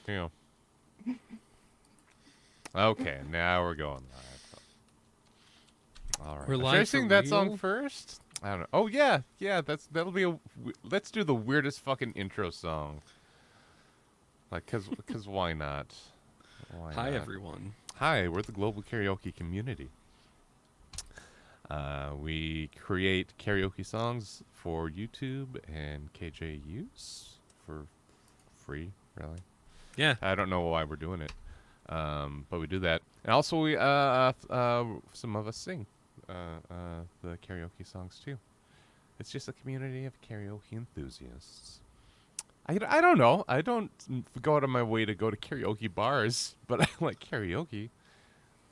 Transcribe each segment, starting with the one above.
Yeah. Okay, now we're going live. All right. We're Should live I sing for that real? song first? I don't know. Oh yeah, that'll be a. Let's do the weirdest fucking intro song. Like, cause why not? Why Hi, not? everyone. Hi, we're the global karaoke community. We create karaoke songs for YouTube and KJUs for free, really. Yeah. I don't know why we're doing it, but we do that. And also, we some of us sing the karaoke songs too. It's just a community of karaoke enthusiasts. I don't know. I don't go out of my way to go to karaoke bars, but I like karaoke.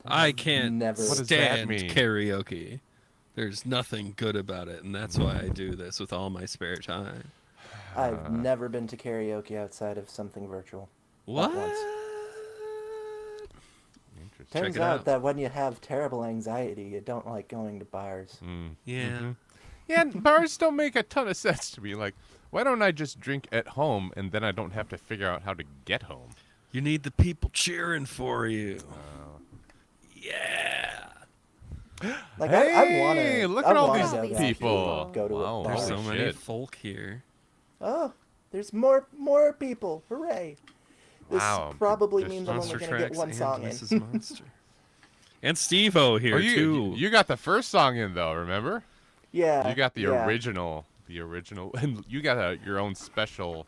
I can't Never. What does that stand mean? karaoke. There's nothing good about it, and that's why I do this with all my spare time. I've never been to karaoke outside of something virtual. What? once. Interesting. Turns it out out. that when you have terrible anxiety, you don't like going to bars. Yeah. Mhm. Yeah, and bars don't make a ton of sense to me. Like, why don't I just drink at home and then I don't have to figure out how to get home? You need the people cheering for you. Yeah. Like Hey, I wanna. look I at all wanna these go back people. and Go to Wow, a There's bar. so holy many shit. folk here. Oh, there's more people! Hooray! This Wow, probably just means I'm only Monster gonna get Tracks one and song Mrs. in. Monster. And Steve-O here, Oh, you, too. you got the first song in though, remember? Yeah. You got the yeah. original, and you got your own special.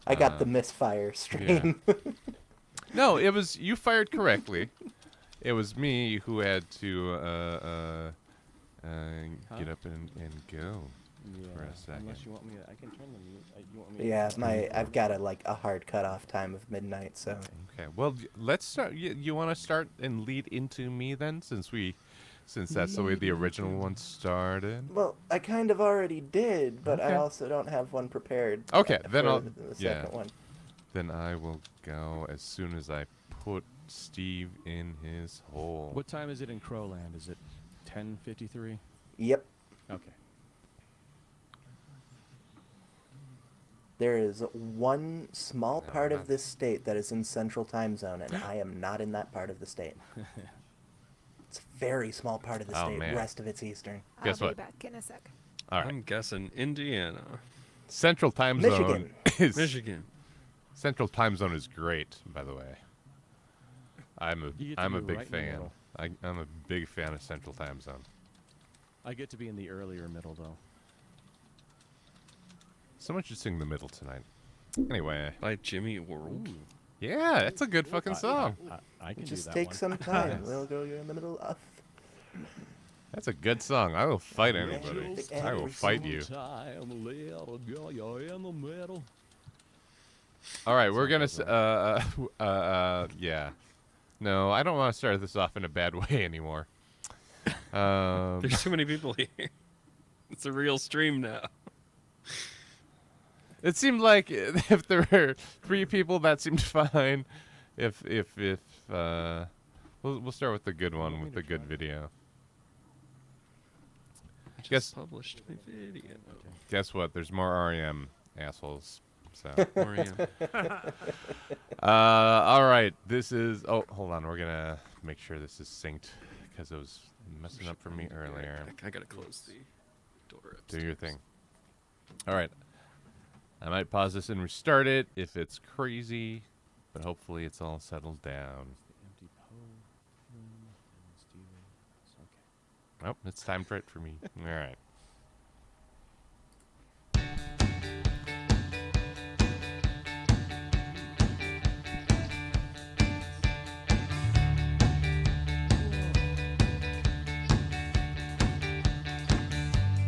I got the misfire strain. No, it was you fired correctly. It was me who had to get up and go for a second. Unless you want me to, I can turn the mute. You want me Yeah, to I've got a hard cutoff time of midnight, so Okay, well, let's start. You want to start and lead into me then, since that's the way the original one started. well, I kind of already did, but I Okay. also don't have one prepared. Okay, then for I'll- the yeah. second one. Then I will go as soon as I put Steve in his hole. What time is it in Crowland? Is it 10:53? Yep, Okay. there is one small part no. of this state that is in Central Time Zone, and I am not in that part of the state. It's a very small part of the Oh, state. man. Rest of it's Eastern. Guess I'll what? be back in a sec. All right, I'm guessing Indiana. Central Time Michigan. Zone is Michigan. Central Time Zone is great, by the way. I'm You get to a be big right in the fan. middle. I'm a big fan of Central Time Zone. I get to be in the earlier middle though. Someone should sing the middle tonight. Anyway, By Jimmy World. yeah, it's a good fucking song. I can Just do that take one. some time. We'll go in the middle of. That's a good song. I will fight anybody. Just I will every fight you. Time, little girl, you're in the middle. All right, we're gonna. Yeah. No, I don't want to start this off in a bad way anymore. There's too many people here. It's a real stream now. It seemed like if there were 3 people, that seemed fine. If we'll start with the good one, with the good video. I just Guess- published my video. Guess what? There's more REM assholes. So, Orion. all right. This is. Oh, hold on. We're gonna make sure this is synced because it was messing up for me earlier. I gotta close the door. Do your thing. All right. I might pause this and restart it if it's crazy, but hopefully it's all settled down. Empty Poe room and Steven. Okay. Oh, it's time for it for me. All right.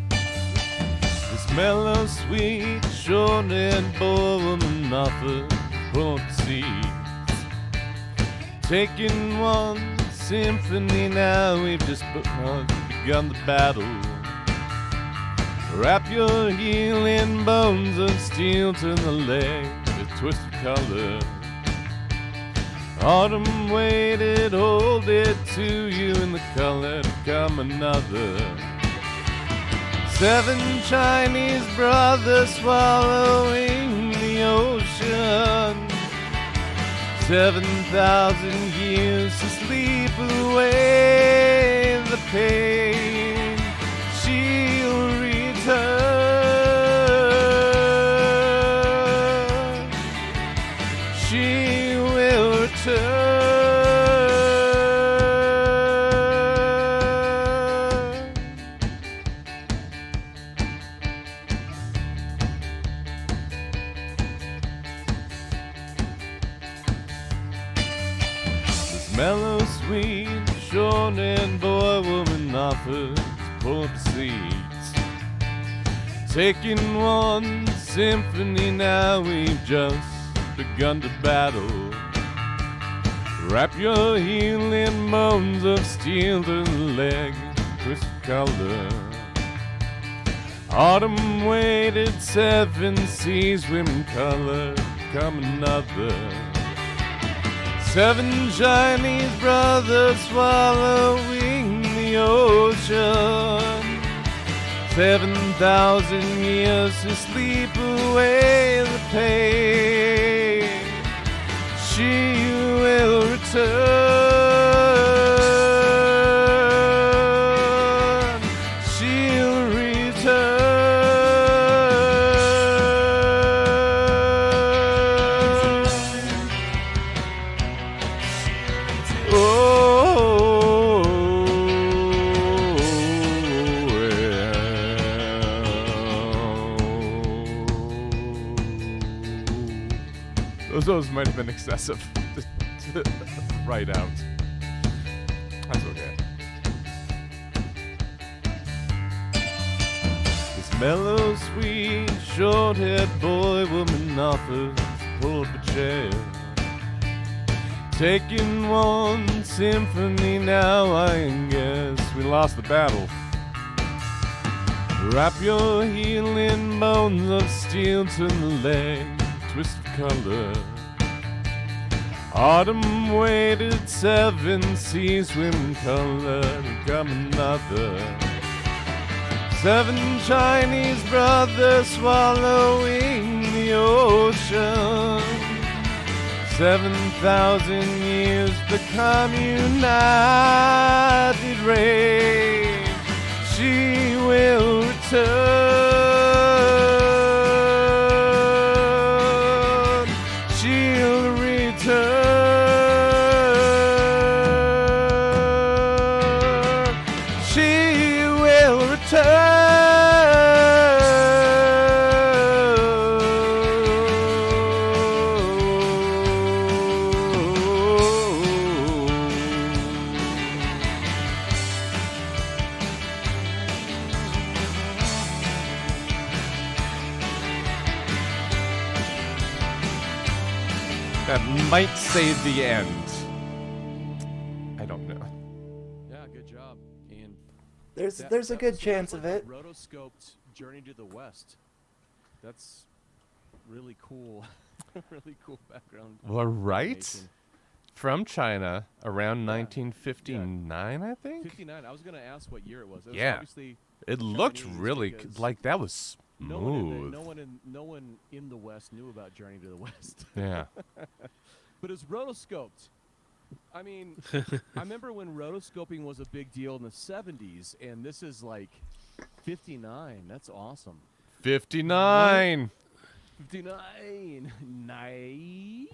This mellow, sweet, short and bold and offer pull up the seats. Taking one symphony now, we've just begun the battle. Wrap your heel in bones of steel, turn the legs with twisted color. Autumn waited, hold it to you in the color to come another. 7 Chinese brothers swallowing the ocean. 7,000 years to sleep away the pain. She'll return. She will return. This mellow, sweet, short-haired boy, woman offers pull up the seats. Taking one symphony now, we've just begun to battle. Wrap your healing bones of steel to the leg, twist color. Autumn waited 7 seas, women color, come another. 7 Chinese brothers swallowing the ocean. 7,000 years to sleep away the pain. She will return. She'll return. Those might have been excessive to write out. That's okay. This mellow, sweet, short-haired boy, woman offers pull up a chair. Taking one symphony now, I guess we lost the battle. Wrap your healing bones of steel to the leg, twist of color. Autumn waited 7 seas, women color, come another. 7 Chinese brothers swallowing the ocean. 7,000 years become united race. She will return. She'll return. She will return. That might say the end. I don't know. Yeah, good job, Ian. There's That- there's a that good was chance of like it. a Rotoscoped Journey to the West. That's really cool. Really cool background. Well, right? animation. From China around Yeah. 1959, I think. 59. I was gonna ask what year it was. It was Yeah. obviously It looked Chinese really because like that was no smooth. no one in the West knew about Journey to the West. Yeah. But it's rotoscoped. I mean, I remember when rotoscoping was a big deal in the 70s, and this is like 59. That's awesome. 59. 59. Nice.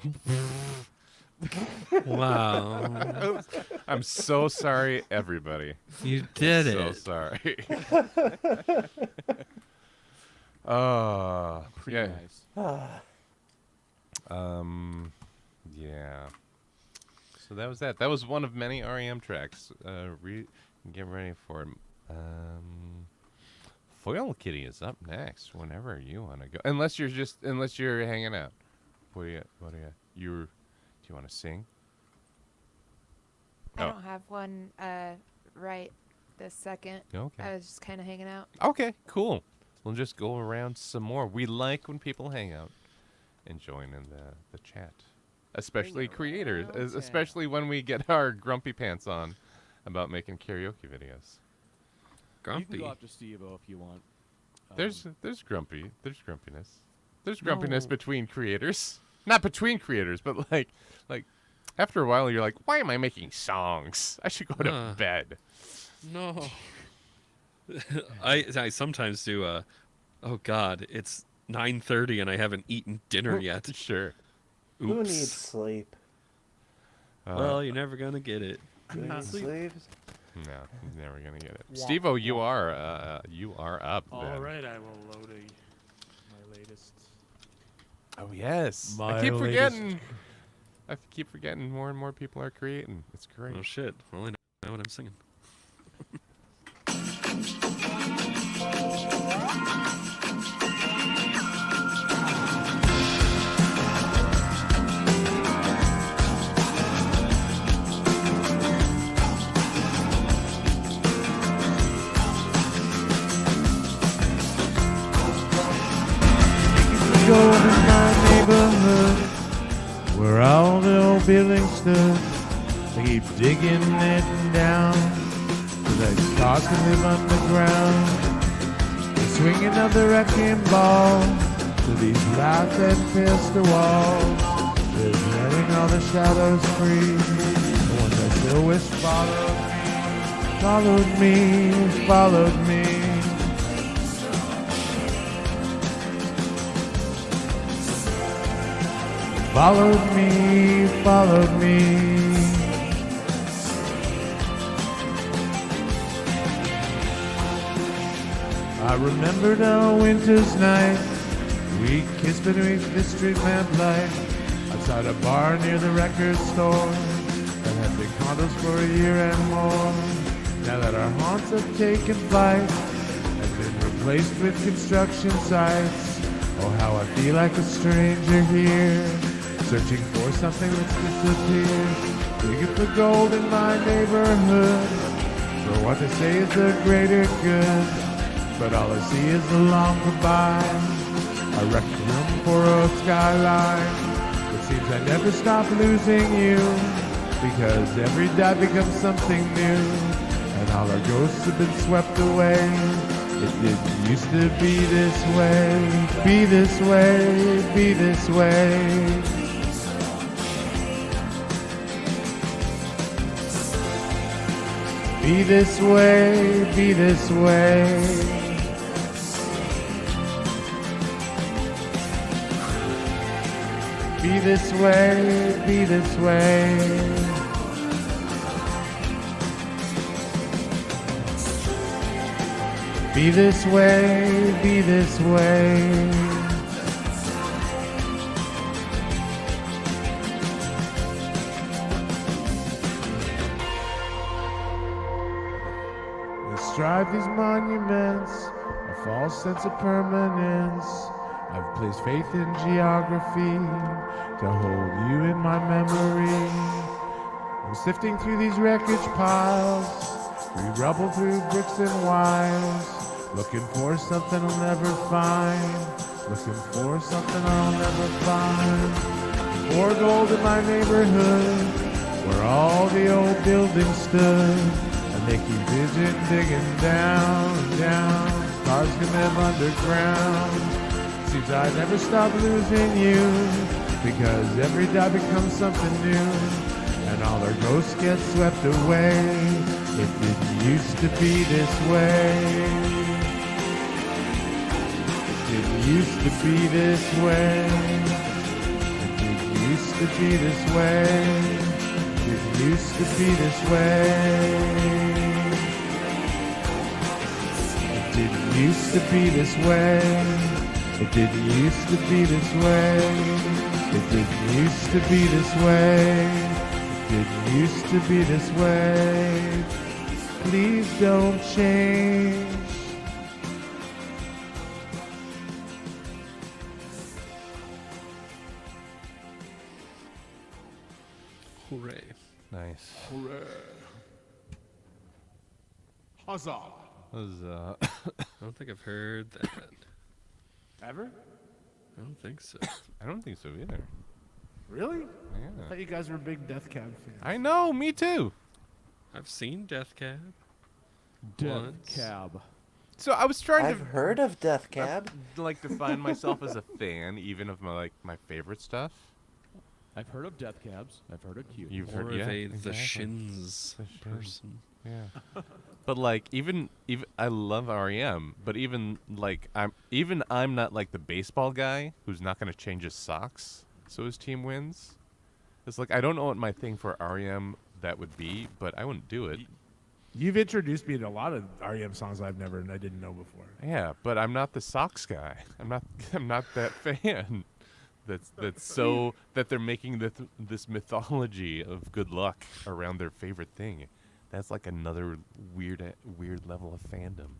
Wow. I'm so sorry, everybody. You did So it. sorry. Pretty yeah. nice. Yeah. So that was that. That was one of many REM tracks. Get ready for it. Foil Kitty is up next. Whenever you want to go, unless you're hanging out. Do you want to sing? I Oh. don't have one right this second. Okay. I was just kind of hanging out. Okay, cool. We'll just go around some more. We like when people hang out and join in the chat. Especially creators. around town. Especially when we get our grumpy pants on about making karaoke videos. You can Grumpy. go after Steve-O if you want. There's grumpy. There's grumpiness. There's grumpiness No. between creators. Not between creators, but like after a while, you're like, why am I making songs? I should go to bed. No. I sometimes do. Oh God, it's 9:30 and I haven't eaten dinner yet. Sure. Who Oops. needs sleep? Well, you're never gonna get it. Who needs sleep? No, never gonna get it. Steve-O, you are up. All then. right, I will load my latest. Oh yes. I My keep latest- forgetting. I keep forgetting more and more people are creating. It's great. Oh shit! Well, I know what I'm singing. Go in my neighborhood where all the old buildings stood. They keep digging it down so that cars can live underground. The swinging of the wrecking ball to these lights that pierce the walls. They're letting all the shadows free. The ones that still wish followed me, followed me. Followed me, followed me. I remembered a winter's night. We kissed beneath the street lamp light outside a bar near the record store that had been condos for a year and more. Now that our haunts have taken flight and been replaced with construction sites, oh how I feel like a stranger here, searching for something that's disappeared. Digging for gold in my neighborhood, for what they say is the greater good. But all I see is the long goodbye. I requiem for a skyline. It seems I never stop losing you, because every day becomes something new, and all our ghosts have been swept away. It didn't used to be this way, be this way, be this way. Be this way, be this way. Be this way, be this way. Be this way, be this way. They strive these monuments, a false sense of permanence. I've placed faith in geography to hold you in my memory. I'm sifting through these wreckage piles, we rubble through bricks and wires, looking for something I'll never find, looking for something I'll never find. For gold in my neighborhood, where all the old buildings stood, and they keep digging down, down, cars can live underground. Seems I never stop losing you, because every day becomes something new, and all our ghosts get swept away. It didn't used to be this way. It didn't used to be this way. It didn't used to be this way. It didn't used to be this way. It didn't used to be this way. It didn't used to be this way. It didn't used to be this way. It didn't used to be this way. Please don't change. Hooray! Nice. Huzzah. Was, I don't think I've heard that. Ever? I don't think so. I don't think so either. Really? Yeah. I thought you guys were big Death Cab fans. I know, me too. I've seen Death Cab. Death Once. Cab. So I was trying I've to heard of Death Cab. like define myself as a fan, even of my favorite stuff. I've heard of Death Cabs. I've heard of Q. You've More heard, of yeah, a the exactly. Shins The Shins. person. Yeah. But like even I love REM, but even I'm not like the baseball guy who's not going to change his socks so his team wins. It's like I don't know what my thing for REM that would be, but I wouldn't do it. You've introduced me to a lot of REM songs I didn't know before. Yeah, but I'm not the socks guy. I'm not that fan. That's so that they're making this mythology of good luck around their favorite thing. That's like another weird level of fandom,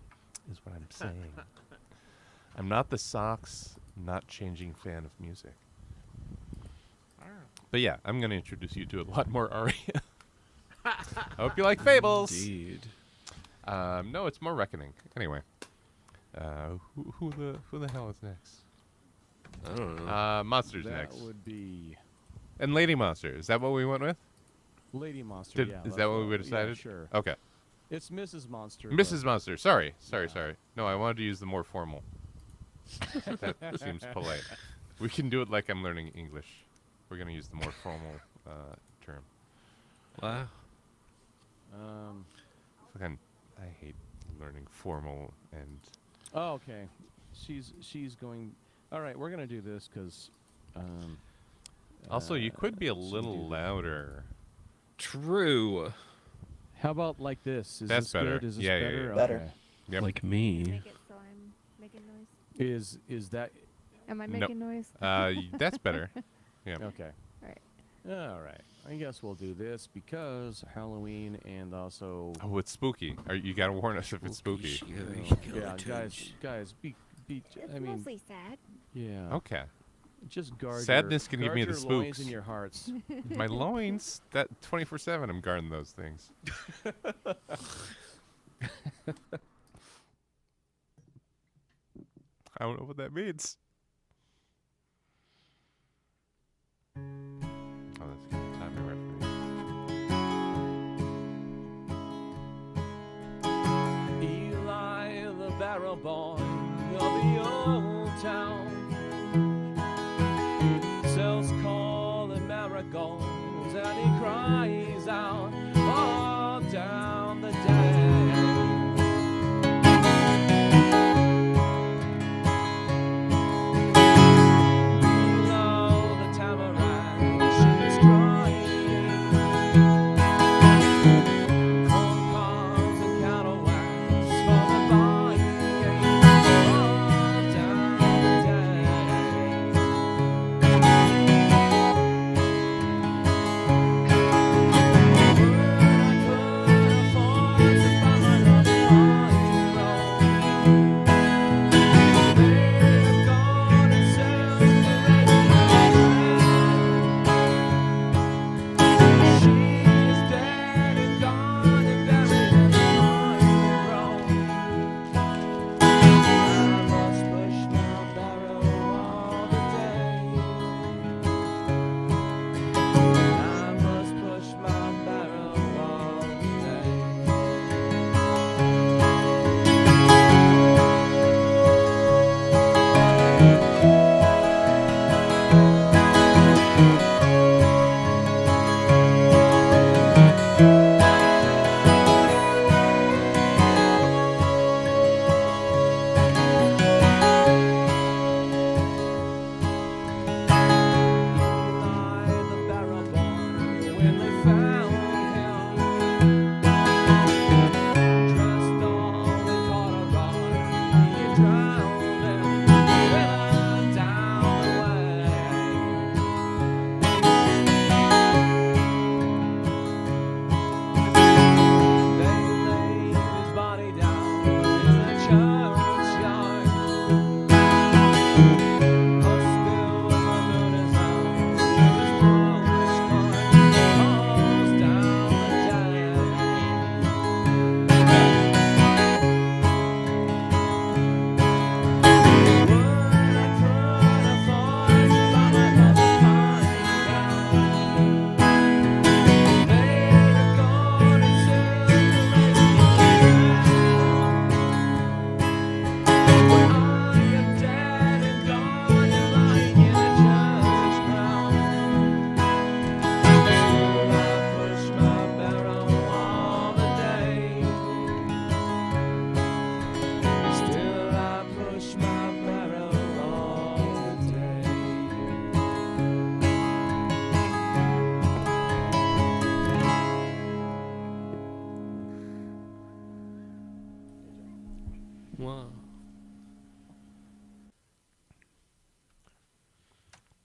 is what I'm saying. I'm not the socks, not changing fan of music. But yeah, I'm gonna introduce you to a lot more REM. I hope you like Fables. Indeed. No, it's more Reckoning. Anyway, who the hell is next? I don't know. Monsters That next. would be And Lady Monster. Is that what we went with? Lady Monster. Yeah, Is that's that what we decided? Yeah, sure. Okay. It's Mrs. Monster. Mrs. but- Monster. Sorry. Yeah. No, I wanted to use the more formal. That seems polite. We can do it like I'm learning English. We're going to use the more formal term. Wow. Fucking, I hate learning formal and... Oh, okay. She's going. All right, we're gonna do this because. Also, you could be a she little do- louder. True. How about like this? Is That's this better. good? Is this Yeah, yeah, better? yeah. Better. Okay. Yep. Like me. Make it so I'm making noise. Is that Am I No. making noise? That's better. Yeah. okay? Alright. All right. I guess we'll do this because Halloween and also. Oh, it's spooky. You got to warn us if it's spooky. Yeah, guys, be. It's I mean, mostly sad. yeah. Okay. Just guard. Sadness can give guard me the your loins spooks. in your hearts. My loins, that 24/7, I'm guarding those things. I don't know what that means. Oh, that's good. Timing reference. Eli, the barrel boy of the old town, sells coal and marigolds, and he cries out all down the day. Below the tamarack, she's crying. Corn cobs and cattle wax for the buying all down the day. When I could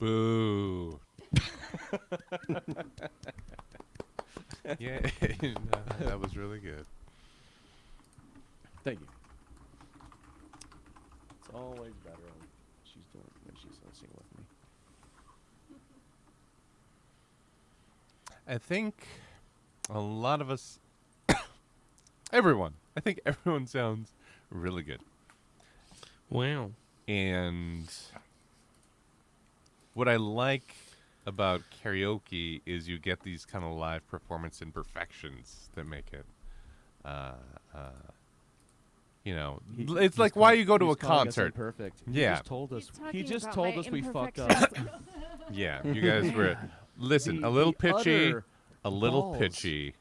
Boo. Yeah, no, that was really good. Thank you. It's always better when she's listening with me. I think a lot of us, everyone, I think everyone sounds really good. Wow. And what I like about karaoke is you get these kind of live performance imperfections that make it, it's like why you go to a concert. Perfect. Yeah. He just told us. He's He talking just about told my us we fucked up. imperfections. Yeah, you guys were, listen, a little The pitchy, utter a little balls. pitchy.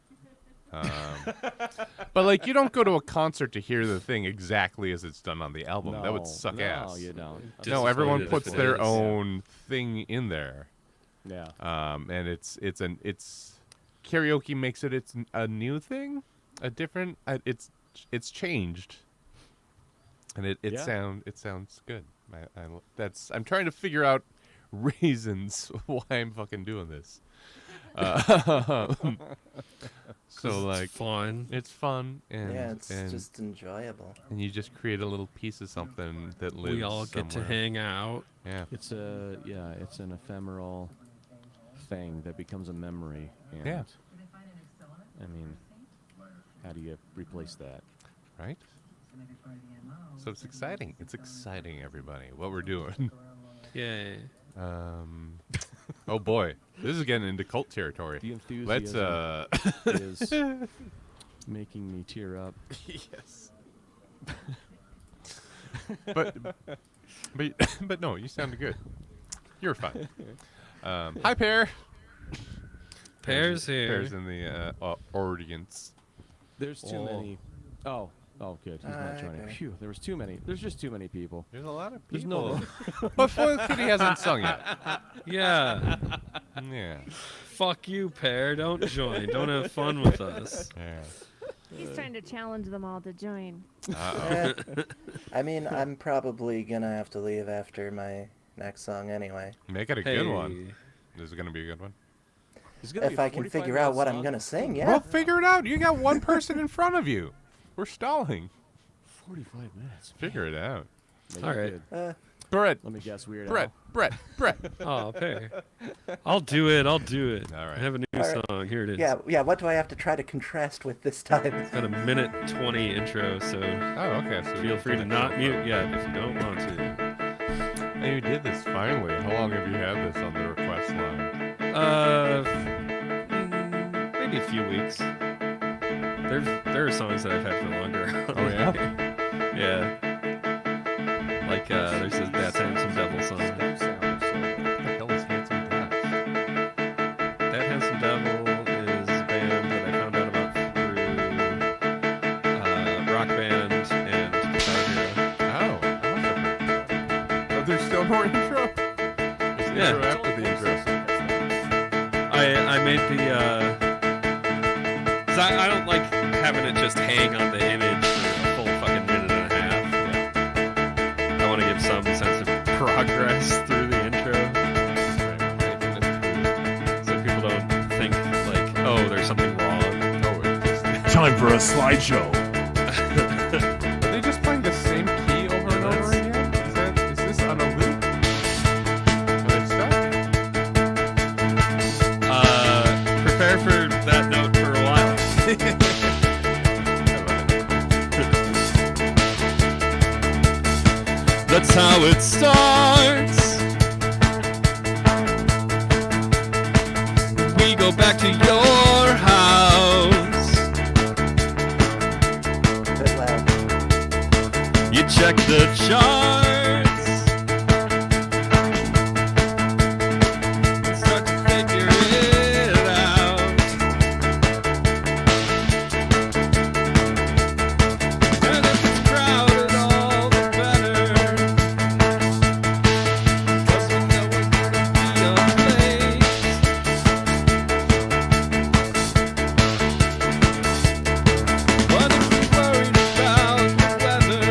But like you don't go to a concert to hear the thing exactly as it's done on the album. That would suck no, ass. you don't. No, everyone Disappointed puts if it their is. own thing in there. Yeah. And it's karaoke makes it a new thing, a different. It's changed, and it Yeah. sounds good. I'm trying to figure out reasons why I'm fucking doing this. So like Fun. it's fun and Yeah, it's and, just enjoyable. and you just create a little piece of something that lives. We all get to somewhere. hang out. Yeah. It's an ephemeral thing that becomes a memory. And Yeah. I mean, how do you replace that? Right? So it's exciting. It's exciting, everybody, what we're doing. Yay. Oh boy, this is getting into cult territory. The enthusiasm Let's is making me tear up. yes. but no, you sounded good. You're fine. Hi, Pear. Pear's here. Pear's in the audience. There's too many. Oh, good. He's not joining. Okay. Phew, there was too many. There's just too many people. There's a lot of There's people. no. But Foil Kitty hasn't sung yet. Yeah. Yeah. Fuck you, Pear. Don't join. Don't have fun with us. Yeah. He's trying to challenge them all to join. Uh-oh. I mean, I'm probably gonna have to leave after my next song anyway. Make it a Hey. good one. This is going to be a good one. It's gonna be If a I can 45 figure out minute what I'm song. gonna sing, yeah. Well, figure it out. You got one person in front of you. We're stalling. 45 minutes. Figure it out. Make All it right. good. Brett. Let me guess. Weird. Brett. Al. Brett. Oh, Pear. I'll do it. All I right. have a new All right. song. Here it is. Yeah. What do I have to try to contrast with this time? Got a minute 20 intro, so Oh, okay. So feel free to not mute yet if you don't want to. And you did this finally. How long have you had this on the request line? Maybe a few weeks. There are songs that I've had for longer. Oh, yeah? Yeah. Like there's that Handsome Devil song. What the hell is Handsome Death? That Handsome Devil is a band that I found out about through Rock Band and Guitar Hero. Oh, I must have heard that. Oh, there's still more intro? There's Yeah. intro after the intro. I made the 'cause I don't like having it just hang on the image for a full fucking minute and a half. I want to give some sense of progress through the intro, so people don't think like, oh, there's something wrong. Oh, it's just, Time for a slideshow. are they just playing the same key over and over again? Is this on a loop? Are they stuck? Prepare for that note for a while. That's how it starts. We go back to your house. A bit loud. You check the charts. Start to figure it out. And if it's crowded, all the better. 'Cause we know we're gonna be a place. But if you're worried about the weather,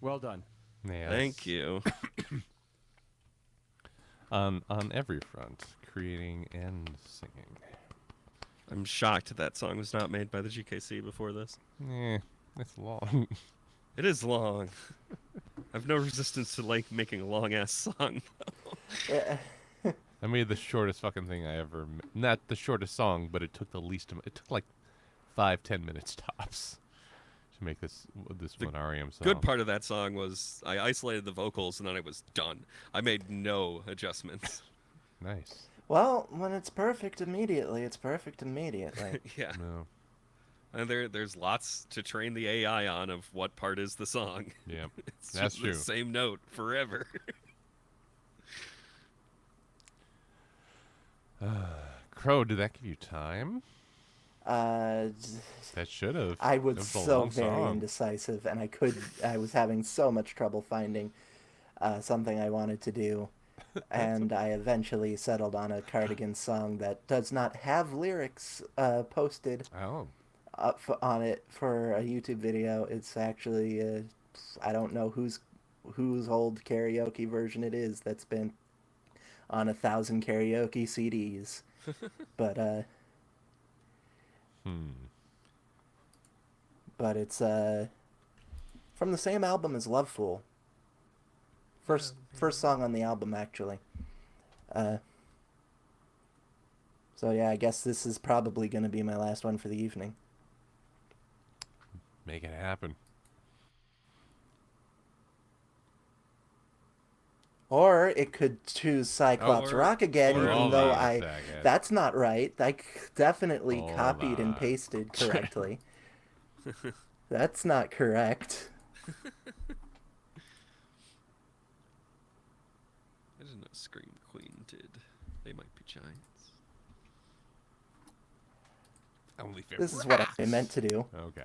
Well done. Yes. Thank you. On every front, creating and singing. I'm shocked that song was not made by the GKC before this. It's long. It is long. I've no resistance to like making a long ass song. Yeah. I made the shortest fucking thing I ever. Not the shortest song, but it took the least. It took like 5-10 minutes tops to make this one REM song. Good part of that song was I isolated the vocals and then it was done. I made no adjustments. Nice. Well, when it's perfect immediately, it's perfect immediately. Yeah. No. And there's lots to train the AI on of what part is the song. Yeah. It's That's just true. the same note forever. Crow, did that give you time? Uh, That should have. I It was a so long very song. indecisive, and I was having so much trouble finding something I wanted to do, and I eventually settled on a Cardigan song that does not have lyrics posted Oh. up on it for a YouTube video. It's actually I don't know whose old karaoke version it is that's been on 1,000 karaoke CDs, but but it's from the same album as Love Fool. First song on the album, actually. So yeah, I guess this is probably going to be my last one for the evening. Make it happen. Or it could choose Cyclops Or- Rock again, or- even Hold though on a second. that's not right. I definitely Hold copied and on. pasted correctly. That's not correct. I didn't know Scream Queen did. They might be giants. Only fair. This is what I meant to do. Okay.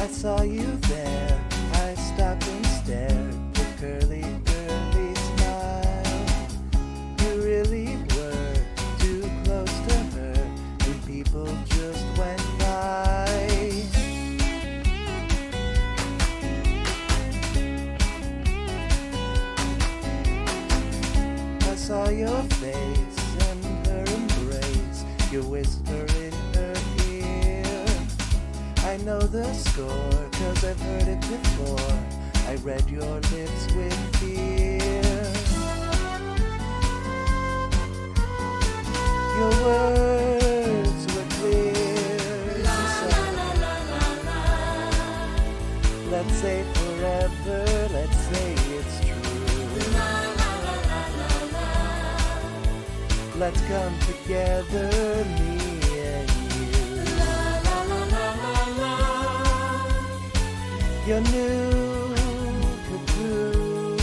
I saw you there. I stopped and stared. Your curly, curly smile. You really were too close to her, and people just went by. I saw your face and her embrace. You whisper in her ear. I know the score, 'cause I've heard it before. I read your lips with fear. Your words were clear. You said, let's say forever, let's say it's true. Let's come together, me and you. Your new cocoon.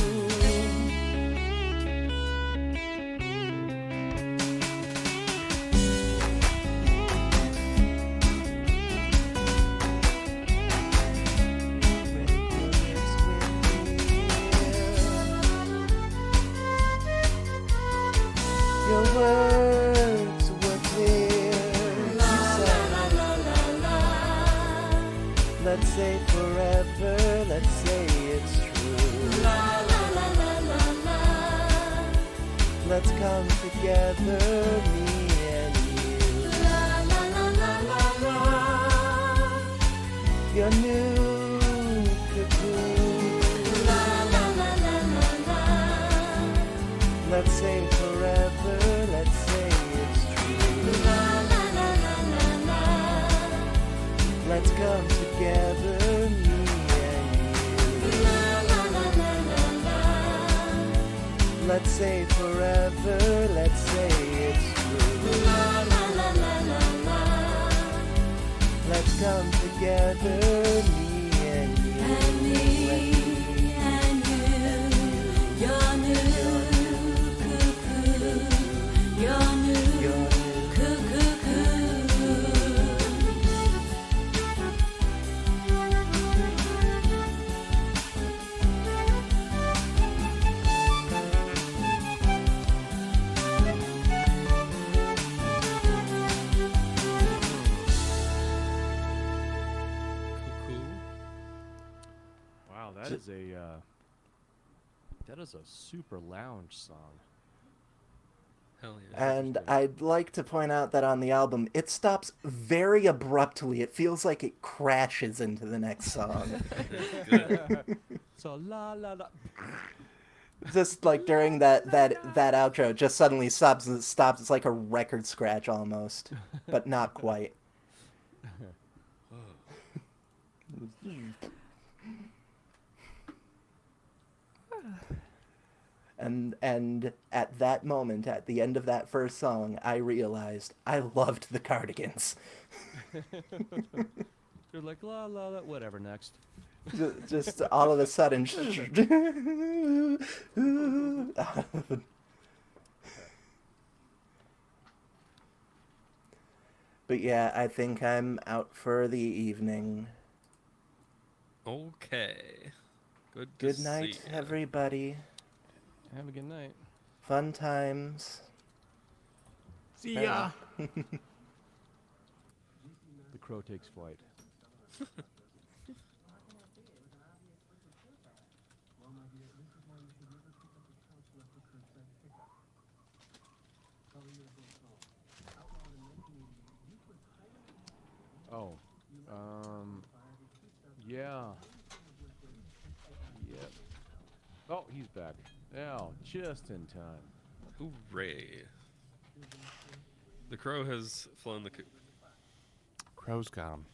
Your words were clear. You said, let's say forever, let's say it's true. Let's come together, me and you. Your new cocoon. Let's say forever, let's say it's true. Let's come together, me and you. together, me and you. And me and you, your new cuckoo, your new cuckoo. Cuckoo. Wow, that is a super lounge song. Hell yeah. And I'd like to point out that on the album, it stops very abruptly. It feels like it crashes into the next song. Good. So la la la. Just like during that outro, it just suddenly stops. It's like a record scratch almost, but not quite. And at that moment, at the end of that first song, I realized I loved the Cardigans. You're like la la la. Whatever. Next. Just all of a sudden. But yeah, I think I'm out for the evening. Okay. Good to Good night, see ya. everybody. Have a good night. Fun times. See ya. The crow takes flight. Oh, yeah. Yep. Oh, he's back. Yeah, just in time. Hooray. The crow has flown the coop. Crow's gone.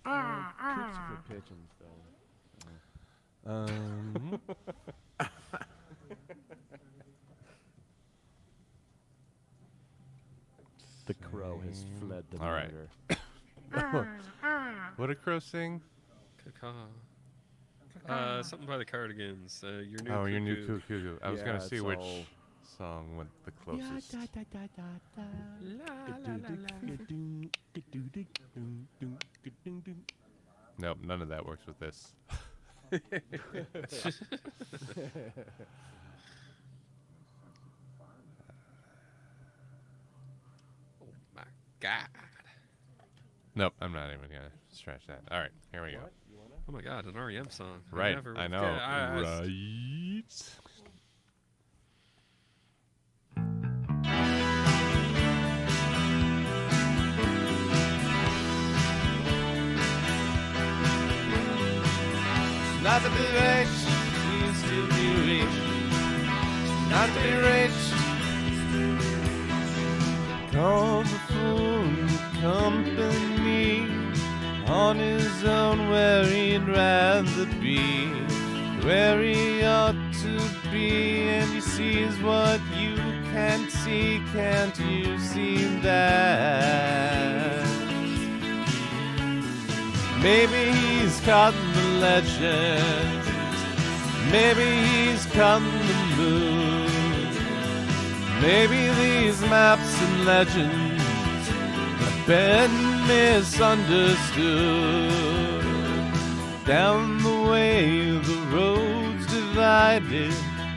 Coops are for pigeons, though. The crow has fled the All right. murder. What did Crow sing? Caca. Something by the Cardigans. Your new Oh, your new cuckoo. cuckoo. I was Yeah, gonna see it's which all- song went the closest. Nope, none of that works with this. Oh my god. Nope, I'm not even gonna stretch that. All right, here we go. Oh my god, an REM song. Right, never I would know. get- I- Right. Not to be rich, used to be rich. Not to be rich. Call the phone company on his own where he'd rather be, where he ought to be, and he sees what you can't see. Can't you see that? Maybe he's caught the legend. Maybe he's caught the mood. Maybe these maps and legends have been misunderstood. Down the way the roads divided,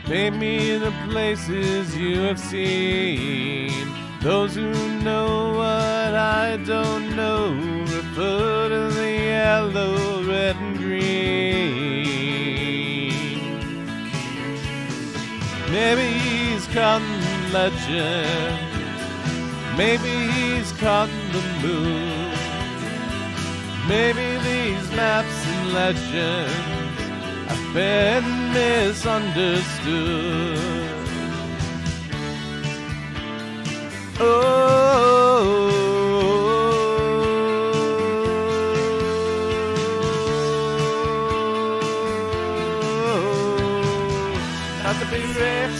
maybe the places you have seen. Those who know what I don't know refer to the yellow, red, and green. Maybe he's caught the legend. Maybe he's caught the moon. Maybe these maps and legends have been misunderstood. Not to be rich,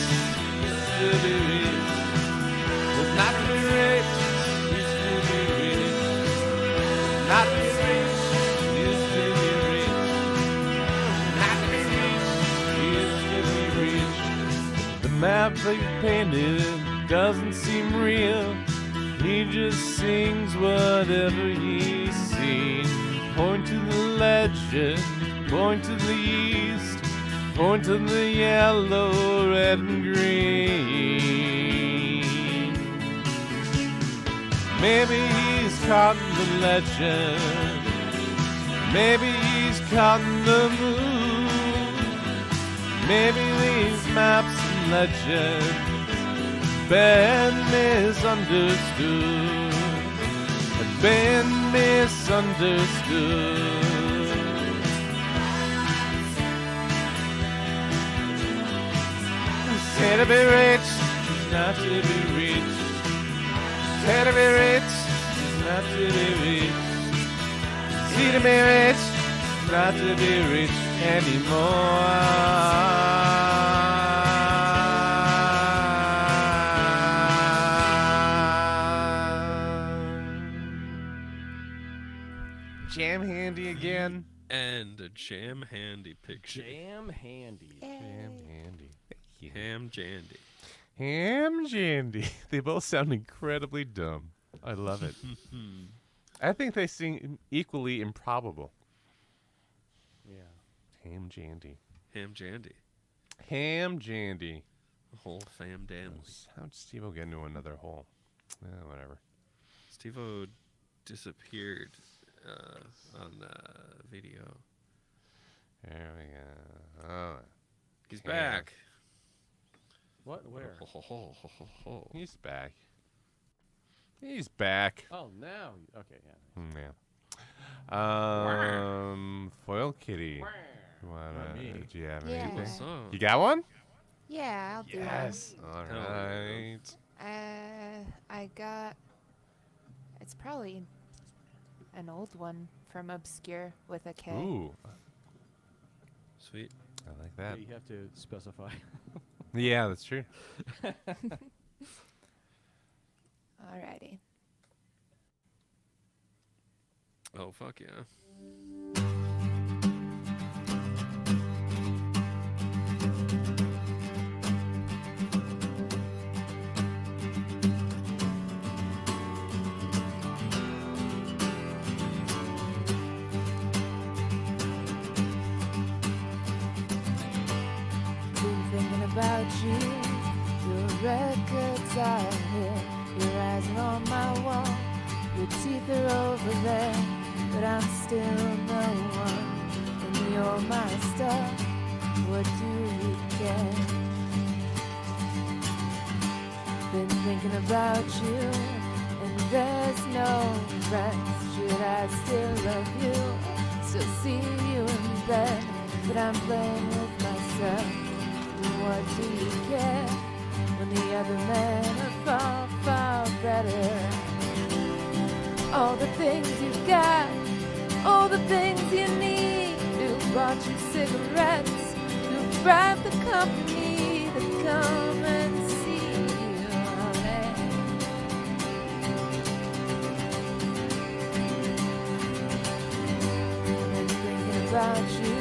used to be rich. Was not to be rich, used to be rich. map that you painted doesn't seem real. He just sings whatever he's seen. Point to the legend, point to the east, point to the yellow, red, and green. Maybe he's caught in the legend, maybe he's caught in the mood. Maybe these maps and legends been misunderstood, been misunderstood. Say to be rich is not to be rich. Say to be rich is not to be rich. See to be rich is not to be rich anymore. Jam handy again. And a jam handy picture. Jam handy. Jam handy. Thank you. Ham jandy. Ham Jandy. They both sound incredibly dumb. I love it. I think they sing equally improbable. Yeah. Ham Jandy. Ham jandy. Ham Jandy. The whole fam dandy. How'd Steve-O get into another hole? Whatever. Steve-O disappeared on video. There we go. Oh, He's Yeah. back. What? Where? he's back. He's back. Oh, now. Okay, yeah. Yeah. Foil Kitty. Not me. Do you have Yeah. anything? Song. You got one? Yeah, I'll do Yes. All Hell right. one. I got. It's probably an old one from Obscure with a K. Ooh, Sweet. I like Yeah, that. you have to specify. Yeah, that's true. Alrighty. Oh, fuck yeah. Been thinking about you. Your records are here. Your eyes are on my wall. Your teeth are over there. But I'm still no one. And you're my star. What do you care? Been thinking about you. And there's no rest. Should I still love you? Still see you in bed. But I'm playing with myself. What do you care when the other men are far, far better? All the things you got, all the things you need. Who bought you cigarettes? Who bribed the company to come and see you? Honey? Been thinking about you.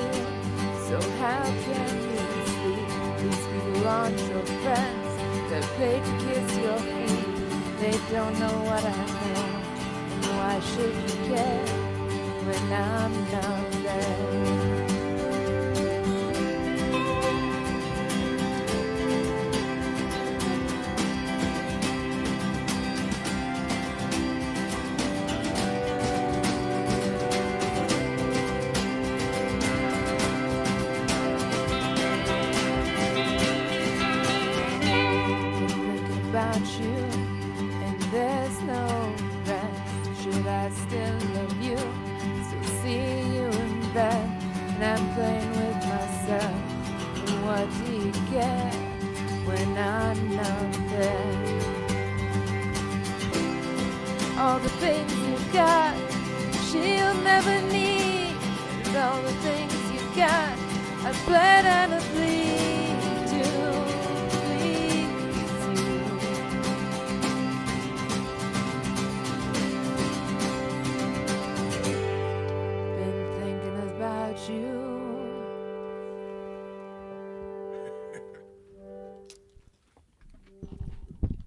So how can you sleep? These people aren't your friends. They're paid to kiss your feet. They don't know what I know. And why should you care when I'm not there? About you, and there's no rest. Should I still love you? Still see you in bed, and I'm playing with myself. And what do you get when I'm not there? All the things you got, she'll never need. And all the things you got, I bled and I bleed to.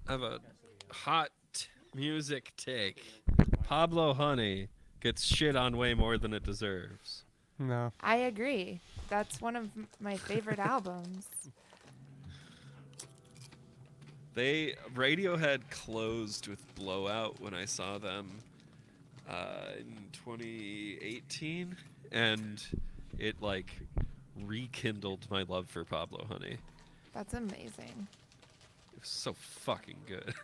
have a hot music take. Pablo Honey gets shit on way more than it deserves. No. I agree. That's one of my favorite albums. Radiohead closed with Blowout when I saw them in 2018, and it like rekindled my love for Pablo Honey. That's amazing. It was so fucking good.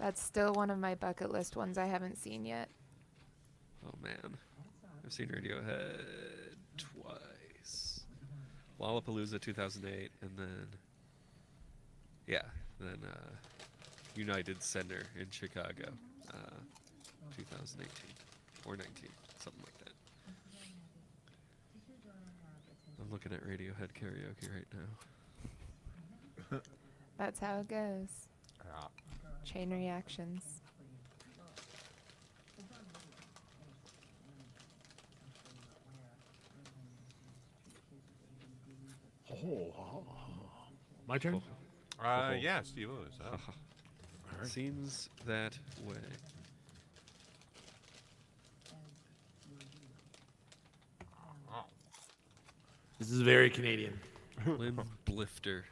That's still one of my bucket list ones I haven't seen yet. Oh man, I've seen Radiohead twice. Lollapalooza 2008, and then United Center in Chicago, 2018 or 19, something like that. I'm looking at Radiohead karaoke right now. That's how it goes. Yeah. Chain reactions. My turn? Yeah, Steve Lewis. Oh. Seems that way. This is very Canadian. Limb Blifter.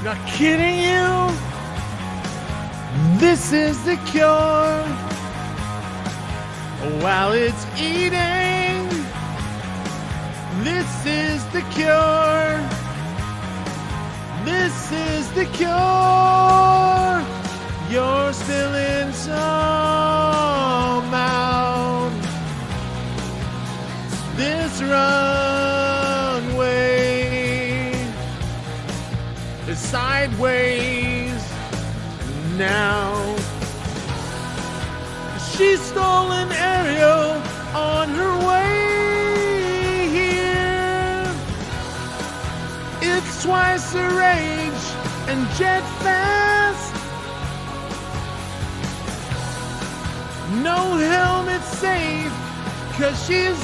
Not kidding you. This is the cure. While it's eating, this is the cure. This is the cure. You're still in some out. This runway is sideways now. She stole an aerial on her way here. It's twice her age and jet fast. No helmet safe, 'cause she's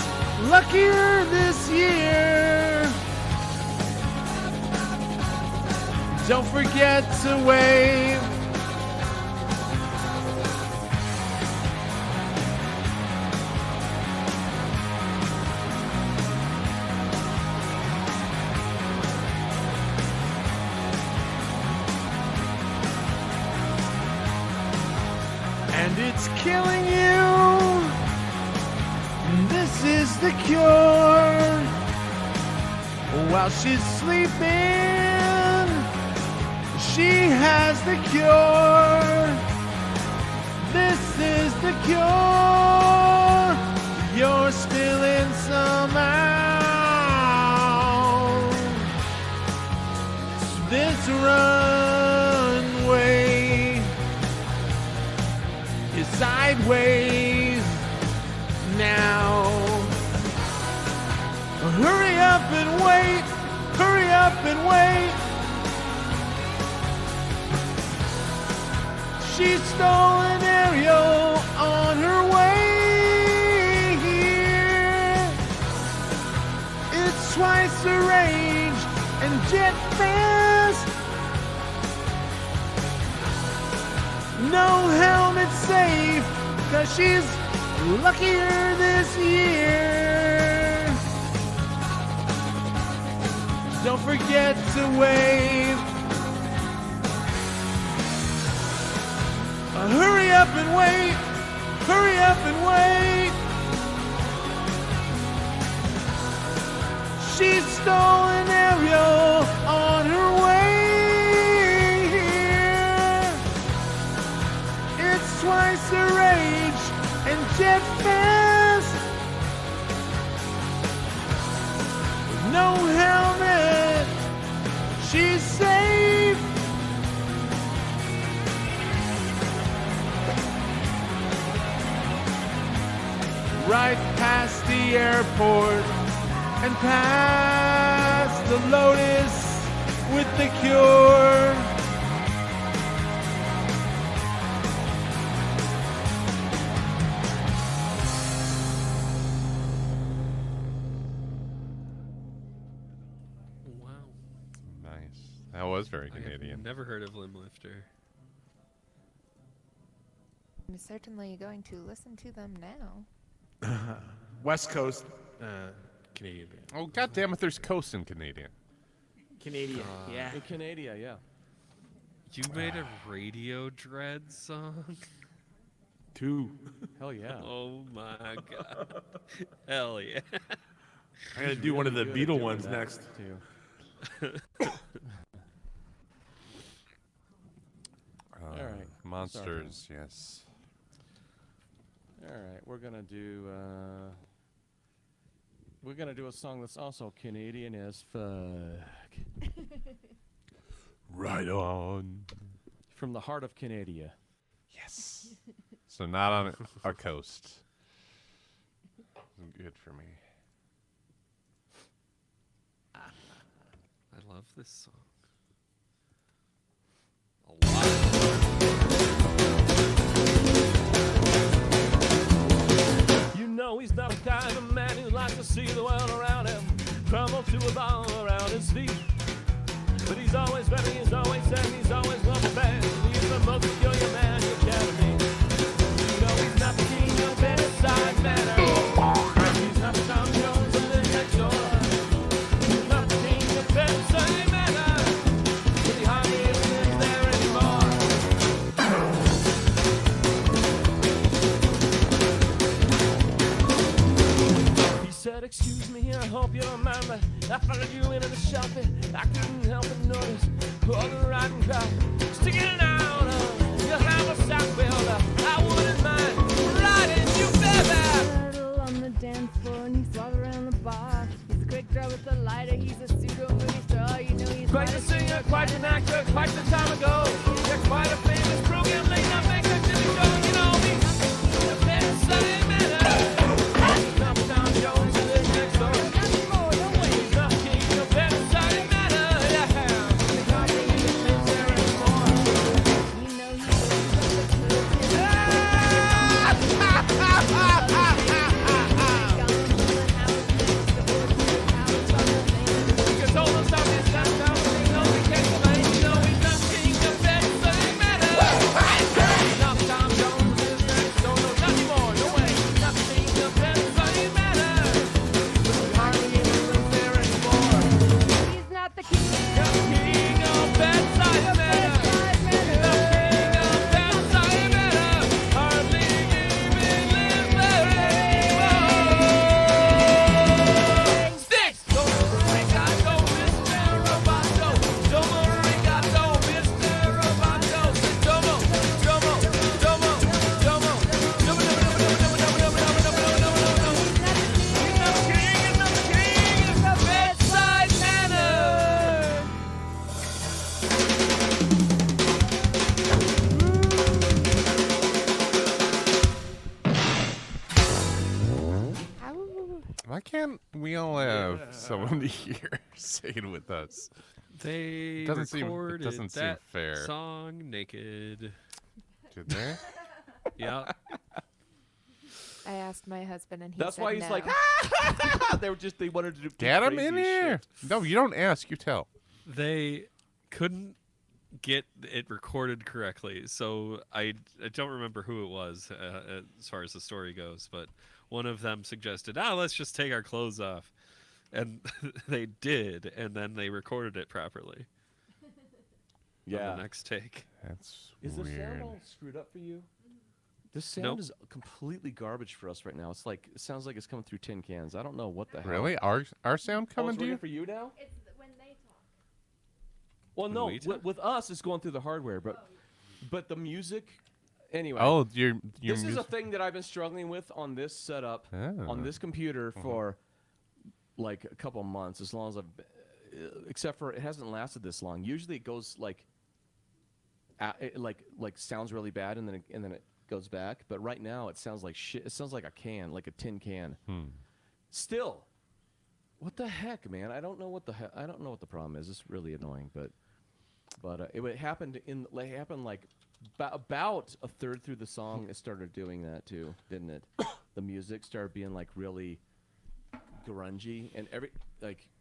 luckier this year. Don't forget to wave. And it's killing you. This is the cure. While she's sleeping, she has the cure. This is the cure. You're still in somehow. This runway is sideways now. Hurry up and wait. Hurry up and wait. She stole an aerial on her way here. It's twice her age and jet fast. No helmet safe, 'cause she's luckier this year. Don't forget to wave. Hurry up and wait. Hurry up and wait. She stole an aerial on her way here. It's twice her age and jet fast. No helmet. She's safe. Right past the airport and past the lotus with the cure. Wow. Nice. That was very I have Canadian. never heard of Limb Lifter. I'm certainly going to listen to them now. West Coast Canadian band. Oh, God damn it, there's coast in Canadian. Canadian, yeah. In Canada, yeah. You made a Radio Dread song? 2. Hell yeah. Oh my god. Hell yeah. I'm gonna do one of the Good at Beatle doing ones that, next. Too. All right. Monsters, yes. All right, we're gonna do a song that's also Canadian as fuck. Right on. From the heart of Canada. Yes. So not on a coast. Good for me. I love this song. A lot. You know he's not the kind of man who likes to see the world around him crumble to a ball around his feet. But he's always ready, he's always saying, he's always well prepared. He's the most peculiar man you care to meet. You know he's not the king of bedside manner. He's not the Tom Jones of the next door. He's not the king of bedside manner. But he hardly even lives there anymore. He said, excuse me, I hope you don't mind, but I followed you into the shopping. I couldn't help but notice all the riding crowd sticking out of your haversack builder. I wouldn't mind riding you, baby. Turtle on the dance floor and he swats around the bar. He's a quick draw with a lighter, he's a pseudo movie star. You know he's Quite a singer, quite an actor, quite some time ago. You're quite a famous program, late night maker, Jimmy Joe. You know he's the best Sunday man. He's not Tom Jones who lives next door. He's not the king of bedside manner. Yeah. He hardly even lives there anymore. you know he's You told us how this time you know we can't explain. You know he's not the king of bedside manner. He's not Tom Jones who lives next door. No, not anymore. No way. He's not the king of bedside manner. He hardly even lives there anymore. he's not the king. Not the king of bedside manner. He's not the king of bedside manner. Hardly even lives there anymore. Sticks! Don't Ricardo, Mr. Roboto. Domo Ricardo, Mr. Roboto. Domo, domo, domo, domo. Domo, domo, domo, domo, domo, domo, domo, domo, domo, domo, domo. He's not the king, he's not the king of bedside manner. Why can't we all have someone here singing with us? They Doesn't seem- it recorded doesn't seem that fair. song naked. Did they? Yeah. I asked my husband, and he That's said why he's no. like, they wanted to do Get him crazy in here. shit. No, you don't ask, you tell. They couldn't get it recorded correctly, so I don't remember who it was as far as the story goes, but one of them suggested, let's just take our clothes off. And they did, and then they recorded it properly on Yeah. the next take. That's Is the sound weird. all screwed up for you? This sound Nope. is completely garbage for us right now. It's like it sounds like it's coming through tin cans. I don't know what the hell. Really? Our sound Oh, coming it's to you? working for you now? It's when they talk. Well, When no. we talk? With us, it's going through the hardware, but the music. Anyway. Oh, your This is a music. thing that I've been struggling with on this setup Oh. on this computer for like a couple months. As long as I've, except for it hasn't lasted this long. Usually it goes like, it like sounds really bad and then it goes back. But right now it sounds like shit. It sounds like a can, like a tin can. Still, What the heck, man? I don't know what the I don't know what the problem is. It's really annoying, but it happened like about a third through the song. It started doing that too, didn't it? The music started being like really grungy and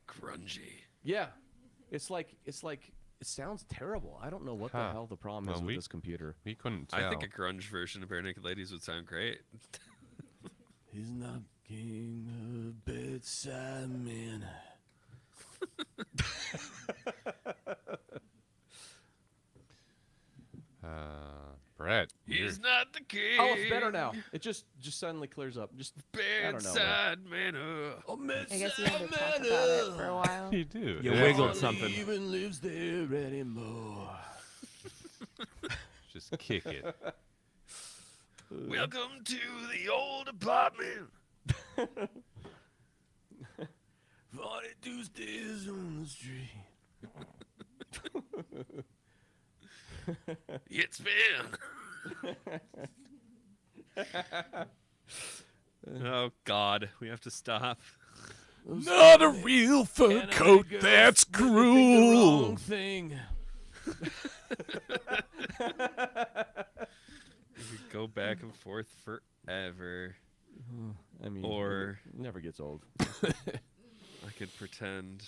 Grungy. yeah. It's like it sounds terrible. I don't know what the Huh. hell the problem Well, is with we- this computer. We couldn't tell. I think a grunge version of Bare Naked Ladies would sound great. He's not king of bedside manner. Brett. He's not the king. Oh, it's better now. It just suddenly clears up. Just I don't know. Bedside manner. I guess you had to talk about it for a while. You do. You Yeah. wiggled something. Even lives there anymore. Just kick it. Welcome to the old apartment. 42 stairs on the street. It's been. Oh God, we have to stop. Not a real fur coat. That's cruel. Thing. We could go back and forth forever. I mean, Or- it never gets old. I could pretend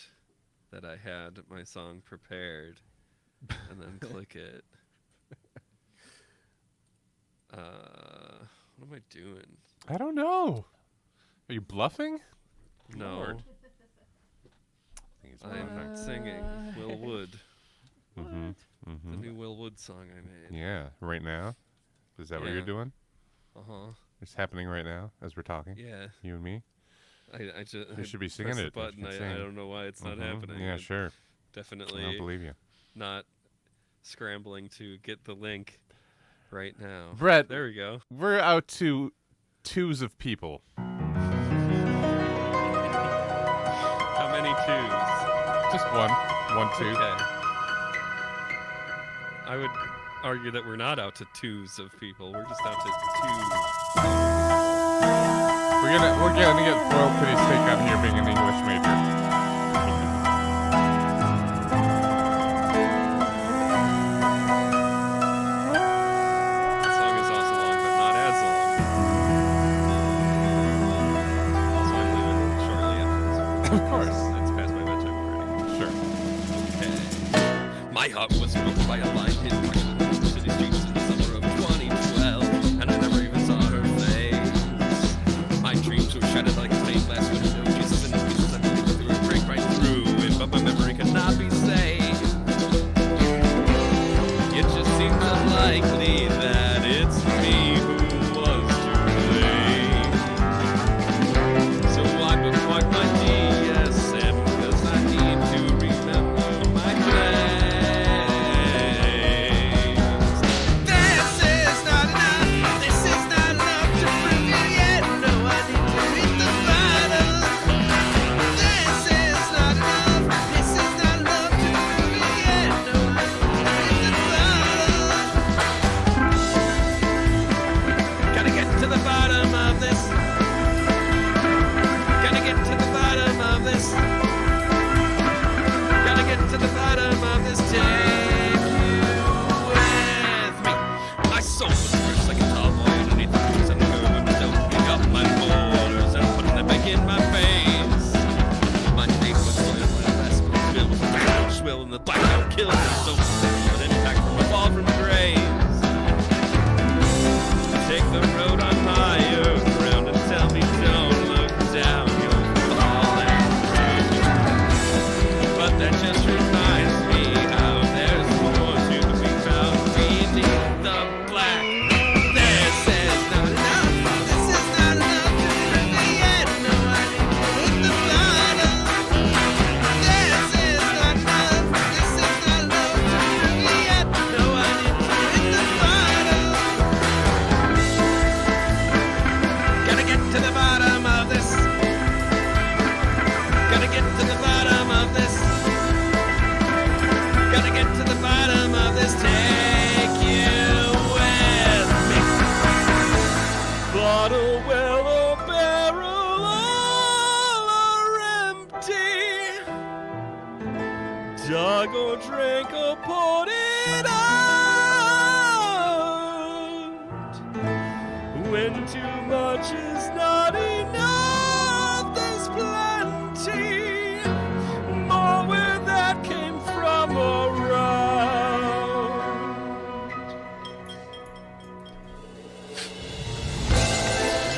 that I had my song prepared and then click it. What am I doing? I don't know. Are you bluffing? No, Lord. I think he's I'm bluffing. singing Will Wood, Mm-hmm. the Mm-hmm. new Will Wood song I made. Yeah, right now. Is that what you're Yeah. doing? Uh huh. It's happening right now as we're talking. Yeah. You and me. I just You should be singing pressed it. the button. You I should sing. don't know why it's not Mhm. happening. Yeah, It sure. I Definitely don't believe you. not scrambling to get the link right now. Brett, There we go. we're out to twos of people. How many twos? Just one. One, two. Okay. I would argue that we're not out to twos of people. We're just out to two. We're gonna get foiled pretty sick on here being an English major. The song is also long, but not as long. Also, I'm leaving shortly after this. Of course. It's past my bedtime already. Sure. Okay. My heart was broken by a line hit parchment in the city streets in the summer of 2012, and I never even saw her face. My dreams were shattered like a stained glass window. Jesus and pieces that flew through and break right through it, but my memory could not be saved. It just seems unlikely that it's me who was to blame. So I bookmark my DSM, 'cause I need to remember my place. dog or drink or put it out. When too much is not enough, there's plenty more where that came from around.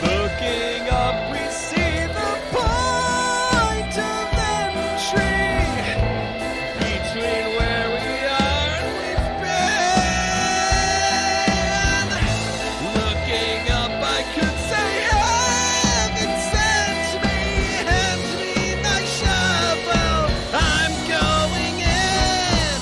Looking up, we see the point of entry between where we are and we've been. Looking up, I could say, heaven sent me, hand me my shovel, I'm going in.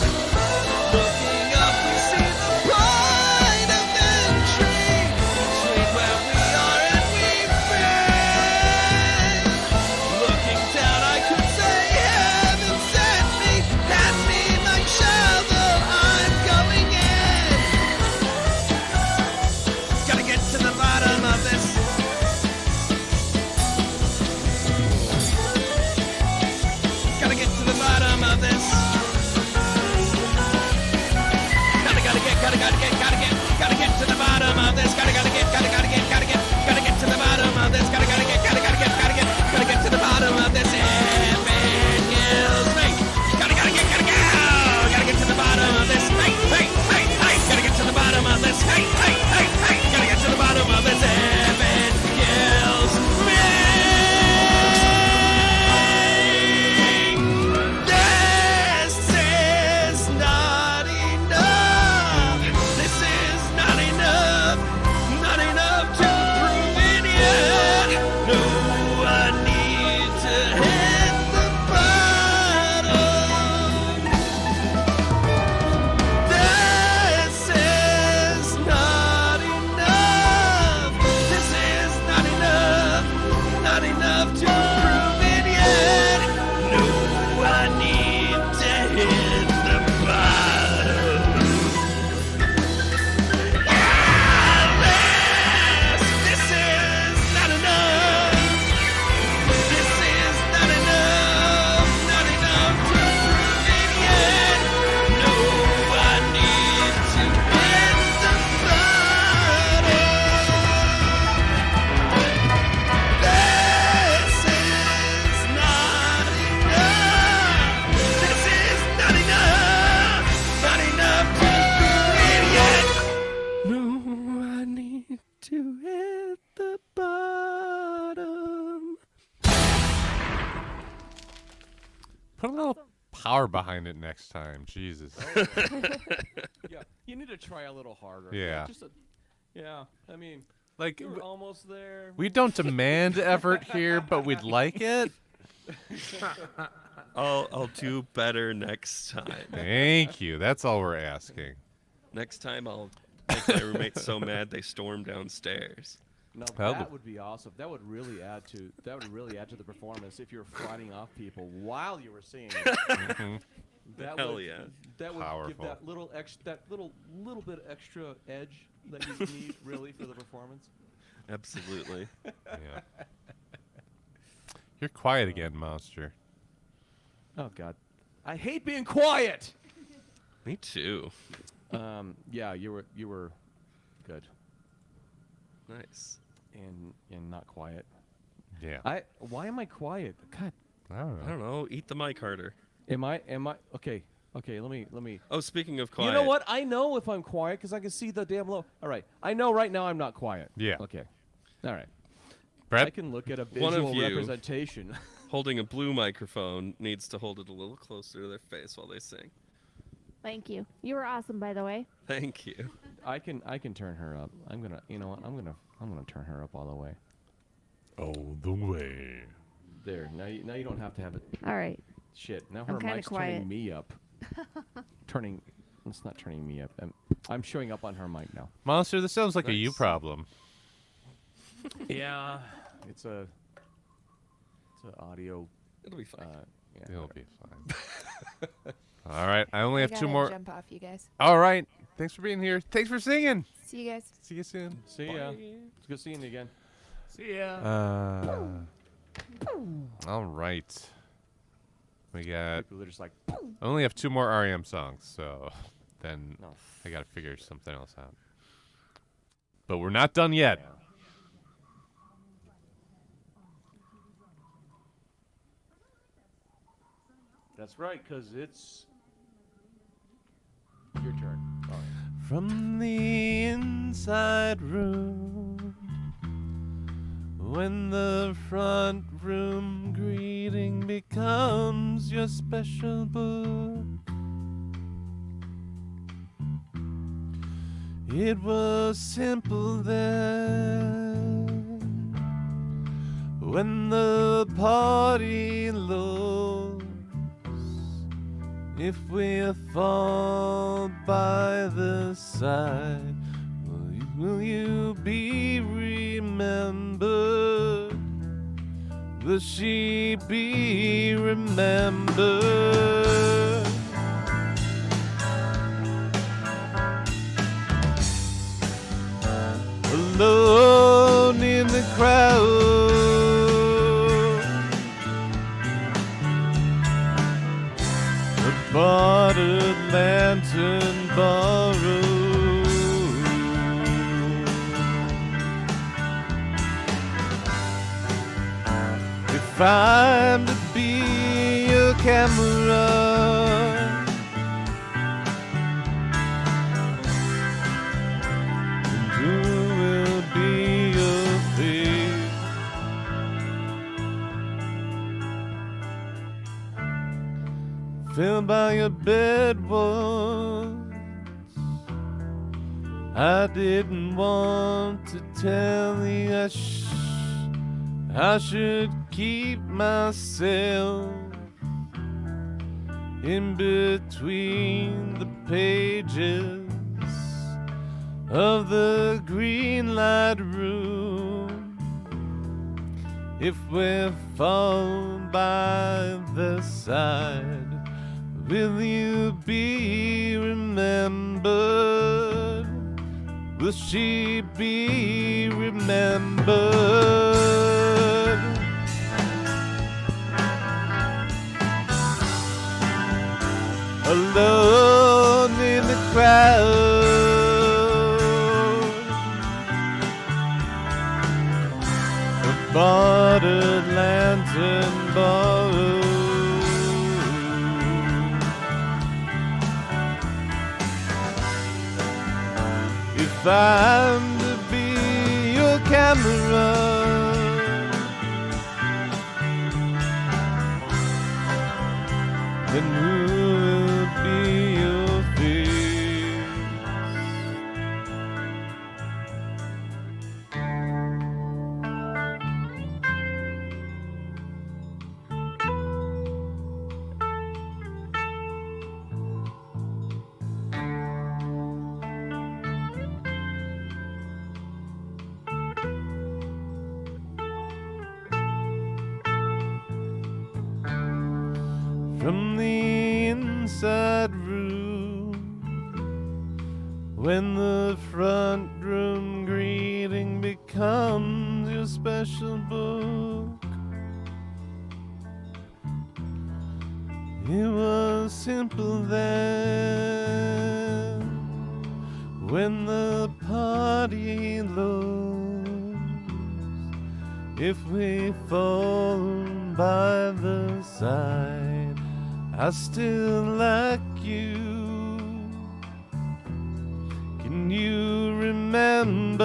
Looking up, we see the point of entry between where we are and we've been. Looking down, I could say, heaven sent me, hand me my shovel, I'm going in. Gotta get to the bottom of this. Gotta get to the bottom of this. Gotta get to the bottom of this. Gotta get to the bottom of this. Gotta get to the bottom of this. If it kills me. Gotta get to the bottom of this. Hey. Gotta get to the bottom of this. Hey. Gotta get to the bottom of this. If it kills me. This is not enough. This is not enough. Not enough to prove it yet. No, I need to hit the bottom. This is not enough. This is not enough. Not enough to prove it yet. No, I need to hit the bottom. This is not enough. This is not enough. Not enough to prove it yet. No, I need to hit the bottom. This is not enough. This is not enough. Not enough to prove it yet. No, I need to hit the bottom. Put a little power behind it next time. Jesus. Yeah, you need to try a little harder. Yeah. I mean, Like, you're almost there. we don't demand effort here, but we'd like it. I'll do better next time. Thank you. That's all we're asking. Next time I'll make my roommates so mad they storm downstairs. No, Well, that would be awesome. That would really add to the performance if you're fighting off people while you were singing. That Hell would, yeah. That would Powerful. give that little little bit extra edge that you need really for the performance. Absolutely. Yeah. You're quiet again, Monster. Oh God, I hate being quiet. Me too. Yeah, you were good Nice. and not quiet. Yeah. Why am I quiet? God, I don't I know. don't know. Eat the mic harder. am I okay? Okay, let me. Oh, speaking of quiet. You know what? I know if I'm quiet because I can see the damn low. All right, I know right now I'm not quiet. Yeah. Okay. All right. I Brett? can look at a One of visual you. representation. Holding a blue microphone needs to hold it a little closer to their face while they sing. Thank you. You were awesome, by the way. Thank you. I can turn her up. I'm gonna turn her up all the way. All the way. There. Now you don't have to have it. All right. Shit. Now I'm her kinda mic's turning quiet. me up. It's not turning me up. I'm showing up on her mic now. Monster, this sounds like a you Nice. problem. Yeah. It's a audio. It'll be fine. Yeah. It'll be fine. All right. I only I have two gotta more. Jump off, you guys. All right. Thanks for being here. Thanks for singing. See you guys. See you soon. See ya. It's good seeing you again. See ya. All right. We got. People are just like, I only have 2 more REM songs, so then no. I gotta figure something else out. But we're not done yet. That's right, because it's your turn. All right. From the inside room, when the front room greeting becomes your special book, it was simple then, when the party looks, if we fall by the side, will you be remembered? Will she be remembered? Alone in the crowd, a bartered lantern borrowed. If I'm to be your camera, then who will be your face? Fell by your bed once, I didn't want to tell you I should keep myself in between the pages of the green light room. If we fall by the side, will you be remembered? Will she be remembered? Alone in the crowd, a bartered lantern borrowed. If I'm to be your camera, then who will be your face? From the inside room, when the front room greeting becomes your special book, it was simple then, when the party lows, if we fall by the side, I still like you. Can you remember?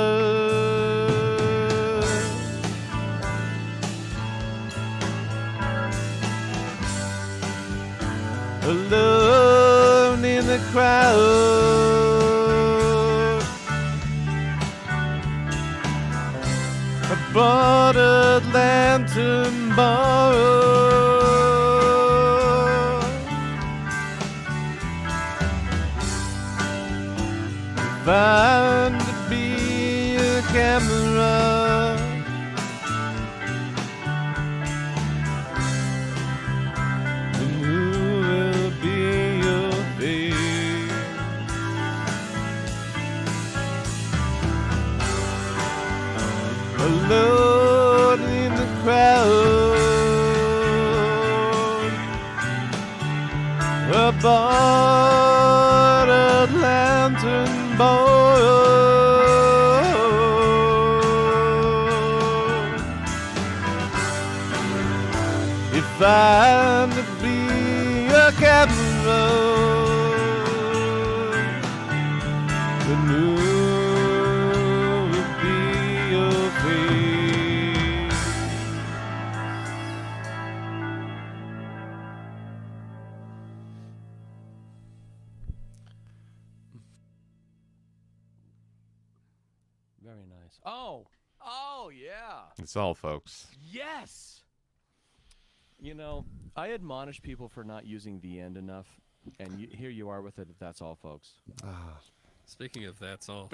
Alone in the crowd, a bartered lantern borrowed. If I'm to be a camera, then who will be your face? Alone in the crowd, aboard Atlantic boat. If I'm to be a captain the moon will be your face. Very nice. Oh, yeah. It's all, folks. Yes. You know, I admonish people for not using the end enough, and here you are with it. That's all, folks. Speaking of that's all.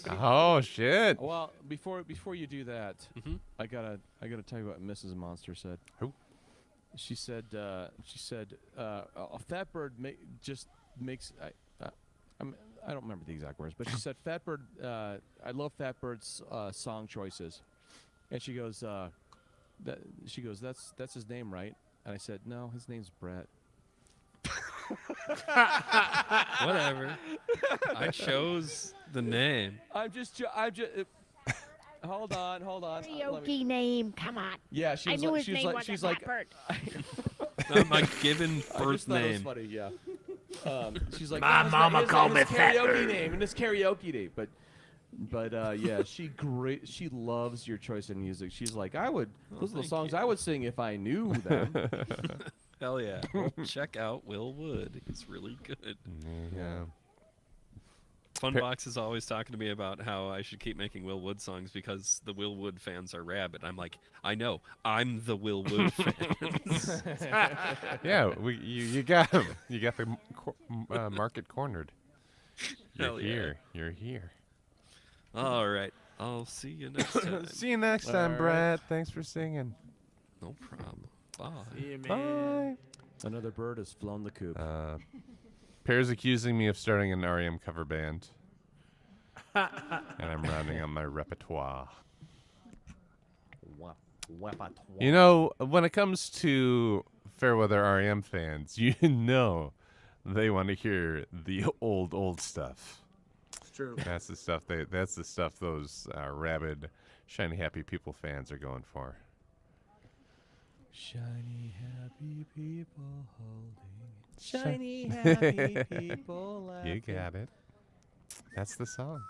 Oh shit! Well, before you do that, Mhm. I gotta tell you what Mrs. Monster said. Who? She said a fat bird just makes I don't remember the exact words, but she said fat bird. I love fat bird's song choices, and she goes that's his name, right? And I said no, his name's Brett. Whatever. I chose the name. I'm just hold on. Let me- Karaoke name, come on. Yeah, she I was knew like, his name was she's a like, bird. Not my given I birth just thought it was name. funny, yeah. She's like, My "No, mama called me his Fat karaoke Bird." name, and his karaoke name, but yeah, she loves your choice in music. She's like, those are the thank songs you. I would sing if I knew them. Hell yeah. Well, check out Will Wood. He's really good. Yeah. Funbox is always talking to me about how I should keep making Will Wood songs because the Will Wood fans are rabid. I'm like, I know. I'm the Will Wood fans. Yeah, you got him. You got the market cornered. You're Hell yeah. here. You're here. All right. I'll see you next time. See you next time, All right. Brett. Thanks for singing. No problem. Bye. Bye. Another bird has flown the coop. Pear's accusing me of starting an REM cover band. And I'm rounding on my repertoire. You know, when it comes to Fairweather REM fans, you know they want to hear the old stuff. It's true. That's the stuff those rabid, shiny happy people fans are going for. Shiny happy people holding. Shiny happy people laughing. You got it. That's the song.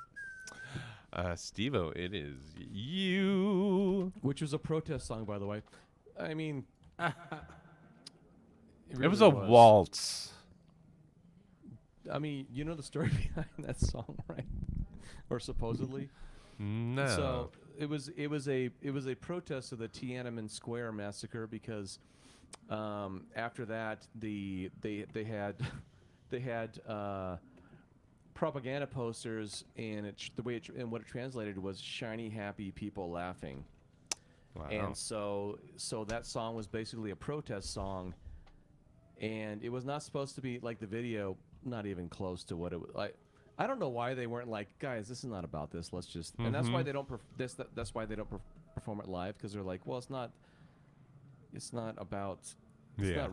Steve-O, it is you. Which was a protest song, by the way. I mean, It was a waltz. I mean, you know the story behind that song, right? Or supposedly. No. So it was a protest of the Tiananmen Square massacre because after that they had propaganda posters and what it translated was shiny happy people laughing. Wow. And so that song was basically a protest song, and it was not supposed to be like the video, not even close to what it was like. I don't know why they weren't like, guys, this is not about this. Let's just, and that's why they don't that's why they don't perform it live, because they're like, well, it's not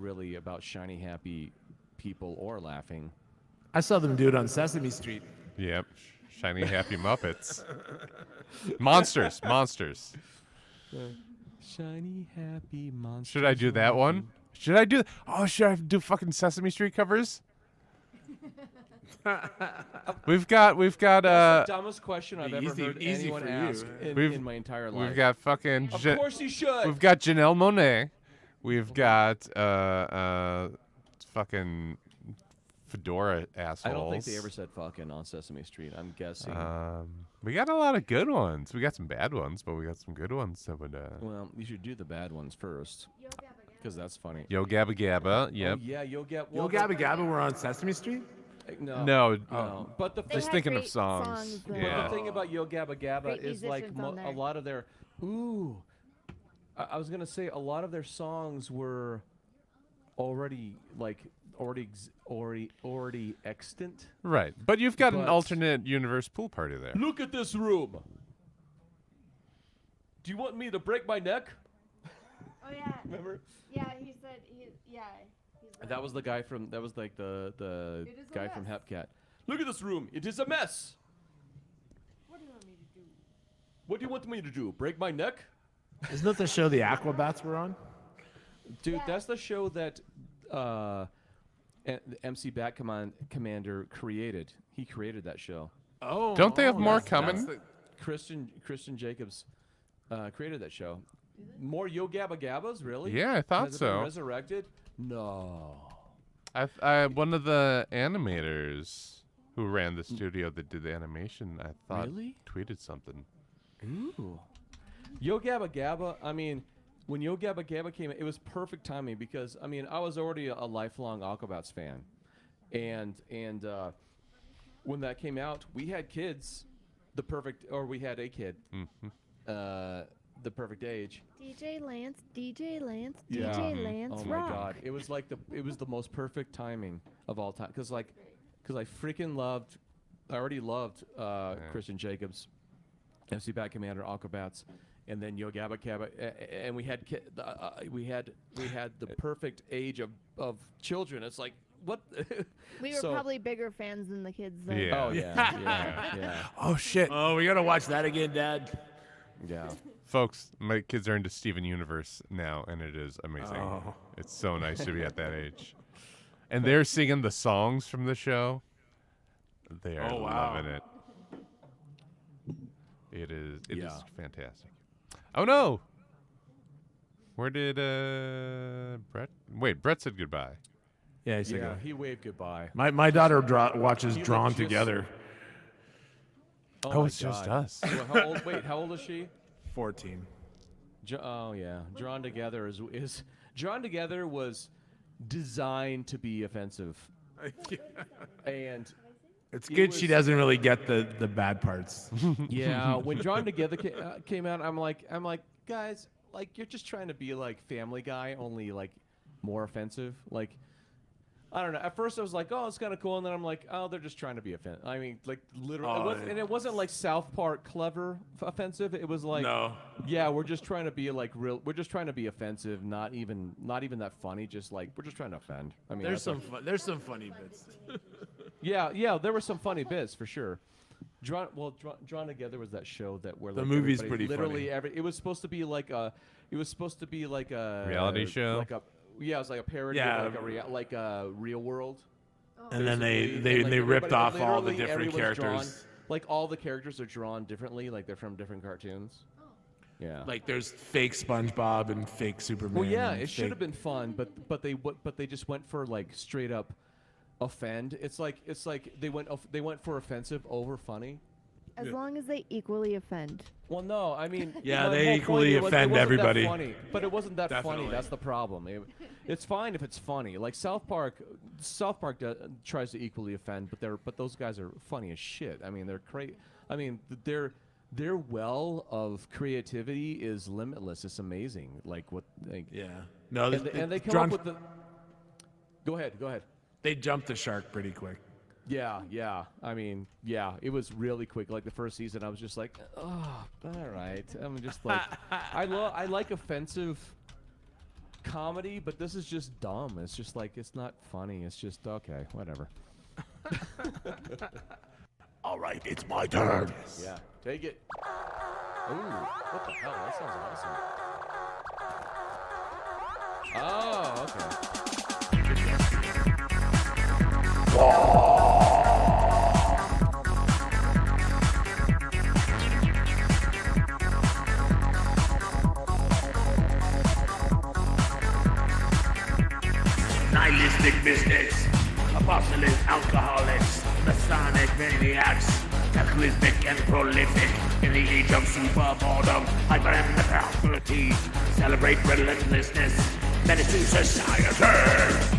really about shiny happy people or laughing. I saw them do it on Sesame Street. Yep. Shiny happy Muppets. Monsters. Shiny happy monsters. Should I do that one? Should I do do fucking Sesame Street covers? We've got That's the dumbest question I've ever Easy- heard easy anyone for you. ask We've- in my entire life. we've got fucking Of course you should. we've got Janelle Monáe. We've got fucking fedora assholes. I don't think they ever said fucking on Sesame Street. I'm guessing. We got a lot of good ones. We got some bad ones, but we got some good ones that would Well, you should do the bad ones first, because that's funny. Yo Gabba Gabba. Yep. Oh, yeah, you'll get. Yo well, Gabba Gabba were on Sesame Street? No. No. But the Just had thinking of great songs. songs, though. Yeah. The thing about Yo Gabba Gabba Great is like musicians on a there. lot of their. Ooh. I was gonna say a lot of their songs were already extant. Right. But you've got an But- alternate universe pool party there. Look at this room. Do you want me to break my neck? Oh yeah, Remember? yeah. He said, yeah. That was the guy from. That was like the It is a guy from mess. Hepcat. Look at this room. It is a mess. What do you want me to do? What do you want me to do? Break my neck? Isn't that the show the Aquabats were on? Dude, that's the show that MC Bat Commander created. He created that show. Oh, Don't they have more that's coming? Christian Jacobs created that show. More Yo Gabba Gabbas, really? Yeah, I thought Has it been so. resurrected? No. One of the animators who ran the studio that did the animation, I thought, Really? tweeted something. Ooh. Yo Gabba Gabba, I mean, when Yo Gabba Gabba came in, it was perfect timing because, I mean, I was already a lifelong Aquabats fan. And when that came out, we had kids, we had a kid, the perfect age. DJ Lance, DJ Lance, Yeah. DJ Lance, Oh my rock. God! It was like it was the most perfect timing of all time. Cause I freaking loved, I already loved Christian Jacobs, MC Bat Commander, Aquabats, and then Yo Gabba Gabba, and we had the perfect age of children. It's like what? We were So- probably bigger fans than the kids then. Yeah. Oh yeah. Oh shit! Oh, we gotta watch that again, Dad. Yeah. Folks, my kids are into Steven Universe now, and it is amazing. Oh. It's so nice to be at that age. And they're singing the songs from the show. They are Oh, wow. loving it. It is Yeah. fantastic. Oh no! Where did Brett? Wait, Brett said goodbye. Yeah, he's Yeah. He waved goodbye. My daughter watches He Drawn legit- Together. Oh, my it's just God. us. Well, how old is she? 14. Oh yeah, Drawn Together is Drawn Together was designed to be offensive, and It's It good she was- doesn't really get the bad parts. yeah, when Drawn Together came out, I'm like, guys, like you're just trying to be like Family Guy, only like more offensive. Like, I don't know. At first, I was like, oh, it's kind of cool, and then I'm like, oh, they're just trying to be offensive. I mean, like literally, Oh, and it wasn't like South Park clever offensive. It was like, No. yeah, we're just trying to be like real. We're just trying to be offensive, not even that funny. Just like we're just trying to offend. I mean, There's that's there's some funny bits. yeah, there were some funny bits for sure. Drawn Together was that show that where The like, movie's everybody- pretty literally funny. it was supposed to be like a Reality show? like it was like a parody Yeah. of like a Real World. And then basically, and, they like, ripped everybody- off all the literally different everyone's characters. drawn- like all the characters are drawn differently, like they're from different cartoons. Yeah. Like there's fake SpongeBob and fake Superman. Well, yeah, and it should fake- have been fun, but they just went for like straight up offend. It's like they went for offensive over funny. As long as they equally offend. Well, no, I mean, Yeah, my they whole equally point, it offend wasn't everybody. That funny, but it wasn't that funny. Definitely. That's the problem. It's fine if it's funny. Like South Park tries to equally offend, but those guys are funny as shit. I mean, they're I mean, their well of creativity is limitless. It's amazing. Like what? Like, Yeah. No, and they come Drawn- up with the. Go ahead. They jumped the shark pretty quick. Yeah. I mean, yeah, it was really quick. Like the first season, I was just like, oh, all right. I'm just like, I like offensive comedy, but this is just dumb. It's just like, it's not funny. It's just okay, whatever. All right, it's my turn. Yeah, take it. Ooh, what the hell? That sounds awesome. Oh, okay. Nihilistic mystics, apostolic alcoholics, Masonic maniacs, cataclysmic and prolific, in the age of superboredom, hyper-immortality, celebrate relentlessness, menace to society.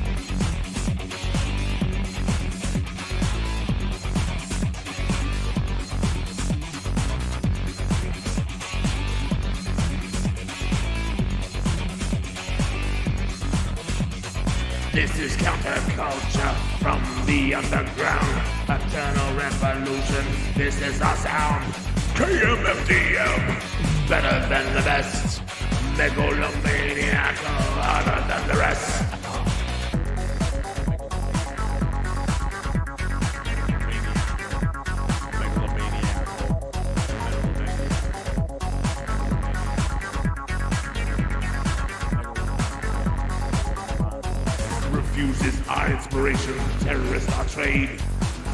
This is counterculture from the underground. Eternal revolution, this is our sound. KMFDM, better than the best. Megalomaniac, harder than the rest. confuses our inspiration. Terrorists are trade,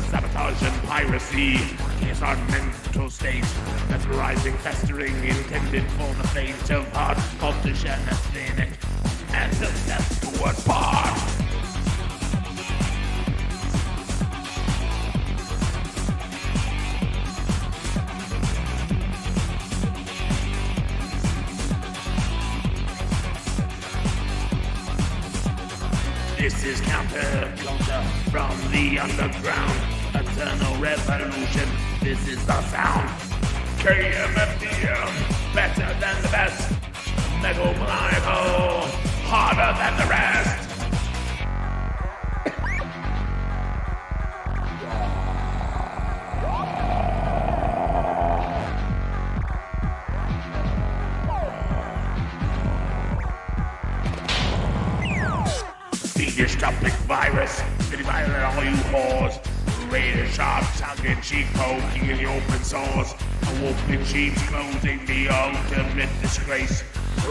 sabotage and piracy. Chaos our mental state, mesmerizing, festering, intended for the fate of heart. Cultish and aesthetic, and the step toward part. This is counterculture from the underground. Eternal revolution, this is the sound. KMFDM, better than the best. Megalomaniacal, harder than the rest. Fiendish topic virus, pretty violent all you whores. Rated sharp, tongue-in-cheek, poking in the open sores. A wolf in sheep's clothing, the ultimate disgrace.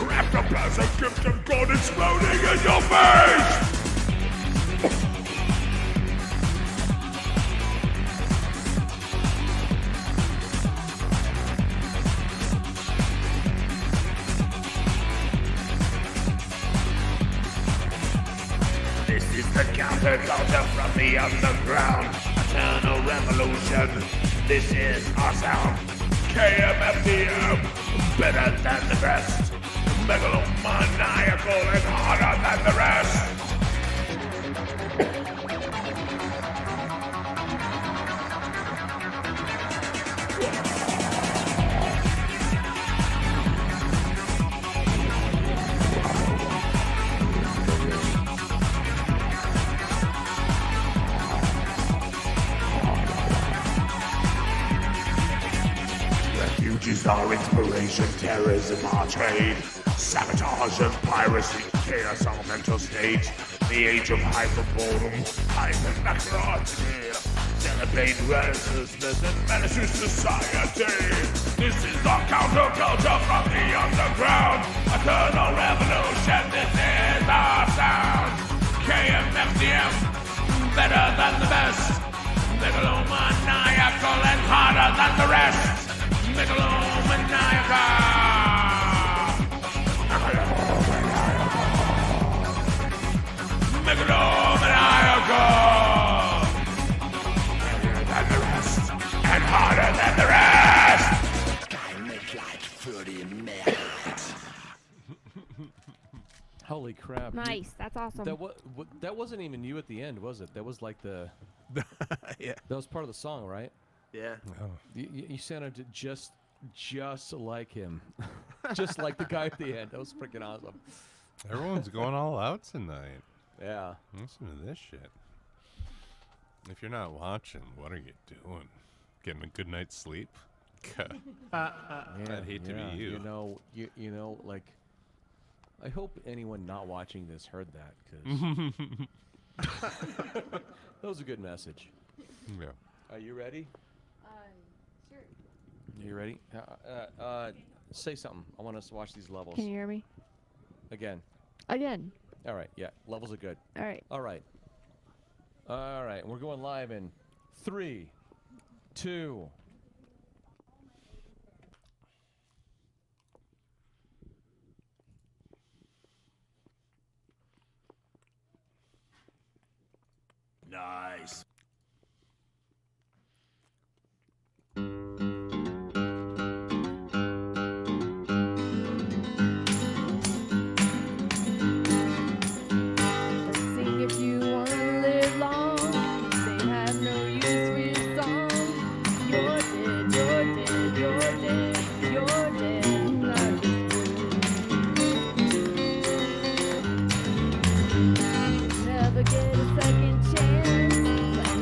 Wrapped up as a gift of God exploding in your face! This is the counterculture from the underground. Eternal revolution, this is our sound. KMFDM, better than the best. Megalomaniacal and harder than the rest. Refugees our inspiration, terrorism our trade, sabotage and piracy, chaos our mental state. The age of hyperboredom, hyper-maximity, celebrate restlessness and menace to society. This is the counterculture from the underground. Eternal revolution, this is our sound. KMFDM, better than the best. Megalomaniacal and harder than the rest. Megalomaniacal! Megalomaniacal! Harder than the rest, and harder than the rest! Sky make like 30 minutes. Holy crap! Nice. That's awesome. That wasn't even you at the end, was it? That was like the. Yeah. That was part of the song, right? Yeah. Oh. You sounded just like him, just like the guy at the end. That was freaking awesome. Everyone's going all out tonight. Yeah. Listen to this shit. If you're not watching, what are you doing? Getting a good night's sleep? I'd hate to be you. You know, like, I hope anyone not watching this heard that, because that was a good message. Yeah. Are you ready? Sure. You ready? Say something. I want us to watch these levels. Can you hear me? Again. Again. All right. Yeah. Levels are good. All right. All right. All right. We're going live in 3, 2. Nice. Sing if you want to live long. They have no use for your song. You're dead, you're dead, you're dead, you're dead. Not just never get a second chance.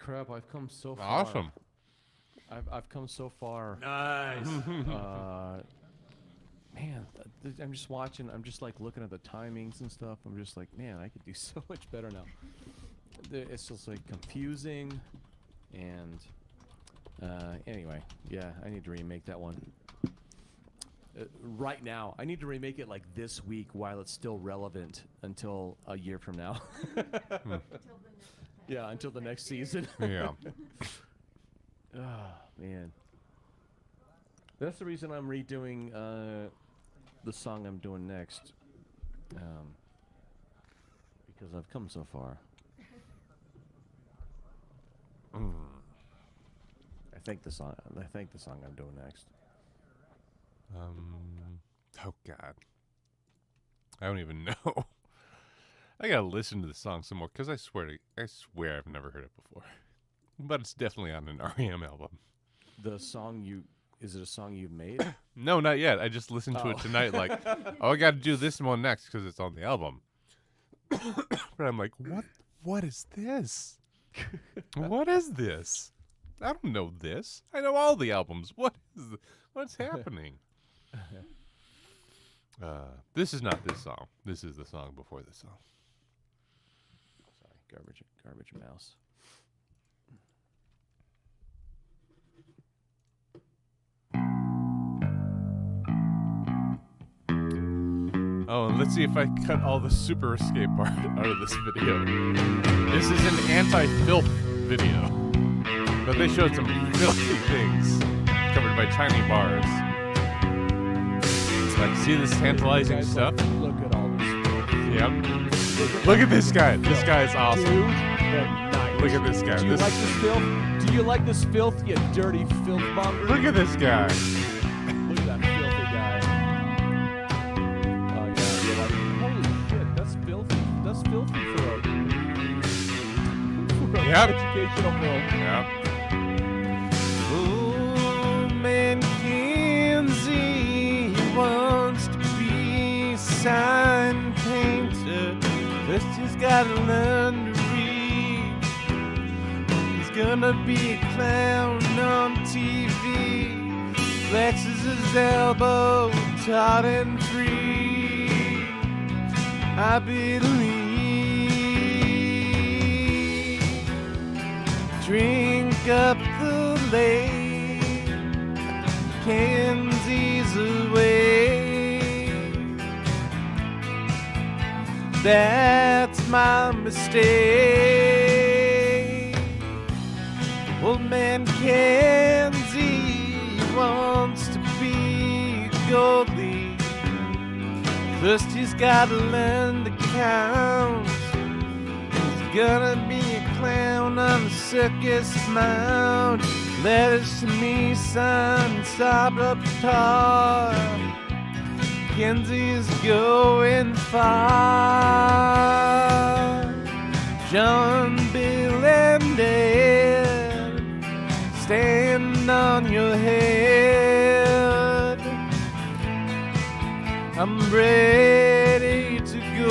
crap! I've come so far. Awesome. I've come so far. Nice. Man, I'm just watching. I'm just like looking at the timings and stuff. I'm just like, man, I could do so much better now. It's just like confusing, and anyway, yeah, I need to remake that one. Right now, I need to remake it like this week while it's still relevant until a year from now. Yeah, until the next season. Yeah. Oh, man. That's the reason I'm redoing the song I'm doing next. Because I've come so far. I think the song I'm doing next. Oh God. I don't even know. I gotta listen to the song some more because I swear I've never heard it before. But it's definitely on an REM album. The song is it a song you've made? No, not yet. I just listened to it tonight. Like, oh, I got to do this one next because it's on the album. But I'm like, what is this? What is this? I don't know this. I know all the albums. What's happening? This is not this song. This is the song before this song. Sorry, garbage mouse. Oh, and let's see if I cut all the super escape part out of this video. This is an anti-filth video. But they showed some filthy things covered by tiny bars. It's like, see this tantalizing stuff? Look at all this filth. Yep. Look at this guy. This guy is awesome. Dude, nice. Look at this guy. Do you like this filth? Do you like this filth, you dirty filth monger? Look at this guy. Look at that filthy guy. Oh yeah, you're like, holy shit, that's filthy. That's filthy for a Yep. educational film. Yep. Oh, man, Kenzie wants to be a sign painter. First he's gotta learn to read. He's gonna be a clown on TV. Flexes his elbow, taut and free. I believe. Drink up the lake, Kenzie's away. That's my mistake. Old man Kenzie wants to be Goldie. First he's gotta learn to count. He's gonna be a clown on the circus mount. Letters to me, son, stop up the car. Kenzie's going far. John, Bill, and Ed, stand on your head. I'm ready to go.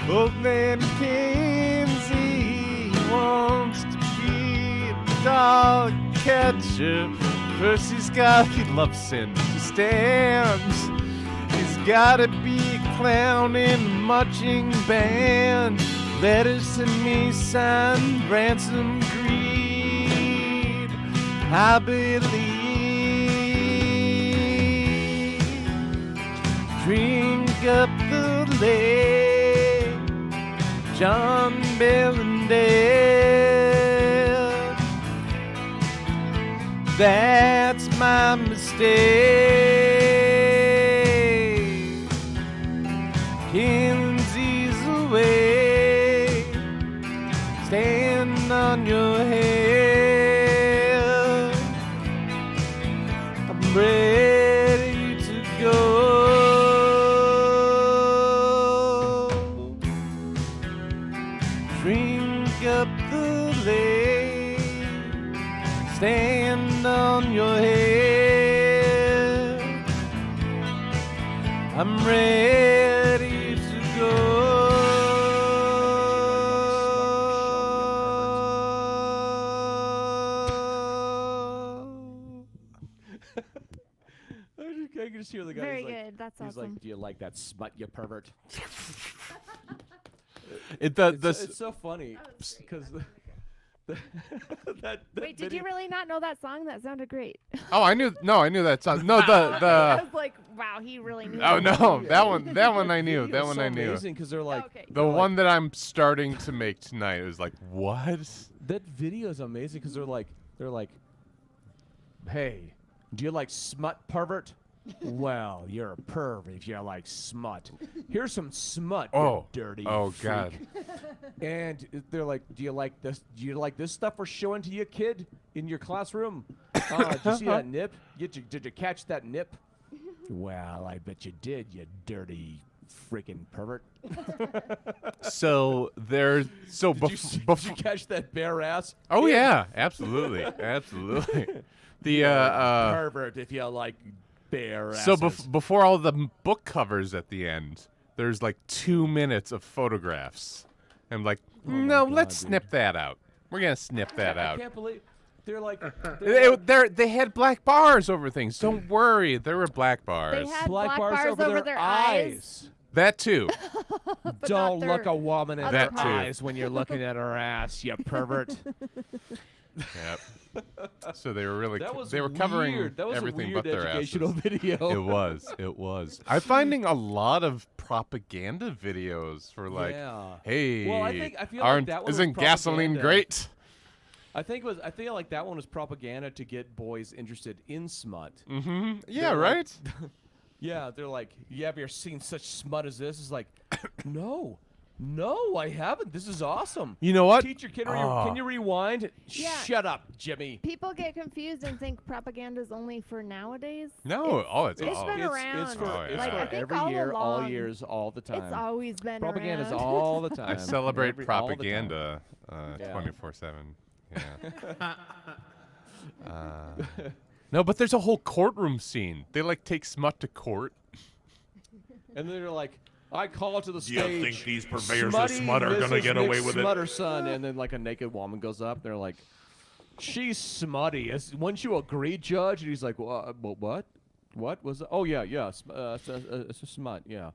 Old man Kenzie wants to be a dog catcher. First he loves sin. He stands. He's gotta be a clown in a marching band. Letters to me, son, ransom greed. I believe. Drink up the lake, John, Bill, and Ed. That's my mistake. on your head. I'm ready to go. Drink up the lake, stand on your head. I'm ready to go. I can just hear the guy. Very he's like, good. That's he's awesome. like, "Do you like that smut, you pervert?" This It's so funny because that Wait, did video- you really not know that song? That sounded great. Oh, I knew that song. No, I the was like, wow, he really knew. oh that. no, that one I knew. That video's one so I knew. Amazing because they're like Okay. The one that I'm starting to make tonight is like, what? that video is amazing because they're like, "Hey, do you like smut, pervert?" Well, you're a perv if you like smut. Here's some smut, you Oh, dirty. oh freak. God. And they're like, "Do you like this? Do you like this stuff we're showing to you, kid, in your classroom? Did you see that nip? Did you catch that nip? Well, I bet you did, you dirty freaking pervert. So there's so Did you catch that bare ass? Oh kid? yeah, absolutely, absolutely. The You're a pervert if you like bare asses. so before all the book covers at the end, there's like 2 minutes of photographs. I'm like, no, God, let's dude. snip that out. We're gonna snip that I out. can't believe they're like, They had black bars over things. Don't worry, there were black bars. They had black bars over their eyes. That too. Don't their look a woman in other her That too. eyes when you're looking at her ass, you pervert. Yep. So they were really That was they were covering weird. That was everything a weird but their educational asses. video. It was. It was. I'm finding a lot of propaganda videos for like, Yeah. hey, Well, I feel like aren't that one was isn't gasoline propaganda. great? I feel like that one was propaganda to get boys interested in smut. Mm-hmm. Yeah, They're like- right. Yeah, they're like, "You ever seen such smut as this?" It's like, no, I haven't. This is awesome. You know what? Teacher, can Oh. you rewind? Yeah. Shut up, Jimmy. People get confused and think propaganda is only for nowadays. No, it's It's all. been It's around. for, Oh, it's yeah. Like, for I think every all year, all along, years, all the time. It's always been Propaganda's around. all the time. I celebrate all the time. propaganda Yeah. 24/7. Yeah. No, but there's a whole courtroom scene. They like take smut to court. And then they're like, "I call to the Do you stage. think these purveyors of Smutty smut are gonna Mrs. get away with it?" Smutter's son," and then like a naked woman goes up. They're like, "She's smutty. Wouldn't you agree, Judge?" And he's like, "What? What was it? Oh yeah, it's a smut. Yeah."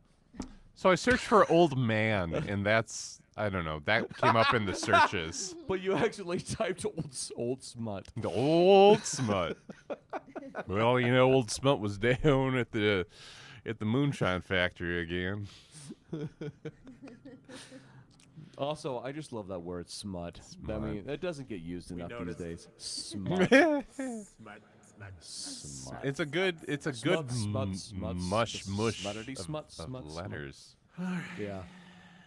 So I searched for old man, and that's I don't know. That came up in the searches. But you actually typed old smut. The old smut. Well, you know, old smut was down at the moonshine factory again. Also, I just love that word smut. I mean, that doesn't get used enough these days. Smut. Smut. It's a good Smut, m- smut, mush mush smutterty of, smut, of smut, smut. letters. Yeah.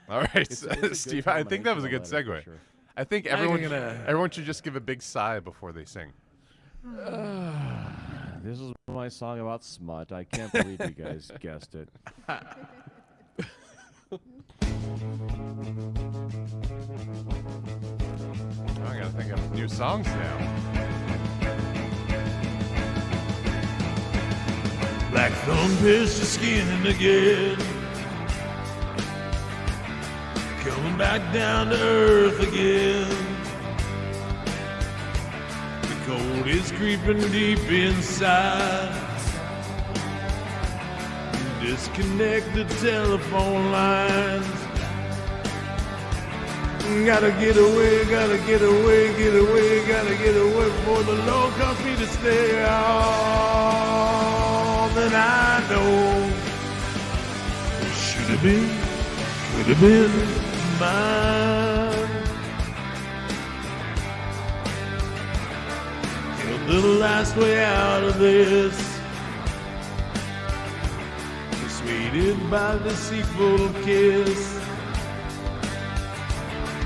All right, It's a good Steve. I think that was a good combination of segue. letters, for sure. I think I'm everyone gonna- everyone should just give a big sigh before they sing. This is my song about smut. I can't believe you guys guessed it. I gotta think of new songs now. Black thumb pierced your skin again. Coming back down to earth again. The cold is creeping deep inside. Disconnect the telephone lines. Gotta get away, gotta get away, get away, gotta get away before the Lord calls me to stay. All that I know should have been, could have been mine. The last way out of this, persuaded by the deceitful kiss.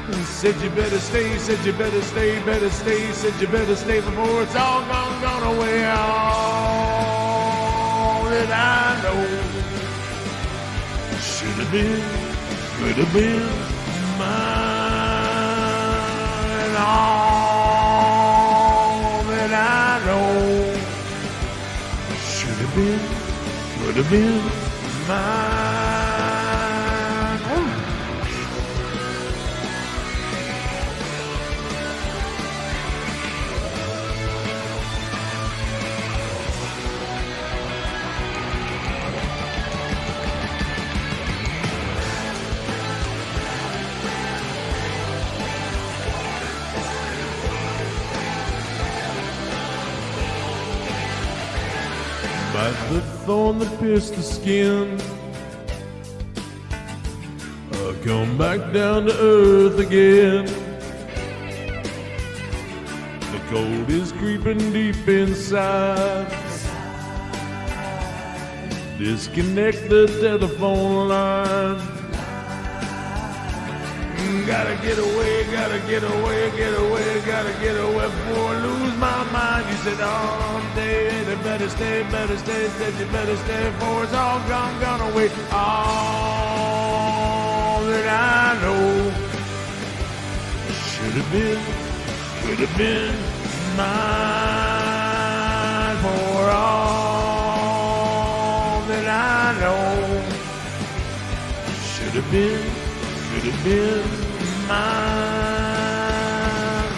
Said you better stay, said you better stay, said you better stay before it's all gone away. All that I know should have been, could have been mine. All that I know should have been, could have been mine. By the thorn that pierced the skin, I'll come back down to earth again. The cold is creeping deep inside. Disconnect the telephone line. Gotta get away, gotta get away, get away, gotta get away before I lose my mind. You said all day, they better stay, said you better stay before it's all gone away. All that I know should have been, could have been mine. For all that I know should have been, could have been mine.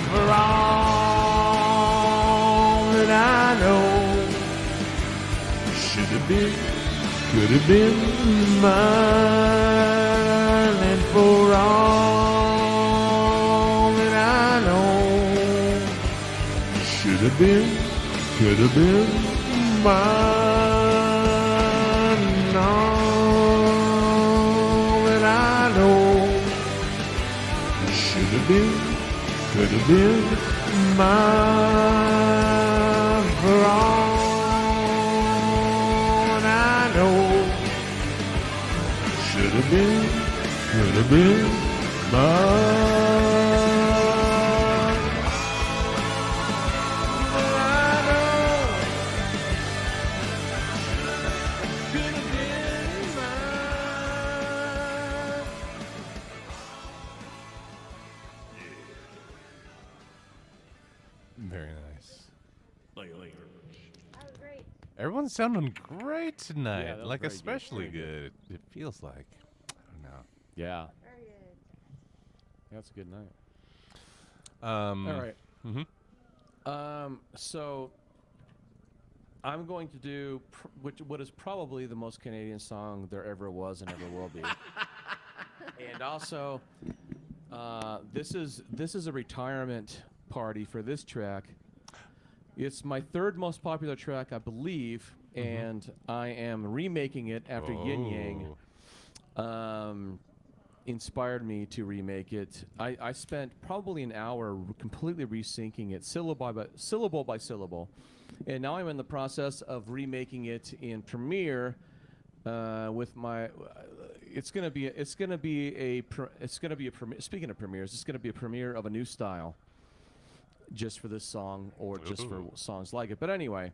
For all that I know should have been, could have been mine. And for all that I know should have been, could have been mine. All that I know should have been, could have been mine. For all that I know should have been, could have been mine. I know could have been mine. Very nice. Oh, great. Everyone's sounding great tonight. that was Like very good, especially very good. It feels like. I don't know. Yeah, Very good. that's a good night. All All right. Mm-hmm. So I'm going to do what is probably the most Canadian song there ever was and ever will be. And also, this is a retirement party for this track. It's my third most popular track, I believe, and I am remaking it after Yin Yang inspired me to remake it. I spent probably an hour completely resyncing it syllable by syllable, and now I'm in the process of remaking it in Premiere with my. It's gonna be a premiere. Speaking of premieres, it's gonna be a premiere of a new style, just for this song or just for songs like it. But anyway,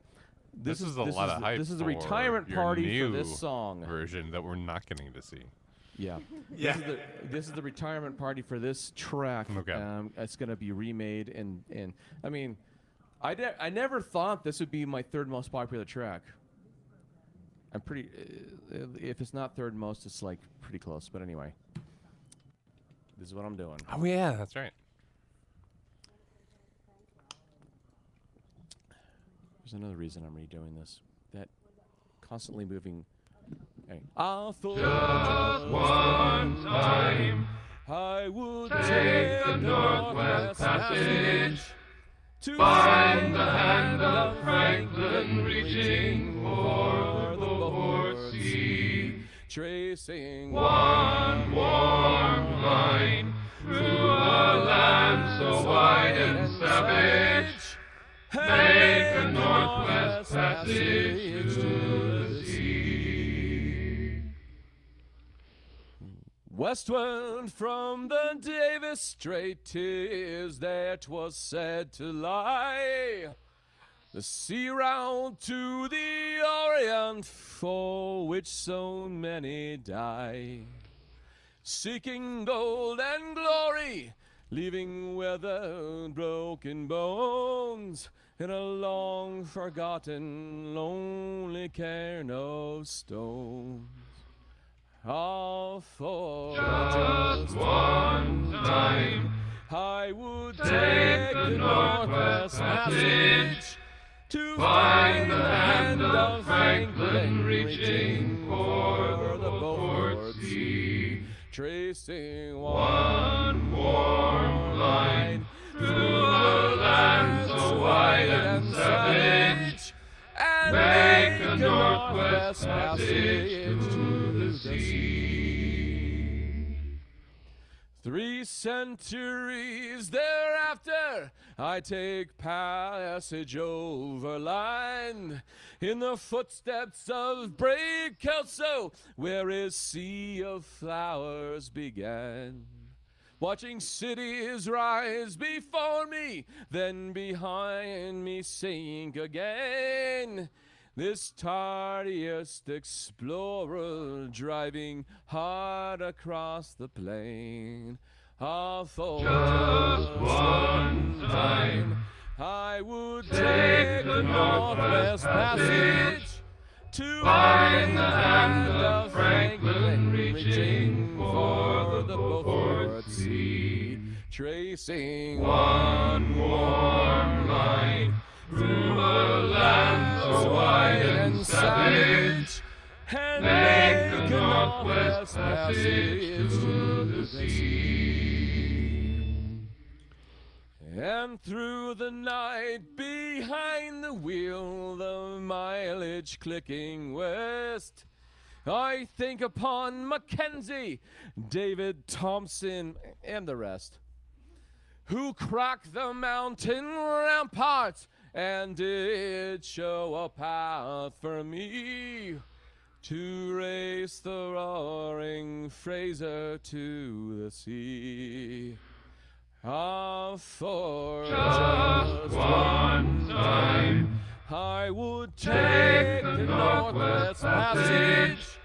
This is a lot of hype. This is a for retirement your party for new this song. version that we're not getting to see. Yeah. Yeah. This is the retirement party for this track. Okay. It's going to be remade, and I mean, I never thought this would be my third most popular track. I'm pretty. If it's not third most, it's like pretty close. But anyway, this is what I'm doing. Oh yeah, that's right. There's another reason I'm redoing this. That constantly moving. Hey. I thought just one time I would take the Northwest Passage to find the hand of Franklin reaching for the North Sea, tracing one warm line through a land so wide and savage. Make a Northwest Passage to the sea. Westward from the Davis Strait, 'tis there 'twas said to lie. The sea route to the Orient, for which so many die. Seeking gold and glory, leaving weathered, broken bones in a long forgotten, lonely cairn of stones. Ah, for just one time I would take the Northwest Passage to find the land of Franklin, reaching for the Beaufort Sea, tracing one warm line through a land so wide and savage, and make a Northwest Passage to the sea. 3 centuries thereafter, I take passage over land in the footsteps of brave Kelso, where his sea of flowers began. Watching cities rise before me, then behind me sink again. This tardiest explorer driving hard across the plain. Ah, for just one time I would take the Northwest Passage to find the land of Franklin, reaching for the Beaufort Sea, tracing one warm line through a land so wide and savage, and make a Northwest Passage to the sea. And through the night, behind the wheel, the mileage clicking west, I think upon Mackenzie, David Thompson, and the rest, who cracked the mountain ramparts and did show a path for me to race the roaring Fraser to the sea. Ah, for just one time I would take the Northwest Passage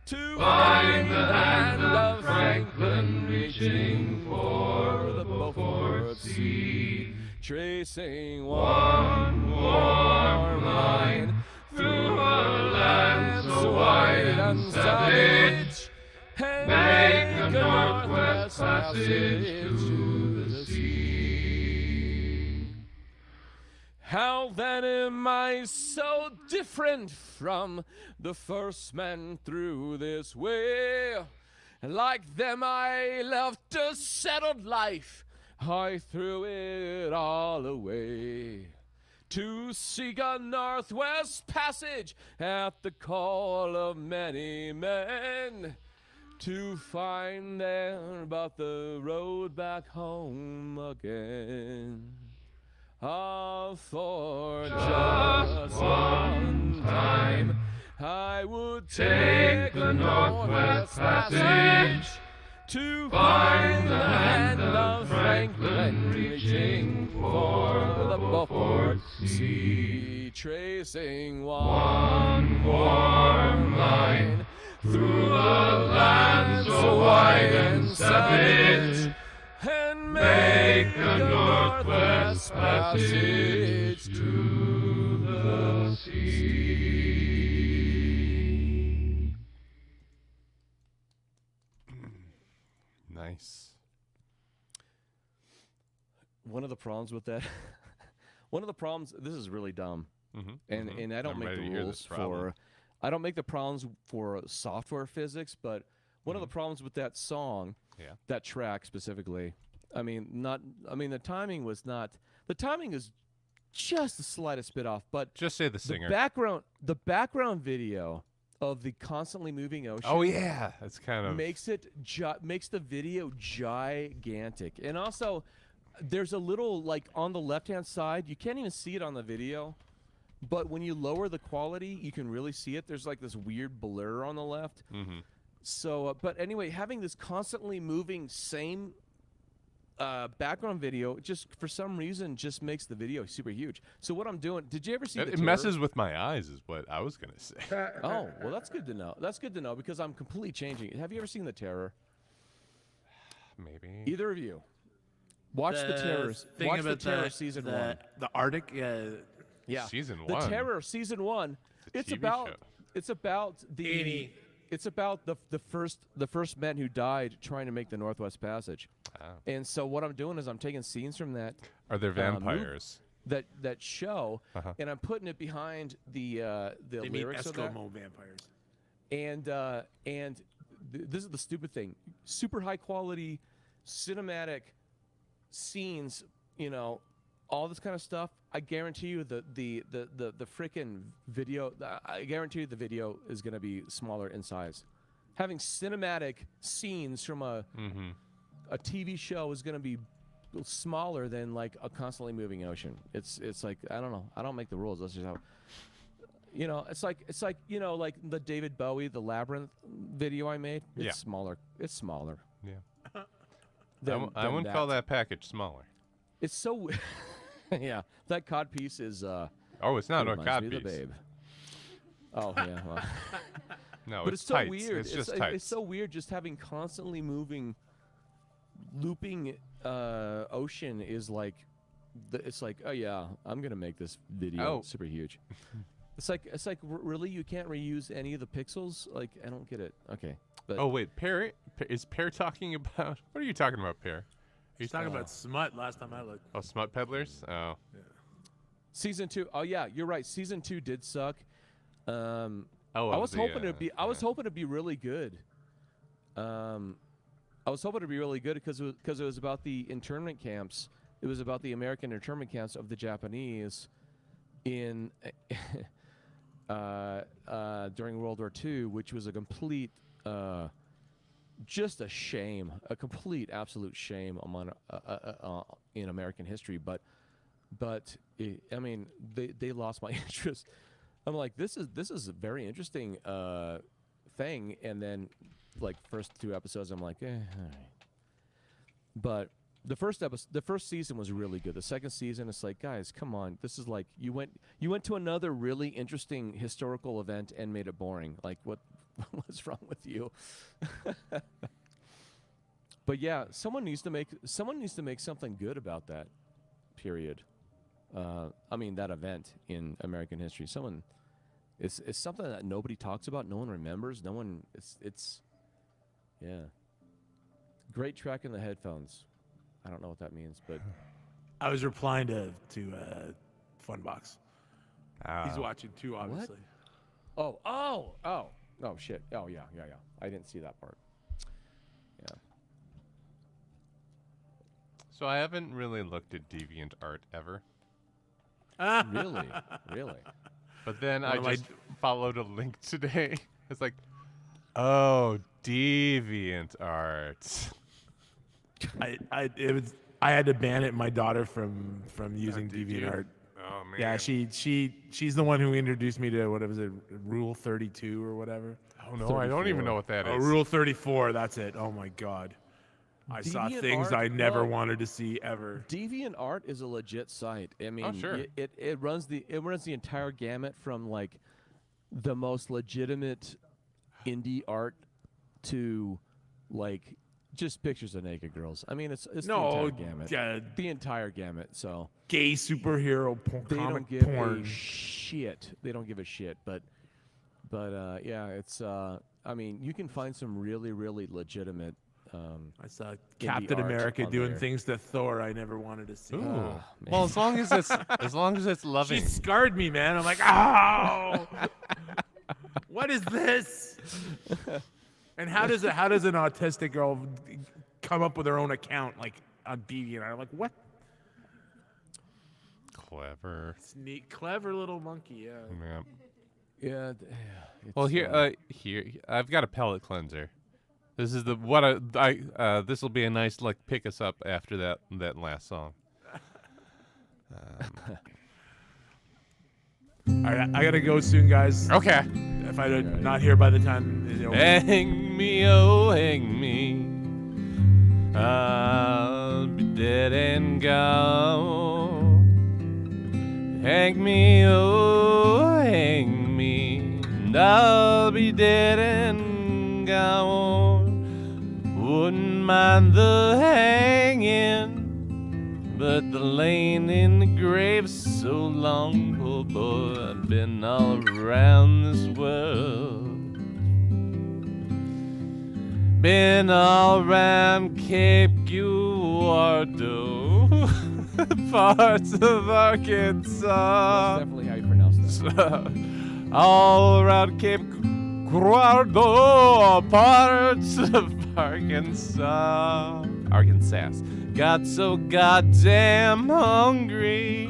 to find the land of Franklin, reaching for the Beaufort Sea, tracing one warm line through a land so wide and savage, and make a Northwest Passage to the sea. How then am I so different from the first men through this way? Like them I left a settled life, I threw it all away to seek a Northwest Passage at the call of many men, to find there but the road back home again. Ah, for just one time I would take the Northwest Passage to find the land of Franklin, reaching for the Beaufort Sea, tracing one warm line through a land so wide and savage, and make a Northwest Passage to the sea. Nice. One of the problems with that, this is really dumb, and I don't I'm make ready the to hear rules this problem. I don't make the problems for software physics, but one of the problems with that song, Yeah. that track specifically, the timing was not, the timing is just the slightest bit off, but Just say the singer. the background video of the constantly moving ocean. Oh yeah, that's kind of Makes the video gigantic, and also there's a little, like, on the left hand side, you can't even see it on the video, but when you lower the quality you can really see it. There's like this weird blur on the left. So, but anyway, having this constantly moving same background video, just for some reason, just makes the video super huge. So what I'm doing, did you ever see It messes with my eyes, is what I was gonna say. Oh, well, that's good to know. That's good to know because I'm completely changing it. Have you ever seen The Terror? Maybe. Either of you? Watch The Terror. thing Watch The about Terror the- season the- 1. The Arctic. Yeah. Season The 1. Terror season 1. It's a It's TV about show. it's about the 80. it's about the first men who died trying to make the Northwest Passage. Oh. And so what I'm doing is I'm taking scenes from that Are there move- vampires? that show, Uh-huh. and I'm putting it behind the They meet lyrics of that. Eskimo vampires. And this is the stupid thing: super high quality cinematic scenes. You know, all this kind of stuff. I guarantee you the freaking video. I guarantee you the video is going to be smaller in size. Having cinematic scenes from a TV show is going to be smaller than like a constantly moving ocean. It's like I don't know. I don't make the rules. That's just how. You know, it's like you know, like the David Bowie, the Labyrinth video I made. It's Yeah. smaller. It's smaller. Yeah. than- I than wouldn't call that package smaller. It's so. Yeah, that cod piece is. Oh, it's not a reminds cod me of the piece. Babe. Oh yeah, well. No, But it's it's so tights. weird. It's just tights. It's so weird just having constantly moving, looping ocean is like, it's like, oh yeah, I'm gonna make this video Oh. super huge. It's like really you can't reuse any of the pixels. Like I don't get it. Okay, but Oh wait, Pear is Pear talking about? What are you talking about, Pear? He's talking about smut last time I looked. Oh, smut peddlers. Oh, season 2. Oh yeah, you're right. Season 2 did suck. oh. I was hoping to it'd be. I was hoping it'd be really good. I was hoping it'd be really good because it was about the internment camps. It was about the American internment camps of the Japanese in during World War II, which was a complete, just a shame, a complete, absolute shame among in American history. But I mean, they lost my interest. I'm like, this is a very interesting thing, and then like first 2 episodes, I'm like, all right. But the first season was really good. The second season, it's like, guys, come on, this is like you went to another really interesting historical event and made it boring. Like, what's wrong with you? But yeah, someone needs to make something good about that period. I mean, that event in American history. It's something that nobody talks about. No one remembers. No one. It's yeah. Great track in the headphones. I don't know what that means, but I was replying to Funbox. Ah. He's watching too, obviously. oh shit. Oh yeah. I didn't see that part. Yeah. So I haven't really looked at DeviantArt ever. Really. But then One I of my- just followed a link today. It's like, oh, DeviantArt. I had to ban my daughter from using did you? DeviantArt. Oh man. Yeah, she's the one who introduced me to what was it, Rule 32 or whatever. Oh no, I don't even know what that is. Oh, Rule 34. That's it. Oh my God, I saw things DeviantArt? I never No. wanted to see ever. DeviantArt is a legit site. I mean, sure. it runs the entire gamut from like the most legitimate indie art to like just pictures of naked girls. I mean, it's the No, entire gamut. The entire gamut. So gay superhero they comic don't give porn. a shit. They don't give a shit. But yeah, it's. I mean, you can find some really legitimate. I saw Captain art America on doing there. things to Thor I never wanted to see. Ooh. man. Well, as long as it's loving. She scarred me, man. I'm like, oh, what is this? And how does an autistic girl come up with her own account like on DeviantArt? I'm like, what? Clever. It's neat, clever little monkey. Yeah. Yeah. Yeah. Well, here I've got a palate cleanser. This is this will be a nice like pick us up after that last song. All right, I gotta go soon, guys. Okay. If I'm not here by the time, Hang me, oh, hang me. I'll be dead and gone. Hang me, oh, hang me. And I'll be dead and gone. Wouldn't mind the hanging. But the laying in the grave's so long, poor boy, I've been all around this world. Been all around Cape Guardo, parts of Arkansas. That's definitely how you pronounce that. All around Cape Guardo, parts of Arkansas. Got so goddamn hungry,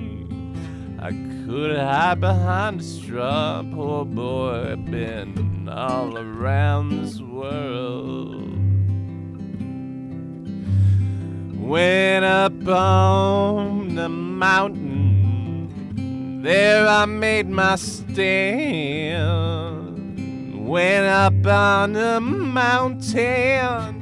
I could hide behind a straw. Poor boy, been all around this world. Went up on the mountain, there I made my stand. Went up on the mountain,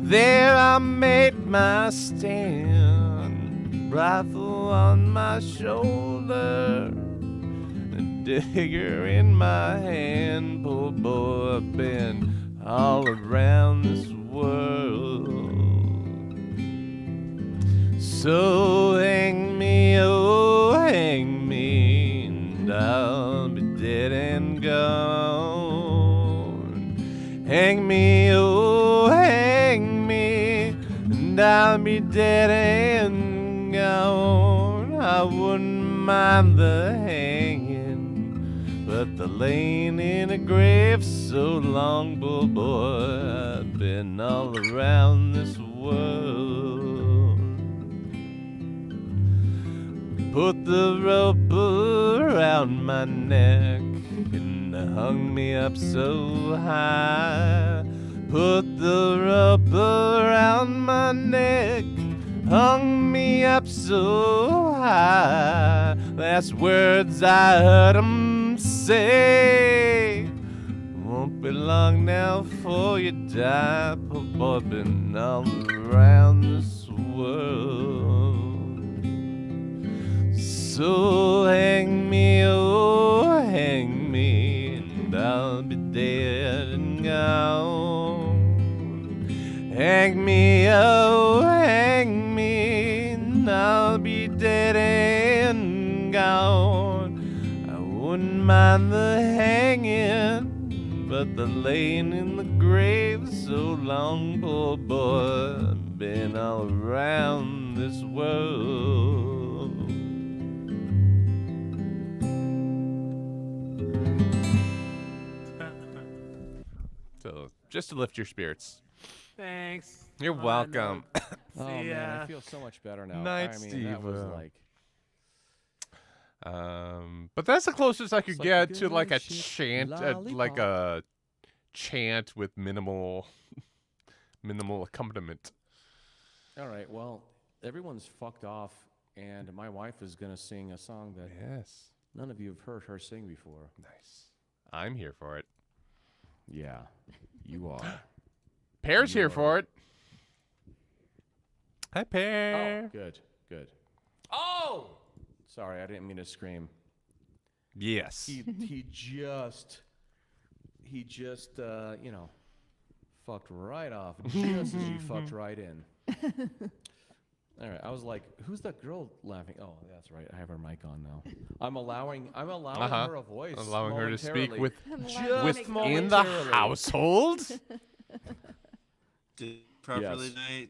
there I made my stand. Rifle on my shoulder, a dagger in my hand. Poor boy, I've been all around this world. So hang me, oh, hang me, and I'll be dead and gone. Hang me, oh, hang me, and I'll be dead and gone. I wouldn't mind the hanging, but the laying in a grave so long, poor boy, I've been all around this world. Put the rope around my neck and hung me up so high. Put the rope around my neck, hung me up so high. That's words I heard 'em say. Won't be long now before you die. Poor boy, been all around this world. So hang me, oh, hang me, and I'll be dead and gone. Hang me, oh, hang me, and I'll be dead and gone. I wouldn't mind the hanging, but the laying in the grave so long, poor boy, I've been all around this world. So, just to lift your spirits. Thanks. You're welcome. Oh See man, ya. I feel so much better now. Night, I mean, that was Steve-o. like But that's the closest I could It's like a get to like a good shit chant, like a chant with minimal accompaniment. all right. Well, everyone's fucked off, and my wife is gonna sing a song that Yes. none of you have heard her sing before. Nice. I'm here for it. Yeah, you are. Pear's here You're- for it. Hi, Oh, Pear. good, good. Oh, sorry, I didn't mean to scream. Yes. He just you know, fucked right off just as you fucked right in. All right, I was like, "Who's that girl laughing?" Oh, that's right. I have her mic on now. I'm allowing Uh-huh. her a voice. Allowing her to speak momentarily. with Just within the momentarily. household. Did properly Yes. night?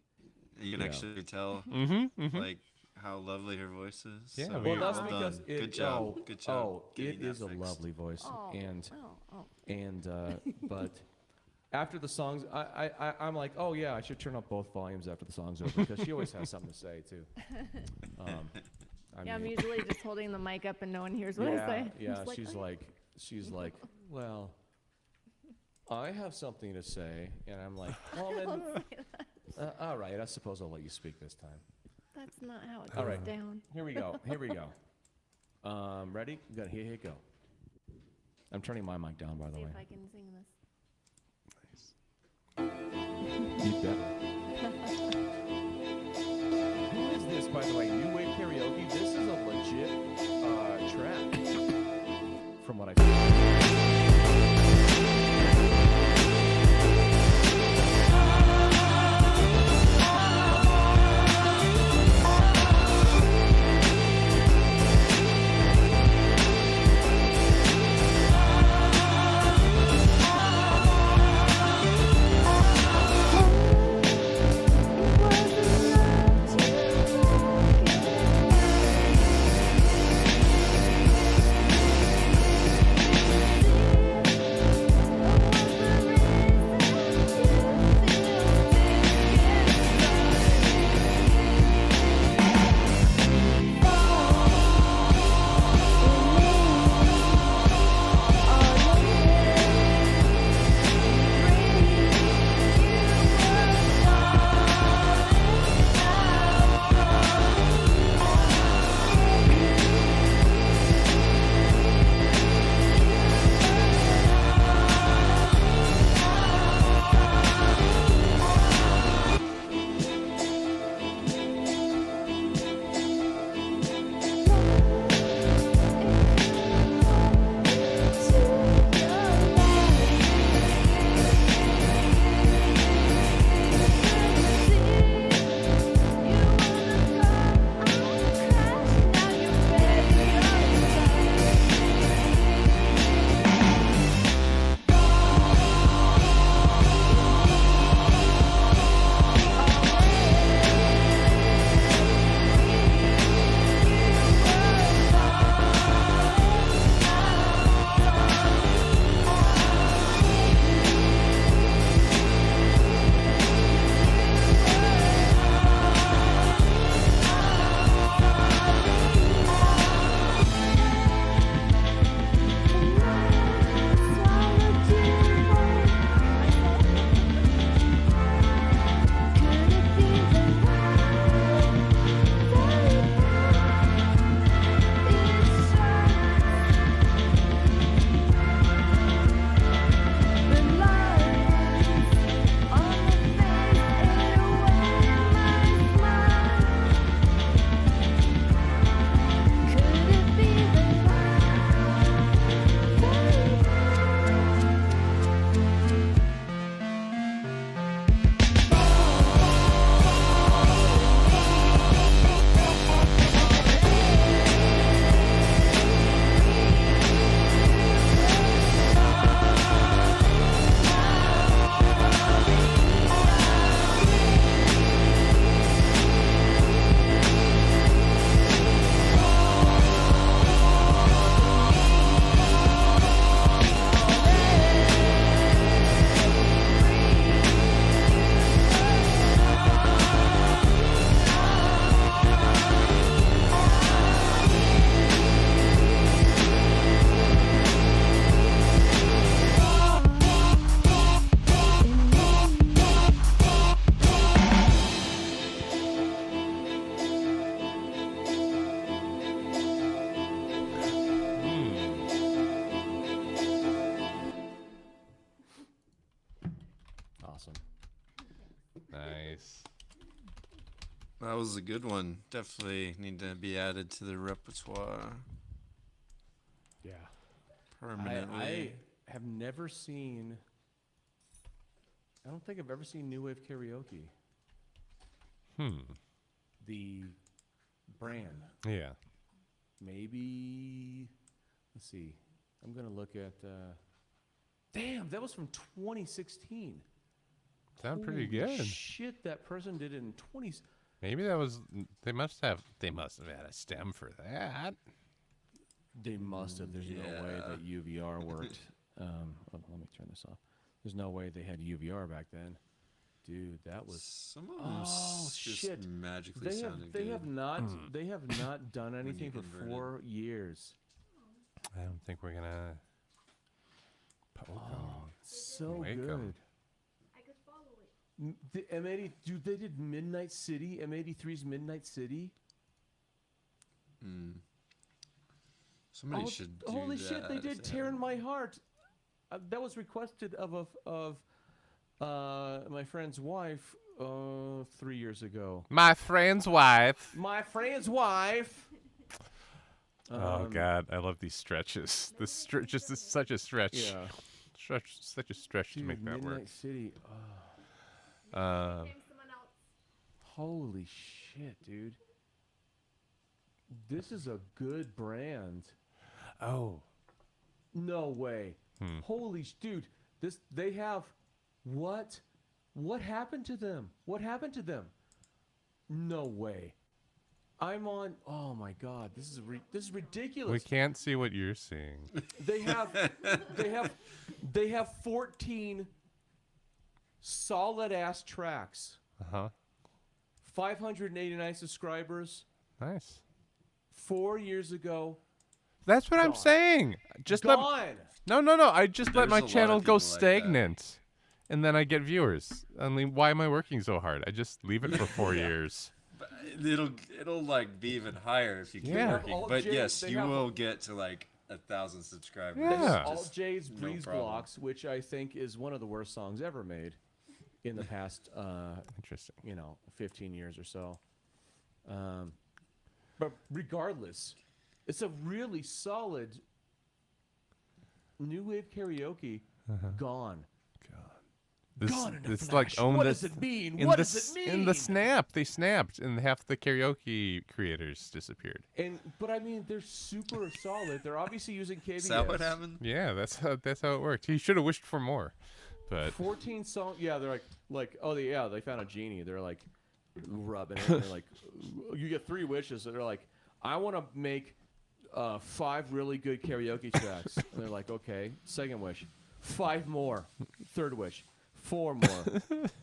You can Yeah. actually tell Mm-hmm. like how lovely her voice is. Yeah, So we- Well, that's well because done. it, Good job. Oh, Good job. Oh, getting it that is a fixed. lovely voice, Oh, and oh. but after the songs, I'm like, oh yeah, I should turn up both volumes after the songs over because she always has something to say too. Yeah, I'm usually just holding the mic up and no one hears what I yeah, say. I'm yeah. just She's like, well, I have something to say, and I'm like, well then, all right, I suppose I'll let you speak this time. That's not how it All goes right. down. Here we go. Here we go. Ready? Got here you go. I'm turning my mic down, by the See way. if I can sing this. You better. Who is this, by the way? New Wave Karaoke? This is a legit track. From what I Awesome. Nice. That was a good one. Definitely need to be added to the repertoire Yeah. permanently. I have never seen. I don't think I've ever seen New Wave Karaoke. The brand. Yeah. Maybe. Let's see. I'm gonna look at. Damn, that was from 2016. Sound pretty Holy good. Shit, that person did it in 20. Maybe that was. They must have had a stem for that. They must have. There's no way Yeah. that UVR worked. Let me turn this off. There's no way they had UVR back then. Dude, that was. Some of them Oh just shit! magically They sounded have. They good. have not. They have not done anything for converted. 4 years. I don't think we're gonna. Poke 'em. So Wake 'em. good. The M80, dude, they did Midnight City, M83's Midnight City. Somebody should do Holy that. shit! They did "Tear in My Heart." That was requested of my friend's wife 3 years ago. My friend's wife. My friend's wife. Oh God, I love these stretches. This just is such a stretch. Yeah. Such a stretch to Dude, make that Midnight work. City. Holy shit, dude. This is a good brand. Oh. No way. Holy dude. They have what? What happened to them? What happened to them? No way. I'm on. Oh my God. This is ridiculous. We can't see what you're seeing. They have 14 solid ass tracks. 589 subscribers. Nice. 4 years ago. That's what I'm Gone. saying. Just Gone. No. I just let There's my a lot of channel people go like that. stagnant, and then I get viewers. I mean, why am I working so hard? I just leave it for 4 years. But it'll like be even higher if you keep Yeah. working. All But J's, yes, they you have- will get to like 1,000 subscribers. Yeah. They have Just Alt J's no Breeze problem. Blocks, which I think is one of the worst songs ever made in the past, Interesting. 15 years or so. But regardless, it's a really solid new wave karaoke. Gone. Gone in a This flash. owned What this does it mean? in What the does it s- In the mean? snap, they snapped, and half the karaoke creators disappeared. But I mean, they're super solid. They're obviously using KBS. Is that what happened? Yeah, that's how it worked. He should have wished for more, but 14 songs. Yeah, they're they found a genie. They're like rubbing it. They're like, you get 3 wishes. And they're like, I want to make 5 really good karaoke tracks. And they're like, okay. Second wish, 5 more. Third wish, 4 more.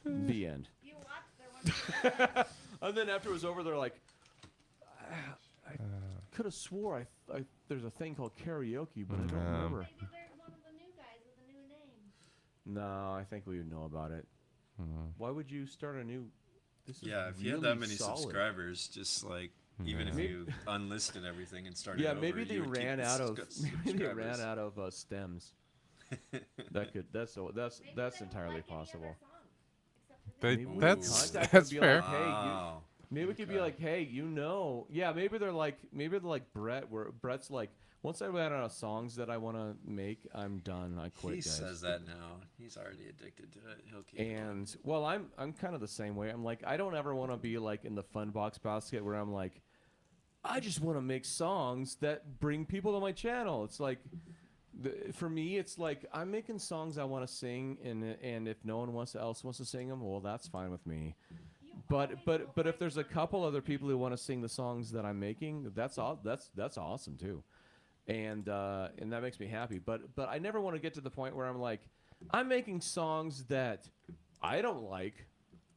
The end. You watched their one. And then after it was over, they're like, I could have swore I there's a thing called karaoke, but I don't remember. Maybe they're one of the new guys with a new name. No, I think we would know about it. Why would you start a new? This is Yeah, if you had really that many solid. subscribers, just like even if you unlisted everything and started Yeah, over, maybe they you would keep ran the out of subscribers. stems. That's entirely possible. Maybe we that's contact them and that's be fair. like, hey, Wow. maybe we could be like, hey, yeah, maybe they're like Brett, where Brett's like, once I ran out of songs that I want to make, I'm done. I quit, He guys. says that now. He's already addicted to it. He'll keep And well, I'm kind of the same way. I'm like, I don't ever want to be like in the fun box basket where I'm like, I just want to make songs that bring people to my channel. It's like, for me, it's like I'm making songs I want to sing, and if no one else wants to sing them, well, that's fine with me. But if there's a couple other people who want to sing the songs that I'm making, that's awesome too, and that makes me happy. But I never want to get to the point where I'm like, I'm making songs that I don't like,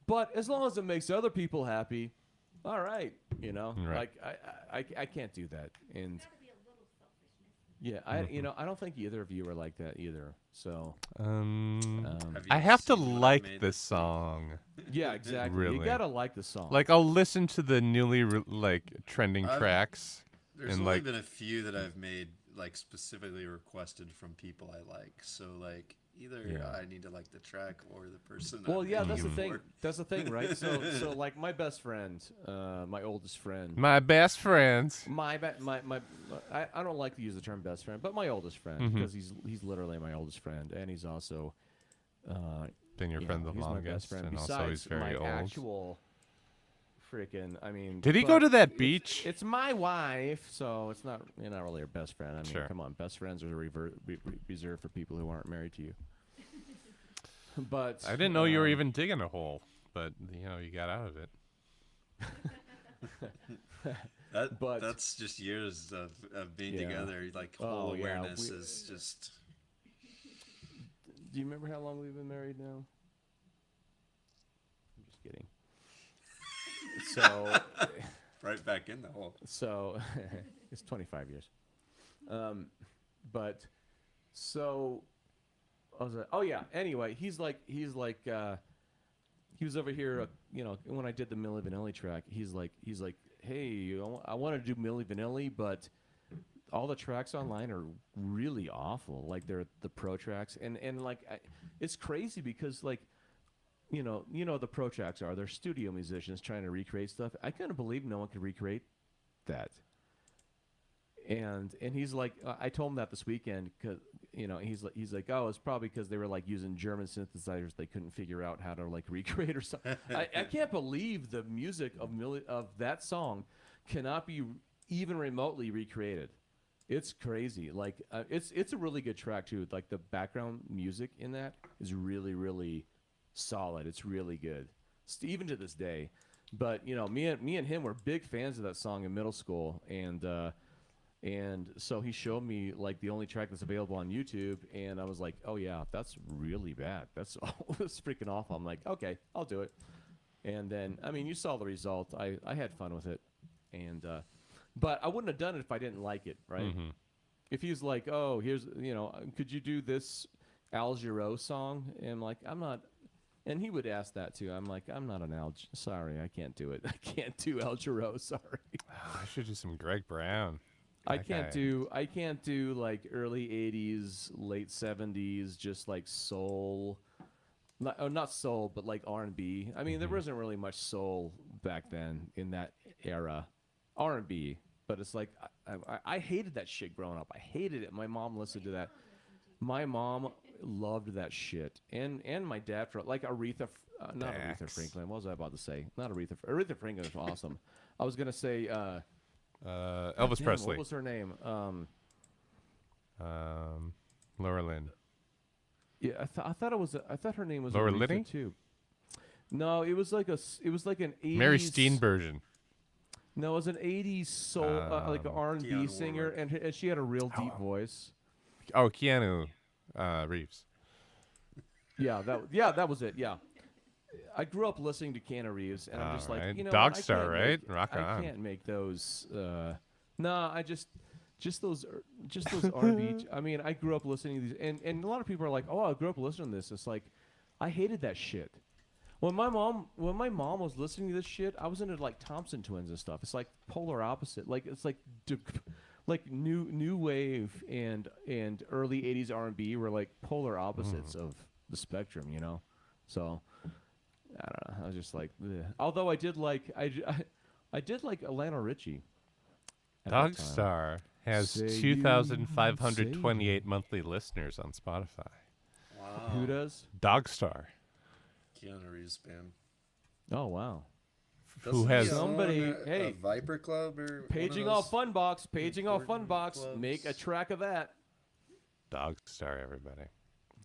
but as long as it makes other people happy, all right, Right. like I can't do that. And yeah, I don't think either of you are like that either. So Have you I have to seen what I like made? this song. yeah, exactly. Really. You gotta like the song. Like I'll listen to the newly trending I've- tracks, There's and only like been a few that I've made like specifically requested from people I like. So like either Yeah. I need to like the track or the person. well, I'm yeah, making that's the it thing. for. That's the thing, right? So like my best friend, my oldest friend. my best friends. My I don't like to use the term best friend, but my oldest friend Mhm. because he's literally my oldest friend, and he's also Been your you friend know, the he's my best longest, friend. and Besides also he's very my old. actual freaking, I mean, Did he but go to that it's- beach? It's my wife, so it's not you're not really her best friend. I mean, Sure. come on, best friends are reserved for people who aren't married to you. But I didn't know you were even digging a hole, but you got out of it. But- That's just years of being Yeah. together. Like Oh, whole yeah, awareness we- is just. Do you remember how long we've been married now? I'm just kidding. So, Right back in the hole. so it's 25 years. But so I was like, oh yeah. Anyway, he's like he was over here, when I did the Milli Vanilli track. He's like, hey, I want to do Milli Vanilli, but all the tracks online are really awful. Like they're the pro tracks, and like it's crazy because like you know the pro tracks are they're studio musicians trying to recreate stuff. I couldn't believe no one could recreate that. And he's like, I told him that this weekend because he's like, oh, it's probably because they were like using German synthesizers they couldn't figure out how to like recreate or something. I can't believe the music of that song cannot be even remotely recreated. It's crazy. Like it's a really good track too. Like the background music in that is really really solid. It's really good, even to this day. But me and him were big fans of that song in middle school, and so he showed me like the only track that's available on YouTube, and I was like, oh yeah, that's really bad. That's freaking awful. I'm like, okay, I'll do it. And then I mean, you saw the result. I had fun with it, and but I wouldn't have done it if I didn't like it, right? Mm-hmm. If he was like, oh, here's could you do this Al Jarreau song? And I'm like, I'm not. And he would ask that too. I'm like, I'm not an Al. Sorry, I can't do it. I can't do Al Jarreau. Sorry. I should do some Greg Brown. I can't do like early 80s, late 70s, just like soul. Not soul, but like R&B. I mean, there wasn't really much soul back then in that era. R&B, but it's like I hated that shit growing up. I hated it. My mom listened to that. My mom loved that shit, and my dad for like Aretha, not Aretha Franklin. What was I about to say? Not Aretha. Aretha Franklin is awesome. I was gonna say Elvis Presley. What was her name? Laura Lynn. Yeah, I thought her name was Laura Aretha Linney too. No, it was like an 80s Mary Steen version. No, it was an 80s soul, like an R&B Keanu singer, and she had a real deep voice. Oh, Keanu Reeves. Yeah, that was it. Yeah, I grew up listening to Keanu Reeves, and I'm just like, right. you know, Dog what? Star, right? Rock I on. can't make those. I just those R&B. I mean, I grew up listening to these, and a lot of people are like, oh, I grew up listening to this. It's like, I hated that shit. When my mom was listening to this shit, I was into like Thompson Twins and stuff. It's like polar opposite. Like it's like like new wave and early 80s R&B were like polar opposites of the spectrum, you know. So I don't know. I was just like, bleh. Although I did like Lionel Richie. at that Dog time. Star has Say you, 2,528 monthly listeners on Spotify. Wow. Who does? Dog Star. Keanu Reeves band. Oh wow. Who Doesn't has he own Somebody- a hey, Viper Club or Paging one all of those fun box. Paging all fun important box. clubs? Make a track of that. Dog Star, everybody.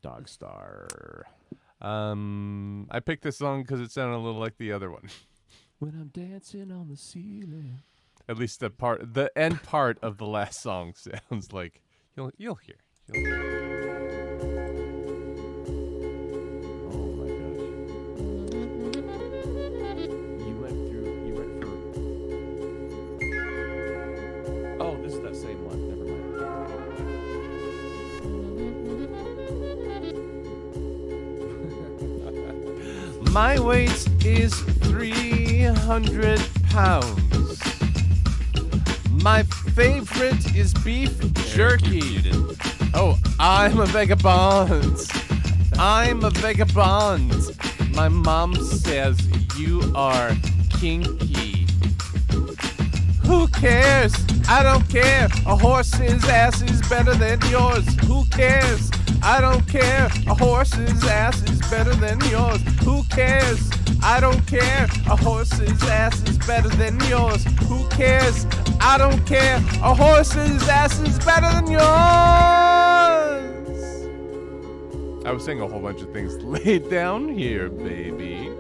Dog Star. I picked this song because it sounded a little like the other one. When I'm dancing on the ceiling. At least the end part of the last song sounds like you'll hear. Oh my gosh. You went for. Oh, this is that same one. Never mind. My weight is 300 pounds. My favorite is beef jerky. Oh, I'm a vagabond. I'm a vagabond. My mom says you are kinky. Who cares? I don't care. A horse's ass is better than yours. Who cares? I don't care. A horse's ass is better than yours. Who cares? I don't care. A horse's ass is better than yours. Who cares? I don't care. A horse's ass is better than yours. I was saying a whole bunch of things. Lay down here, baby.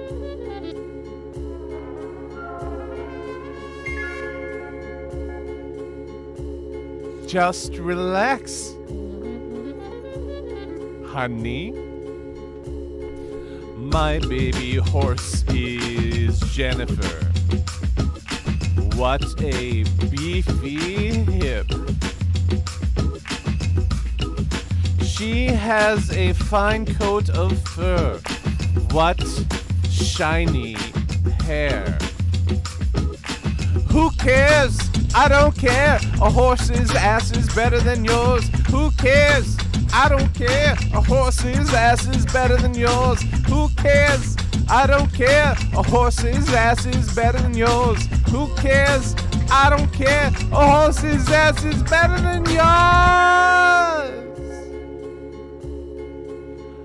Just relax, honey. My baby horse is Jennifer. What a beefy hip. She has a fine coat of fur. What shiny hair. Who cares? I don't care. A horse's ass is better than yours. Who cares? I don't care. A horse's ass is better than yours. Who cares? I don't care. A horse's ass is better than yours. Who cares? I don't care. A horse's ass is better than yours.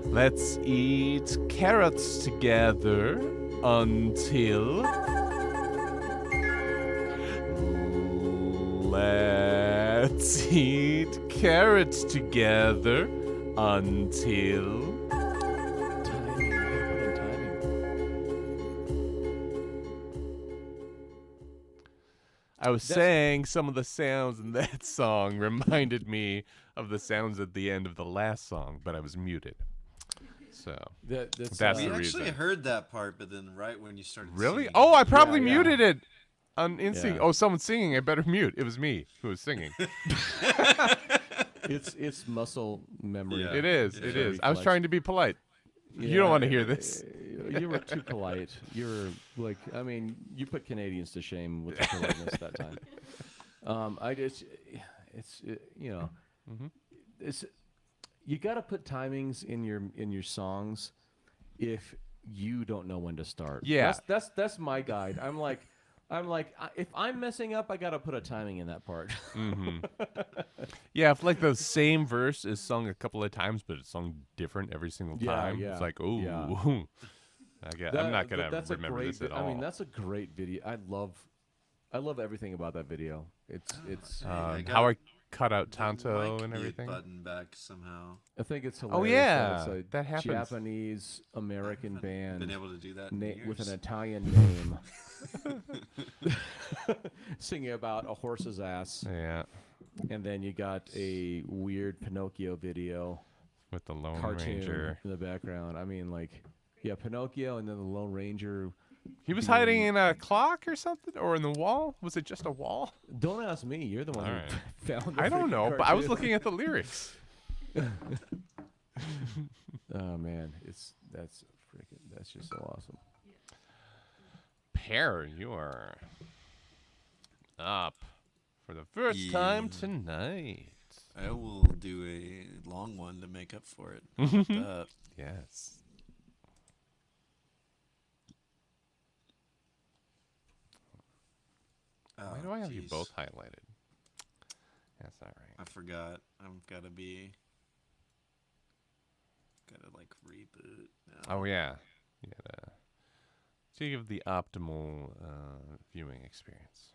Let's eat carrots together until. Let's eat carrots together until. I was saying some of the sounds in that song reminded me of the sounds at the end of the last song, but I was muted. So that's We the actually reason. heard that part, but then right when you started Really? singing, Oh, I probably Yeah. muted it on instinct. Yeah. Oh, someone's singing. I better mute. It was me who was singing. It's muscle memory. Yeah. It is. Yeah. It is. I was trying to be polite. You don't want to hear this. You were too polite. You were like, I mean, you put Canadians to shame with the politeness that time. It's you got to put timings in your songs if you don't know when to start. Yeah. that's my guide. I'm like, if I'm messing up, I got to put a timing in that part. Yeah, if like the same verse is sung a couple of times, but it's sung different every single Yeah, time, yeah, it's like, ooh. yeah. I'm not gonna that's a remember great this at I all. mean, that's a great video. I love everything about that video. It's I got how I cut out the Tanto mic and mute everything. button back somehow. I think it's Oh, hilarious. yeah, It's a that happens. Japanese American band Been able to do that in with years. an Italian name, singing about a horse's ass, Yeah, and then you got a weird Pinocchio video with the Lone cartoon Ranger. in the background. I mean, like, yeah, Pinocchio, and then the Lone Ranger. He was hiding in a clock or something, or in the wall. Was it just a wall? Don't ask me. You're the one All who right. found. The I don't freaking know, but I was cartoon. looking at the lyrics. Oh man, that's just so awesome. Pear, you are up for the first time Yeah. tonight. I will do a long one to make up for it. How about that? Yes. Why do I have you jeez. both highlighted? That's all right. I forgot. I've gotta like reboot now. Oh yeah. Yeah. To give the optimal viewing experience.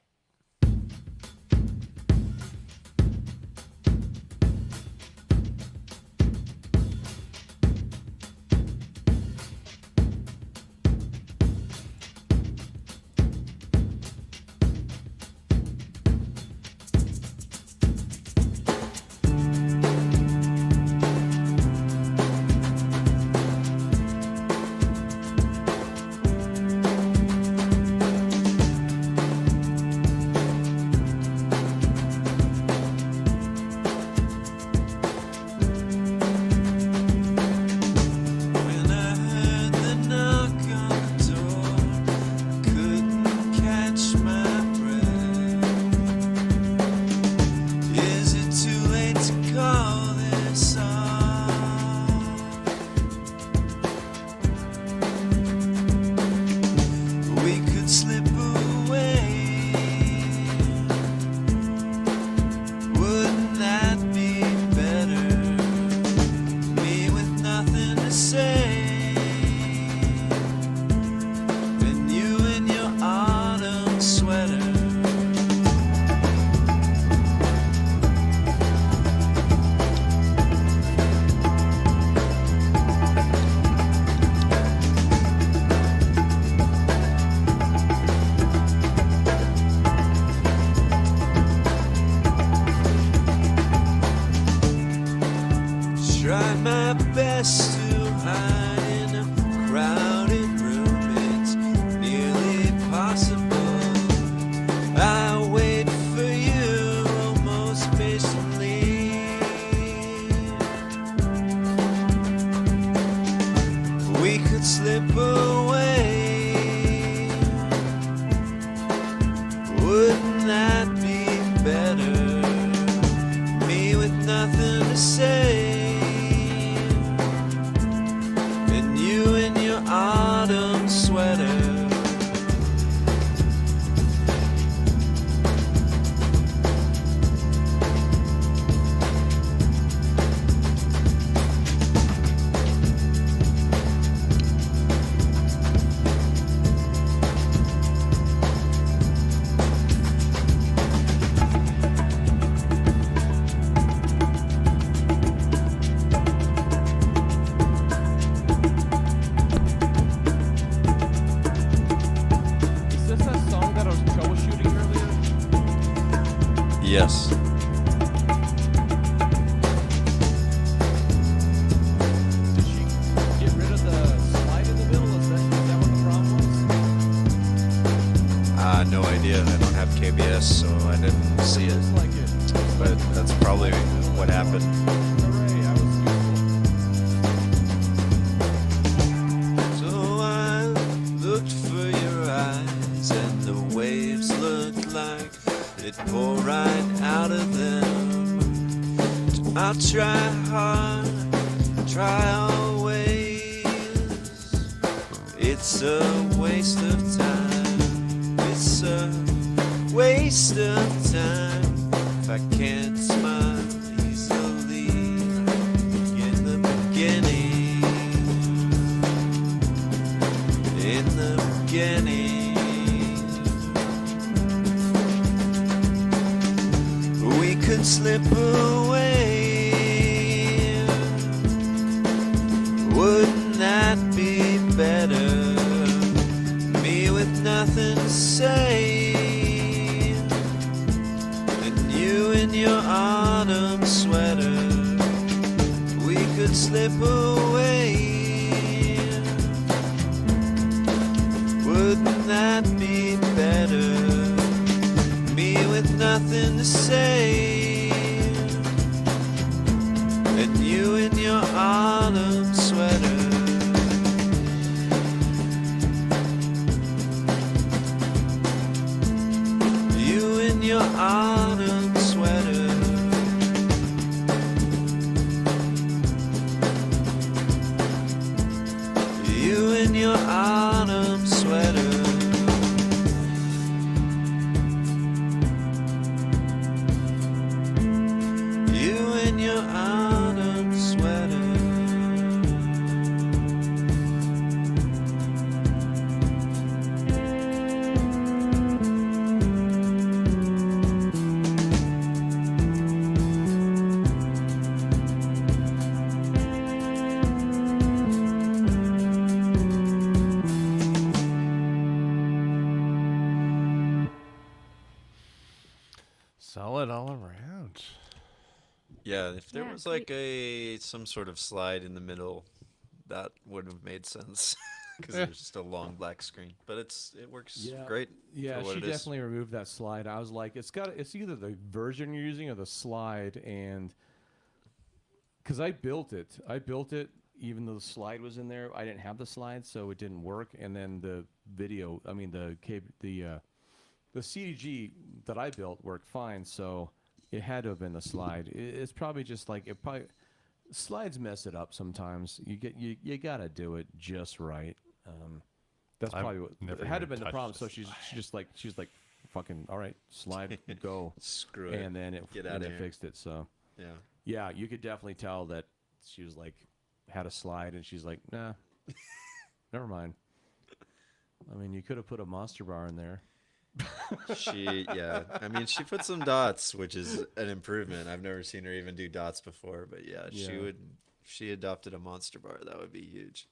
Yes. Did she get rid of the slide in the middle? Is that what the problem was? No idea. I don't have KBS, so I didn't see it. Looks like it. But that's probably what happened. Hooray, I was useful. So I looked for your eyes, and the waves looked like they'd pour right out of them. I'll try hard, try always. It's a waste of time. It's a waste of time if I can't smile easily in the beginning. In the beginning, we could slip away. Wouldn't that be better? Me with nothing to say, and you in your autumn sweater. We could slip away. Wouldn't that be better? Me with nothing to say, and you in your autumn sweater. You in your autumn sweater. You in your autumn sweater. You in your autumn sweater. Solid all around. Yeah, if there Yeah, was like some sort of slide in the middle, that would have made sense because Yeah. there's just a long black screen. But it works Yeah. great. Yeah, for what she it is. definitely removed that slide. I was like, it's either the version you're using or the slide, and because I built it even though the slide was in there. I didn't have the slide, so it didn't work. And then the video, I mean the CDG that I built worked fine, so it had to have been the slide. It's probably just like slides mess it up sometimes. You gotta do it just right. That's I've probably what never it had to even been the touched problem. a So she's like fucking all right, slide go, Screw it. and then it Get and outta it here. fixed it. So Yeah. yeah, you could definitely tell that she was like had a slide, and she's like, nah, never mind. I mean, you could have put a Monster Bar in there. Yeah. I mean, she put some dots, which is an improvement. I've never seen her even do dots before, but yeah, Yeah. if she adopted a Monster Bar, that would be huge.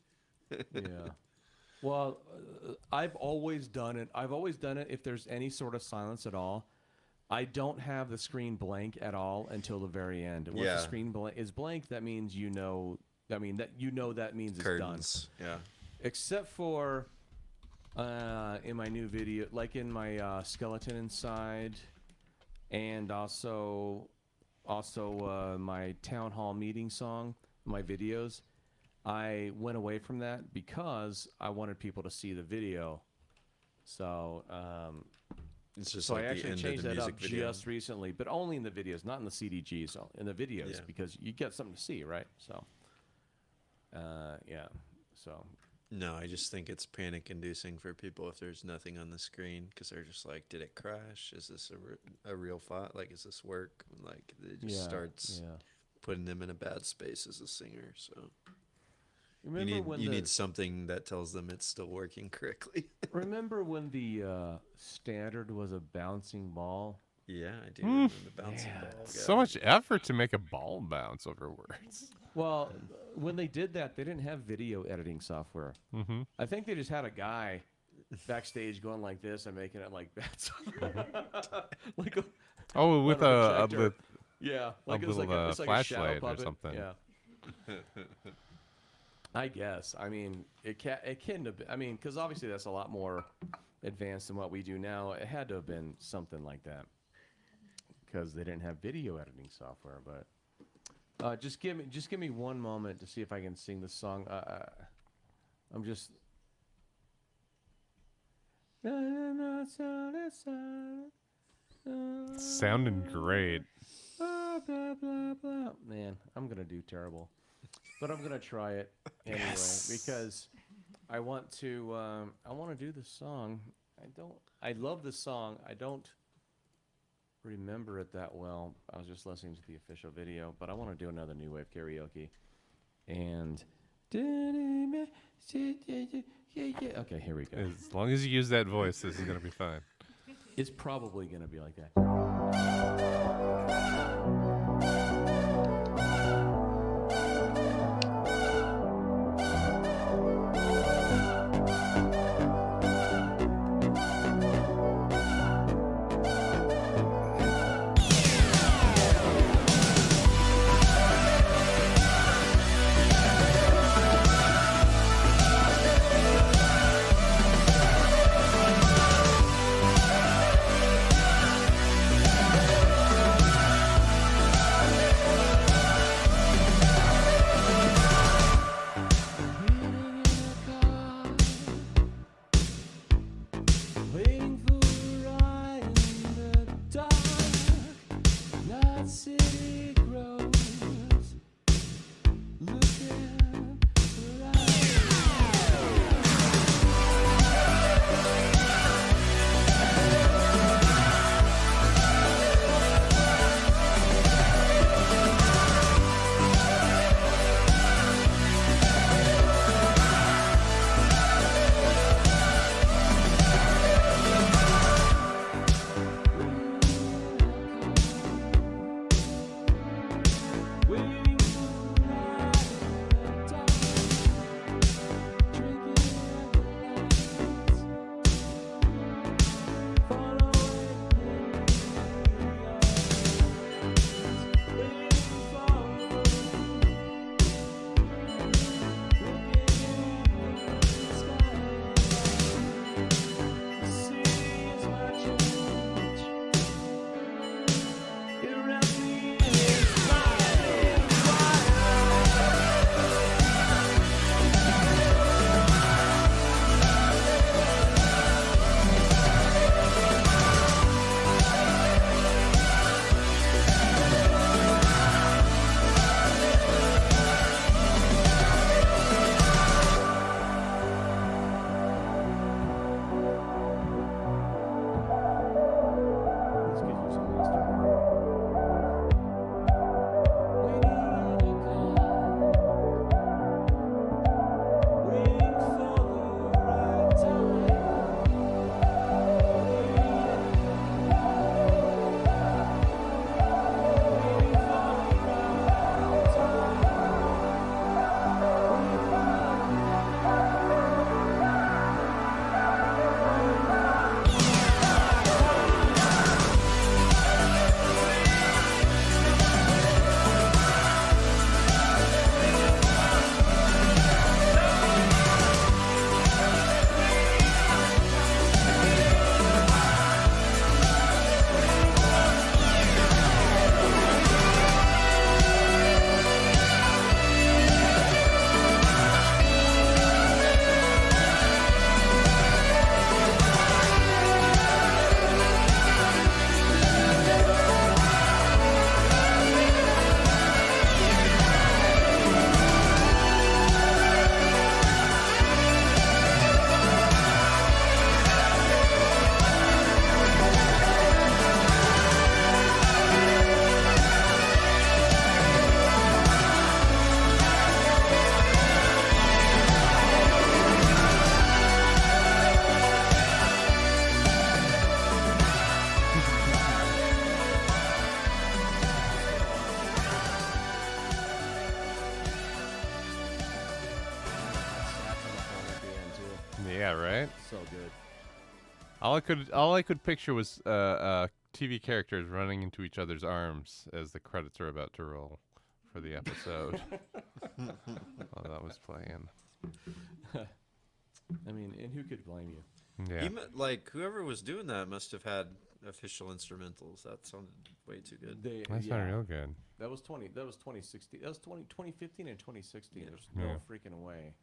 Yeah. Well, I've always done it. If there's any sort of silence at all. I don't have the screen blank at all until the very end. Once the Yeah. screen is blank, that means that means it's done. Curtains. Yeah. Except for in my new video, like in my Skeleton Inside, and also my town hall meeting song, my videos. I went away from that because I wanted people to see the video. So It's just so like I the actually end changed of the that music up video. just recently, but only in the videos, not in the CDGs. So in the videos, Yeah. because you get something to see, right? So yeah. So No, I just think it's panic-inducing for people if there's nothing on the screen because they're just like, "Did it crash? Is this a real file? Like, is this work?" Like, it just starts putting them in a bad space as a singer. So Remember you need something that tells them it's still working correctly. remember when the standard was a bouncing ball? Yeah, I do. remember the bouncing ball. So guy. much effort to make a ball bounce over words. Well, when they did that, they didn't have video editing software. Mm-hmm. I think they just had a guy backstage going like this and making it like that. like a, Oh, with on a projector. Yeah, like it was little, like a, it's like a shadow flashlight or puppet. something. Yeah. I guess. I mean, it can have been, I mean, because obviously that's a lot more advanced than what we do now. It had to have been something like that because they didn't have video editing software. But just give me one moment to see if I can sing the song. I'm just. Sounding great. Blah, blah, blah, blah. Man, I'm gonna do terrible, but I'm gonna try it anyway because I want to. I want to do the song. I love the song. I don't remember it that well. I was just listening to the official video, but I want to do another New Wave karaoke. And okay, here we go. As long as you use that voice, this is gonna be fine. It's probably gonna be like that. Waiting for a ride in the dark, night city grows, looking for waiting for a ride in the dark, drinking the lights, This gives you something else to remember. Yeah, right. So good. All I could picture was TV characters running into each other's arms as the credits are about to roll for the episode. While that was playing. I mean, and who could blame you? Yeah. Like whoever was doing that must have had official instrumentals. That sounded way too good. That's not real good. That was 2016. That was 2015 and 2016. Yeah. There's no Yeah. freaking way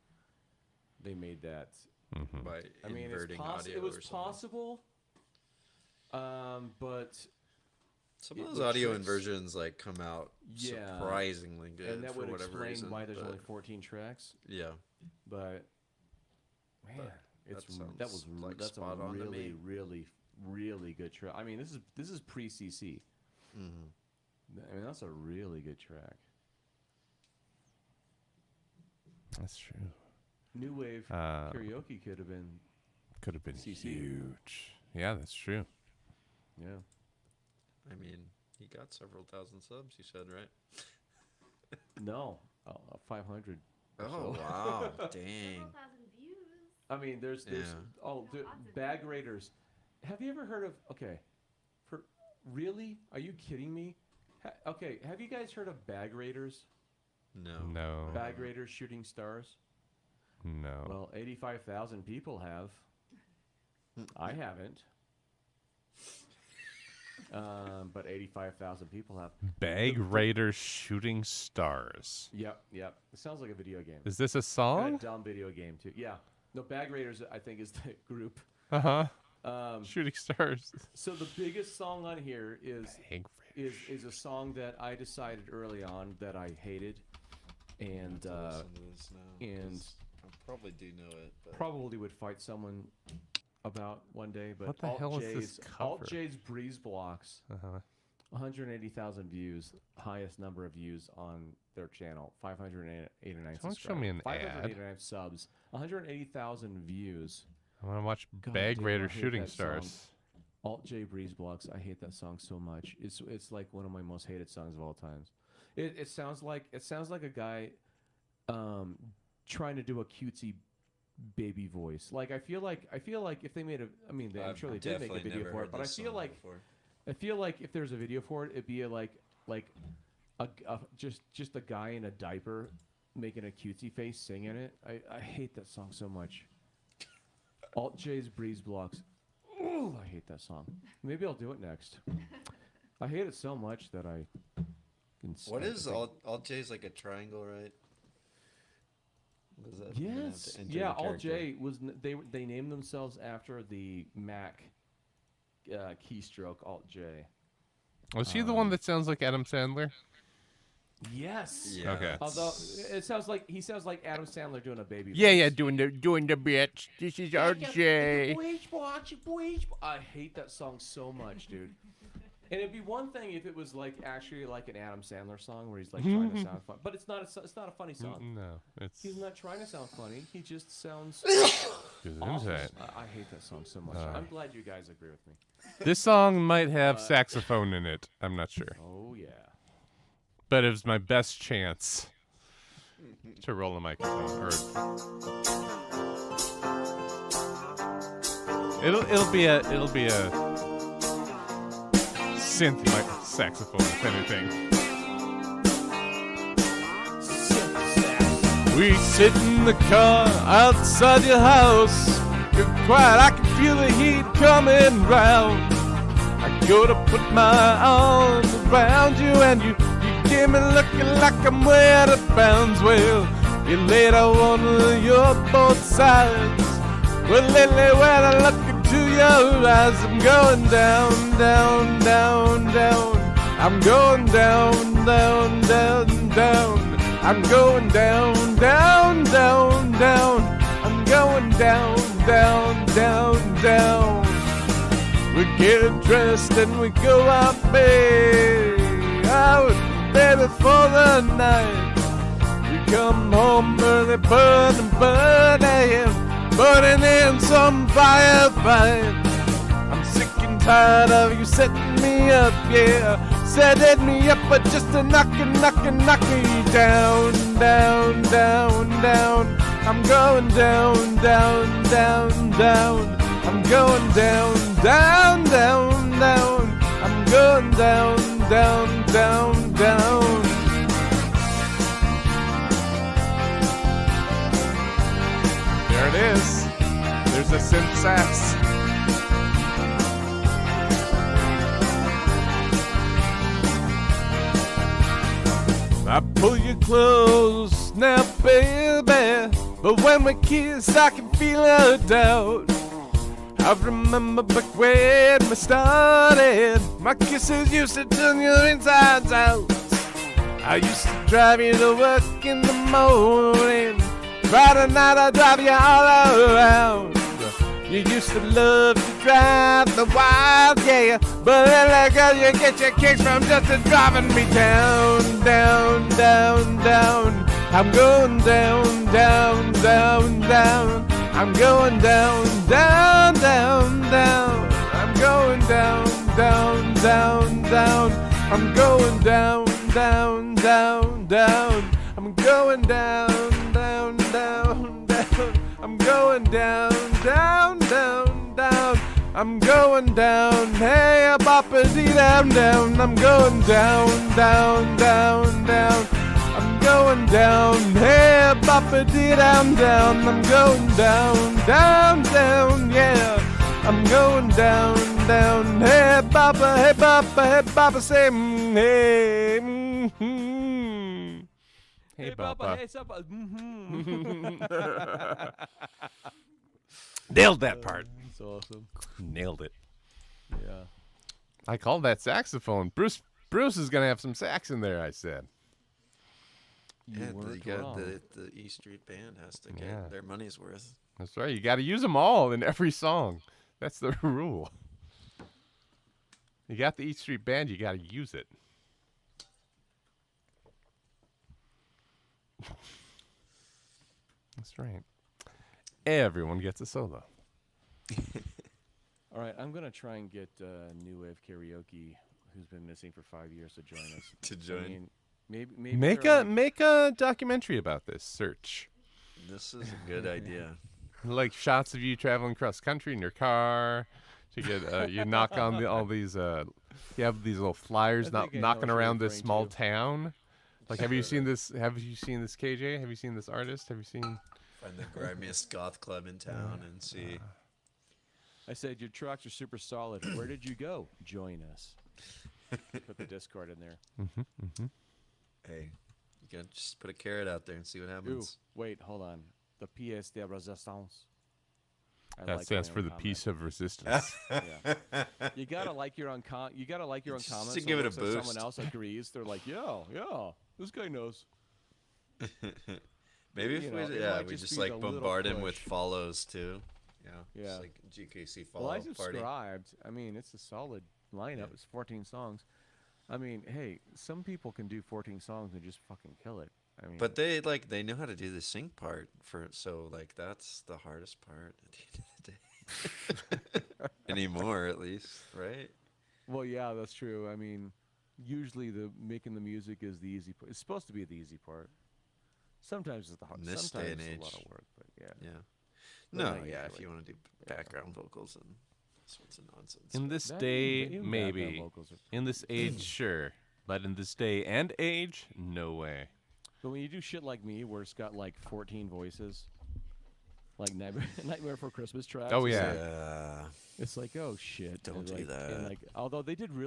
they made that. By I mean, inverting audio it was or something. possible, but Some of it those would audio tricks- inversions like come out Yeah. surprisingly good and that for would whatever explain reason. why there's but only 14 tracks. yeah, But man, that sounds like that's spot a on to really, me. really, really good track. I mean, this is pre CC. Mm-hmm. I mean, that's a really good track. That's true. New wave karaoke could have been. Could have been CC. huge. Yeah, that's true. Yeah. I mean, he got several thousand subs. You said, right? No, 500. or Oh so. wow, dang. I mean, there's Yeah. bag raiders. Have you ever heard of? Okay, for really? Are you kidding me? Okay, have you guys heard of bag raiders? No. No. Bag raiders shooting stars. No. Well, 85,000 people have. I haven't. But 85,000 people have. Bag Raiders Shooting Stars. Yep. It sounds like a video game. Is this a And song? a dumb video game too. Yeah. No, Bag Raiders I think is the group. Shooting Stars. So the biggest song on here is Bag is a song that I decided early on that I hated, and Listen to this now, and 'cause I probably do know it. But probably would fight someone about one day. But What the Alt hell is J's, this Alt cover? J's Breeze Blocks, 180,000 views, highest number of views on their channel, 589 Don't show me an ad. 589 subs, 180,000 views. I want to watch God Bag damn, I Raider hate Shooting that song. Stars. Alt J Breeze Blocks. I hate that song so much. It's like one of my most hated songs of all times. It sounds like a guy trying to do a cutesy baby voice. Like I feel like if they made I'm I've sure they did make a definitely video never for it, heard but I this feel song like before. if there's a video for it, it'd be just a guy in a diaper making a cutesy face singing it. I hate that song so much. Alt J's Breeze Blocks. Ooh, I hate that song. Maybe I'll do it next. I hate it so much that I can. What I is think- Alt J's like a triangle, right? Does that- you're gonna have Yes. to enter Yeah. the Alt character. J was they named themselves after the Mac keystroke Alt J. Was he the one that sounds like Adam Sandler? Yes. Yeah, Okay. Although it sounds like he sounds like Adam Sandler doing a baby. Yeah, voice. doing the bits. This is RJ. I hate that song so much, dude. And it'd be one thing if it was like actually like an Adam Sandler song where he's like trying to sound fun, but it's not. It's not a funny song. No, it's. He's not trying to sound funny. He just sounds. Goes awful. into it. I hate that song so much. I'm glad you guys agree with me. This song might have saxophone in it. I'm not sure, Oh yeah. but it was my best chance to roll a microphone. Or it'll be a synth saxophone, if anything. We sit in the car outside your house. You're quiet, I can feel the heat coming round. I go to put my arms around you, and you give me looking like I'm way out of bounds. Well, you laid out one of your both sides. Well, lately when I look into your eyes, I'm going down, down, down, down. I'm going down, down, down, down. I'm going down, down, down, down. I'm going down, down, down, down. We get dressed and we go out, babe, out, baby, for the night. We come home early, burning, burning in some firefight. I'm sick and tired of you setting me up, yeah, setting me up, but just a knocking down, down, down, down. I'm going down, down, down, down. I'm going down, down, down, down. down, down, down, down. There it is. There's a synth sax. I pull you close now, baby, but when we kiss, I can feel a doubt. I remember back when we started, my kisses used to turn your insides out. I used to drive you to work in the morning, Friday night I'd drive you all around. You used to love to drive the wild, yeah, but then girl, you get your kicks from just driving me down, down, down, down. I'm going down, down, down, down. I'm going down, down, down, down. I'm going down, down, down, down. I'm going down, down, down, down. I'm going down, down, down, down. I'm going down, down, down, down. I'm going down, hey, boppa-dee down, down. I'm going down, down, down, down. I'm going down, hey, boppa-dee down, down. I'm going down, down, down, yeah. I'm going down, down, hey, boppa, say, hey, Hey, Papa. Hey, Papa. Nailed that part. That's awesome. Nailed it. Yeah. I called that saxophone. Bruce is gonna have some sax in there. I said. Yeah, weren't the E Street Band has to get their money's worth. That's right. You got to use them all in every song. That's the rule. You got the E Street Band. You got to use it. That's right. Everyone gets a solo. All right, I'm gonna try and get New Wave Karaoke, who's been missing for 5 years, to join us. To join. I mean, maybe Make a documentary about this. Search. This is a good idea. Like shots of you traveling cross country in your car. To get you knock on all these. You have these little flyers I think I know knocking what you're around this referring small to. town. Like, have you seen this? Have you seen this, KJ? Have you seen this artist? Have you seen? Find the grimiest goth club in town and see. I said your tracks are super solid. Where did you go? Join us. Put the Discord in there. Hey, you can just put a carrot out there and see what Ooh, happens. wait, hold on. The pièce de résistance. I That like stands my for own the comment. piece of resistance. Yeah. You gotta like your own you gotta like your own Just comments. to so give it a looks like boost. Someone else agrees. They're like, yeah, this guy knows. Maybe if You know, we, it yeah, might we just just be like the little bombard him with push. follows too. Yeah. Just like GKC follow Well, I party. subscribed. I mean, it's a solid lineup. Yeah. It's 14 songs. I mean, hey, some people can do 14 songs and just fucking kill it. I mean, But they know how to do the sing part so like that's the hardest part at the end of the day. Anymore, at least, right? well, yeah, that's true. I mean, usually the making the music is the easy part. It's supposed to be the easy part. Sometimes it's the hard. In this Sometimes day and it's a lot age. of work, but yeah. Yeah. But No, not yeah. If usually. you want to do background vocals and all sorts of nonsense. In this That- day, even background maybe. vocals are In this age, sure. But in this day and age, no way. But when you do shit like me, where it's got like 14 voices, like Nightmare for Christmas tracks. Oh, it's yeah. like- Yeah. It's like, oh shit! Don't And, do like, that. And like, although they did do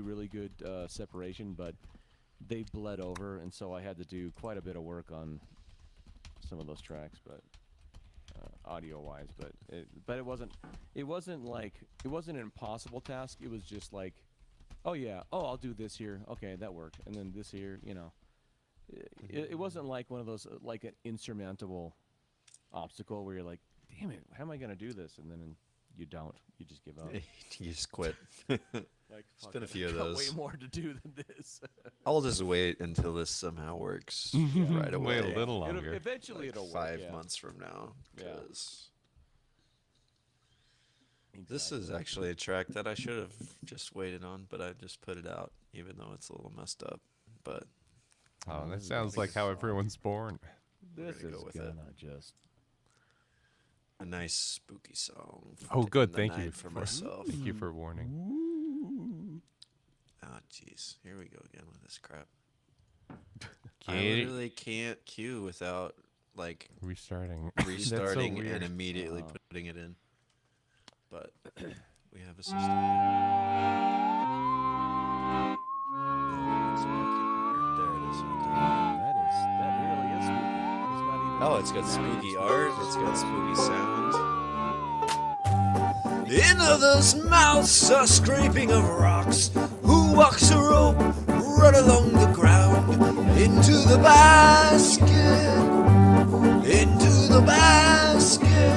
really good separation, but they bled over, and so I had to do quite a bit of work on some of those tracks, but audio-wise. But it wasn't an impossible task. It was just like, oh yeah, I'll do this here. Okay, that worked, and then this here, you know. It wasn't like one of those like an insurmountable obstacle where you're like, damn it, how am I gonna do this? And then you don't. You just give up. You just quit. Like, It's been a fuck, few of I've got those. way more to do than this. I'll just wait until this somehow works right away. Wait a little longer. Eventually Like it'll work. 5 yeah. months from now. Yeah. 'Cause this is Exactly. actually a track that I should have just waited on, but I just put it out, even though it's a little messed up. But Oh, that This is sounds gonna like be how soft. everyone's born. This gonna is go with it. gonna just. a nice spooky song. Oh, to good. end the Thank you night for myself. Thank you for warning. Oh, jeez. Here we go again with this crap. Get I it. literally can't cue without, like, Restarting. restarting weird. and immediately putting it in. But we have a system. No, it's working. There it is. Okay. That really is spooky. It's not even. Oh, it's got spooky art. It's got spooky sound. In others' mouths are scraping of rocks. Who walks a rope right along the ground? Into the basket. Into the basket.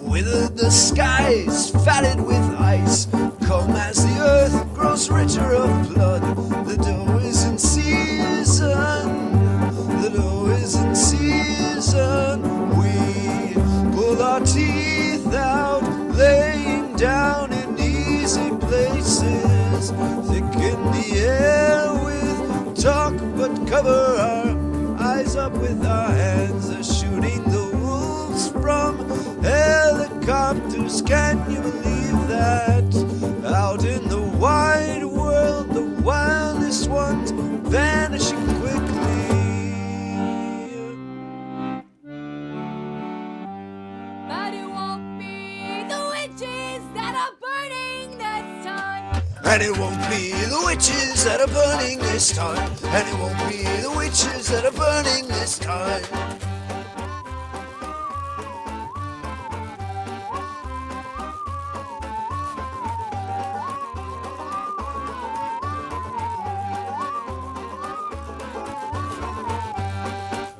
Withered the skies, fatted with ice. Come as the earth grows richer of blood. The dough is in season. The dough is in season. We pull our teeth out, laying down in easy places. Thick in the air with talk, but cover our eyes up with our hands. Shooting the wolves from helicopters. Can you believe that? Out in the wide world, the wildest ones vanishing quickly. But it won't be the witches that are burning this time. And it won't be the witches that are burning this time. And it won't be the witches that are burning this time.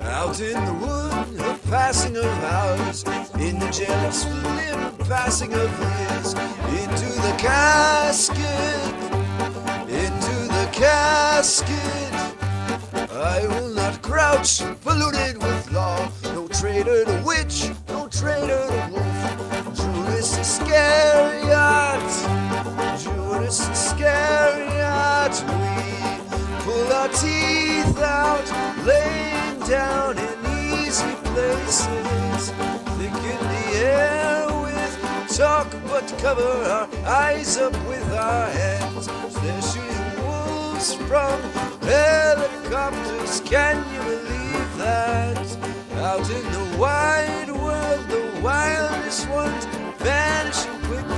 Out in the wood, a passing of ours. In the jealous flip, a passing of his. Into the casket. Into the casket. I will not crouch, polluted with law. No traitor to witch, no traitor to wolf. Judas Iscariot. Judas Iscariot. We pull our teeth out, laying down in easy places. Thick in the air with talk, but cover our eyes up with our hands. They're shooting wolves from helicopters. Can you believe that? Out in the wide world, the wildest ones vanishing quickly.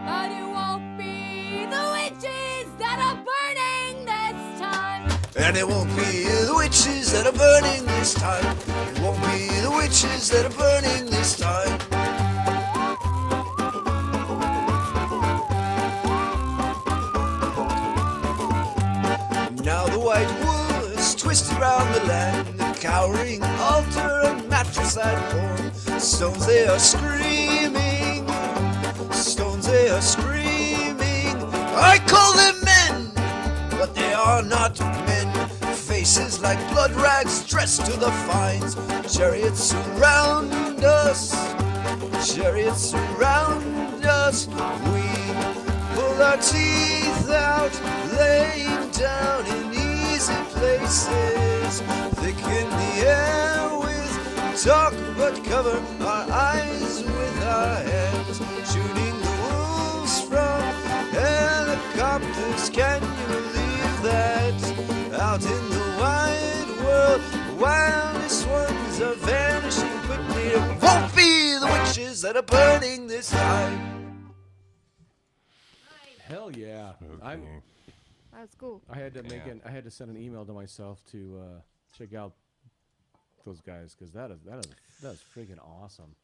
But it won't be the witches that are burning this time. And it won't be the witches that are burning this time. It won't be the witches that are burning this time. Now the white wool is twisted round the land. The cowering altar and mattress I'd form. Stones they are screaming. Stones they are screaming. I call them men, but they are not men. Faces like blood rags dressed to the fines. Chariots surround us. Chariots surround us. We pull our teeth out, laying down in easy places. Thick in the air with talk, but cover our eyes with our hands. Shooting the wolves from helicopters. Can you believe that? Out in the wide world, the wildest ones are vanishing quickly. It won't be the witches that are burning this time. Hell yeah! Okay. That's cool. I had to make Yeah. I had to send an email to myself to check out those guys because that is freaking awesome.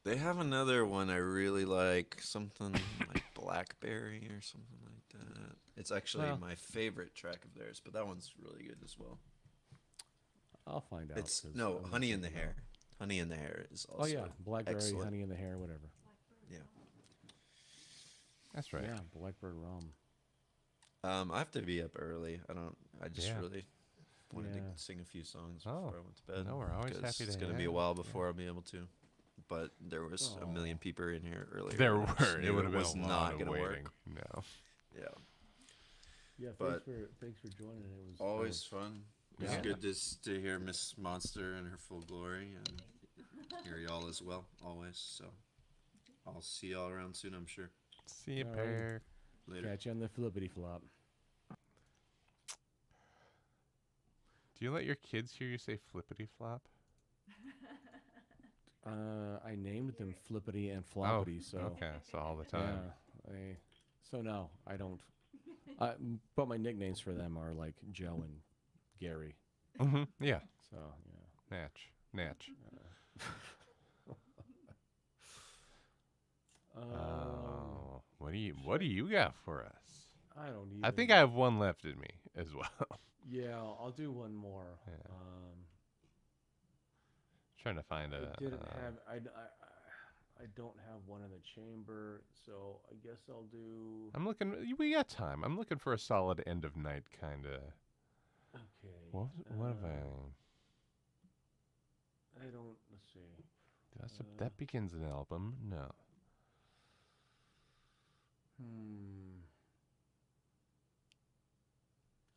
They have another one I really like, something like Blackberry or something like that. It's actually Well. my favorite track of theirs, but that one's really good as well. I'll find out. It's 'cause no I'm Honey in the checking it out. Hair. Honey in the Hair is also Oh yeah, blackberry, excellent. honey in the hair, whatever. Yeah. That's right. Yeah, blackbird rum. I have to be up early. I just Yeah. really wanted Yeah. to sing a few songs Oh. before I went to bed. No, we're always 'cause happy It's to gonna be a have- while before I'll be able to. But there was a million people in here earlier. There and I just were. It knew would have been was a lot not of gonna waiting. work. No. Yeah. Yeah, But- thanks for joining. It was Always fun. It was Yeah. good to hear Miss Monster in her full glory and hear y'all as well, always. So I'll see y'all around soon, I'm sure. See you, All right. Bear. Later. Catch you on the flippity flop. Do you let your kids hear you say flippity flop? I named them Flippity and Floppity, so okay, so all the time. yeah. So no, I don't. But my nicknames for them are like Joe and Gary. Mm-hmm. Yeah. So yeah. Natch. What do you got for us? I don't even. I think I have one left in me as well. Yeah, I'll do one more. Yeah. Trying to find a. I didn't have. I don't have one in the chamber, so I guess I'll do. I'm looking. We got time. I'm looking for a solid end of night kind of. Okay. What have I? I don't. Let's see. That begins an album. No.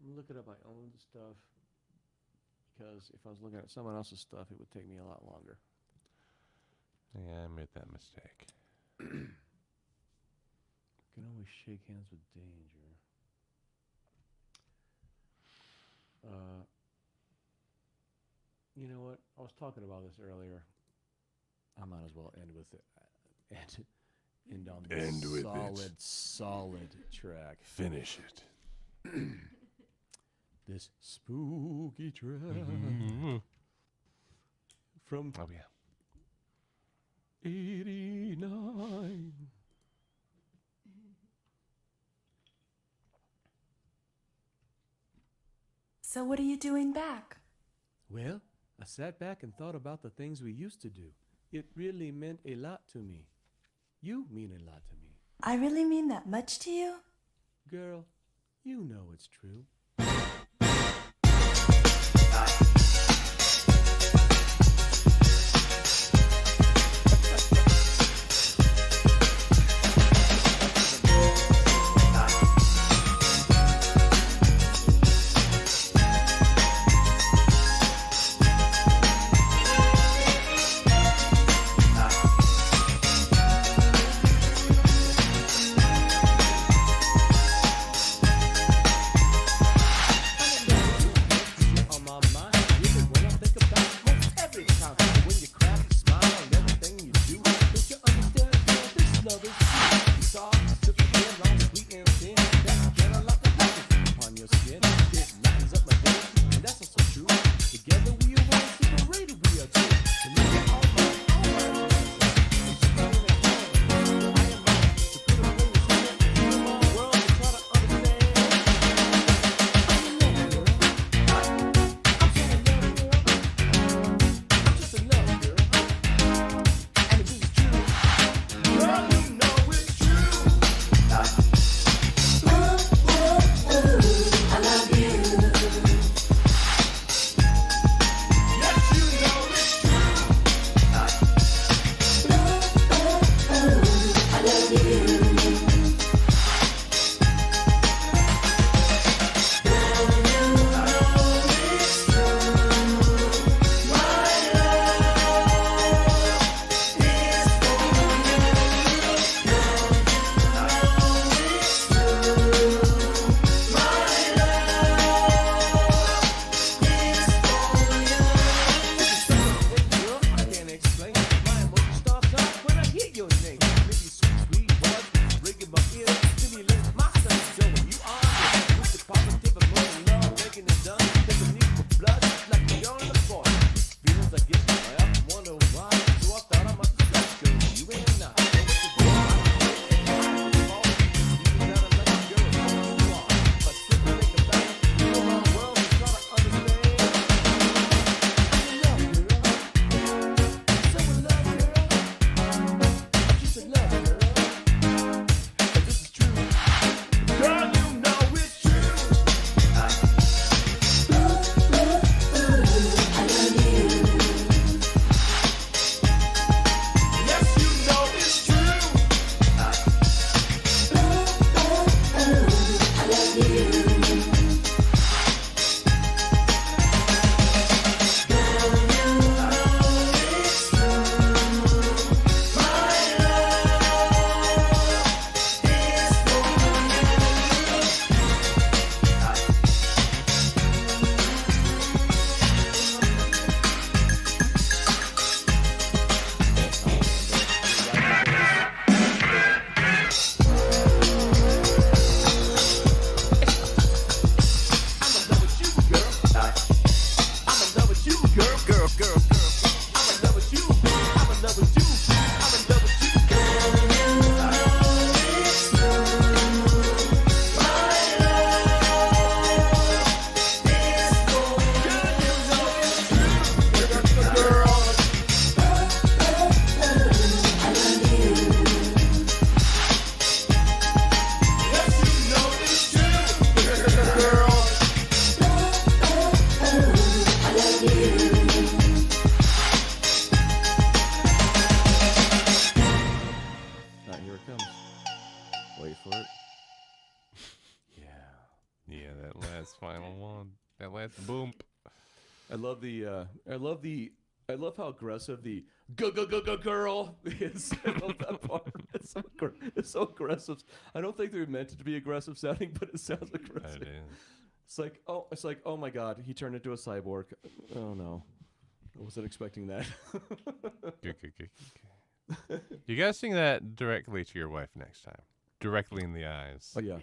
I'm looking at my own stuff because if I was looking at someone else's stuff, it would take me a lot longer. Yeah, I made that mistake. Can always shake hands with danger. You know what? I was talking about this earlier. I might as well end with it. End on this End with it. solid track. Finish it. This spooky track from Oh yeah. 89. So what are you doing back? Well, I sat back and thought about the things we used to do. It really meant a lot to me. You mean a lot to me. I really mean that much to you? Girl, you know it's true. final one. That last boom. I love how aggressive the girl is. I love that part. It's so aggressive. I don't think they're meant to be aggressive sounding, but it sounds aggressive. It is. It's like, oh my god, he turned into a cyborg. Oh no. I wasn't expecting that. You gotta sing that directly to your wife next time. Directly in the eyes. Oh yeah.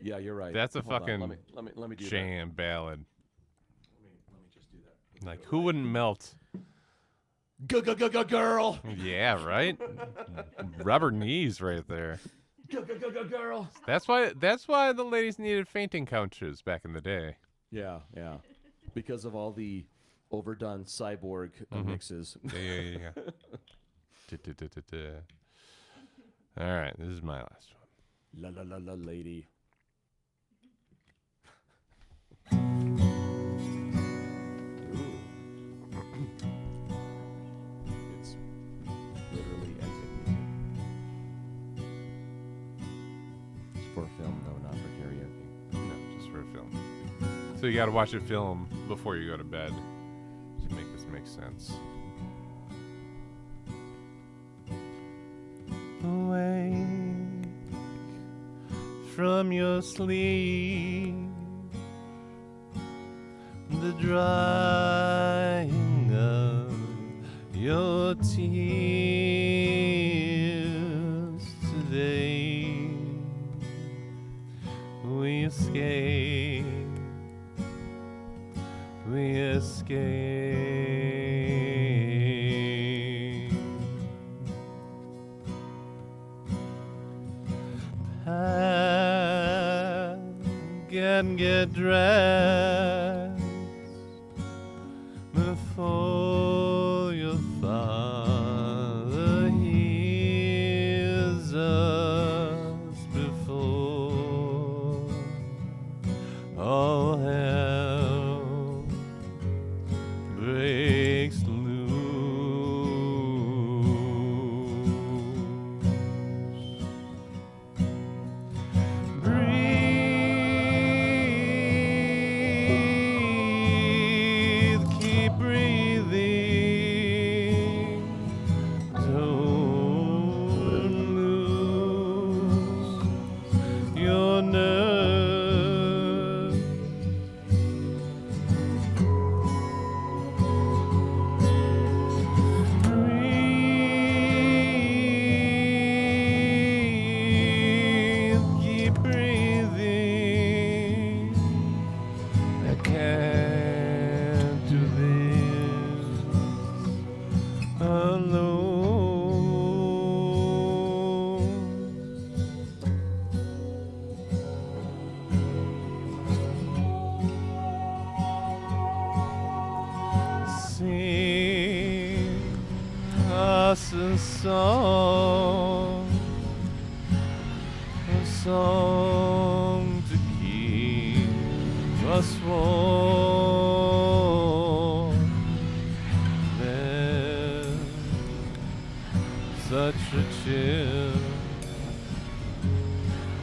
Yeah, you're right. That's a Hold on, fucking let me do jam ballad. Let me just do that. Like, who wouldn't melt? Girl. Yeah, right? Rubber knees right there. Girl. That's why the ladies needed fainting couches back in the day. Yeah. Because of all the overdone cyborg mixes. Yeah. All right, this is my last one. La lady. It's literally execution. It's for film, though, not for karaoke. No, just for a film. So you got to watch a film before you go to bed to make this make sense. Awake from your sleep, the drying of your tears today. We escape. Pack and get dressed before your father hears us, before all hell breaks loose. Breathe, keep breathing. Don't lose your nerve. Breathe, keep breathing. I can't do this alone. Sing us a song to keep us warm. There's such a chill,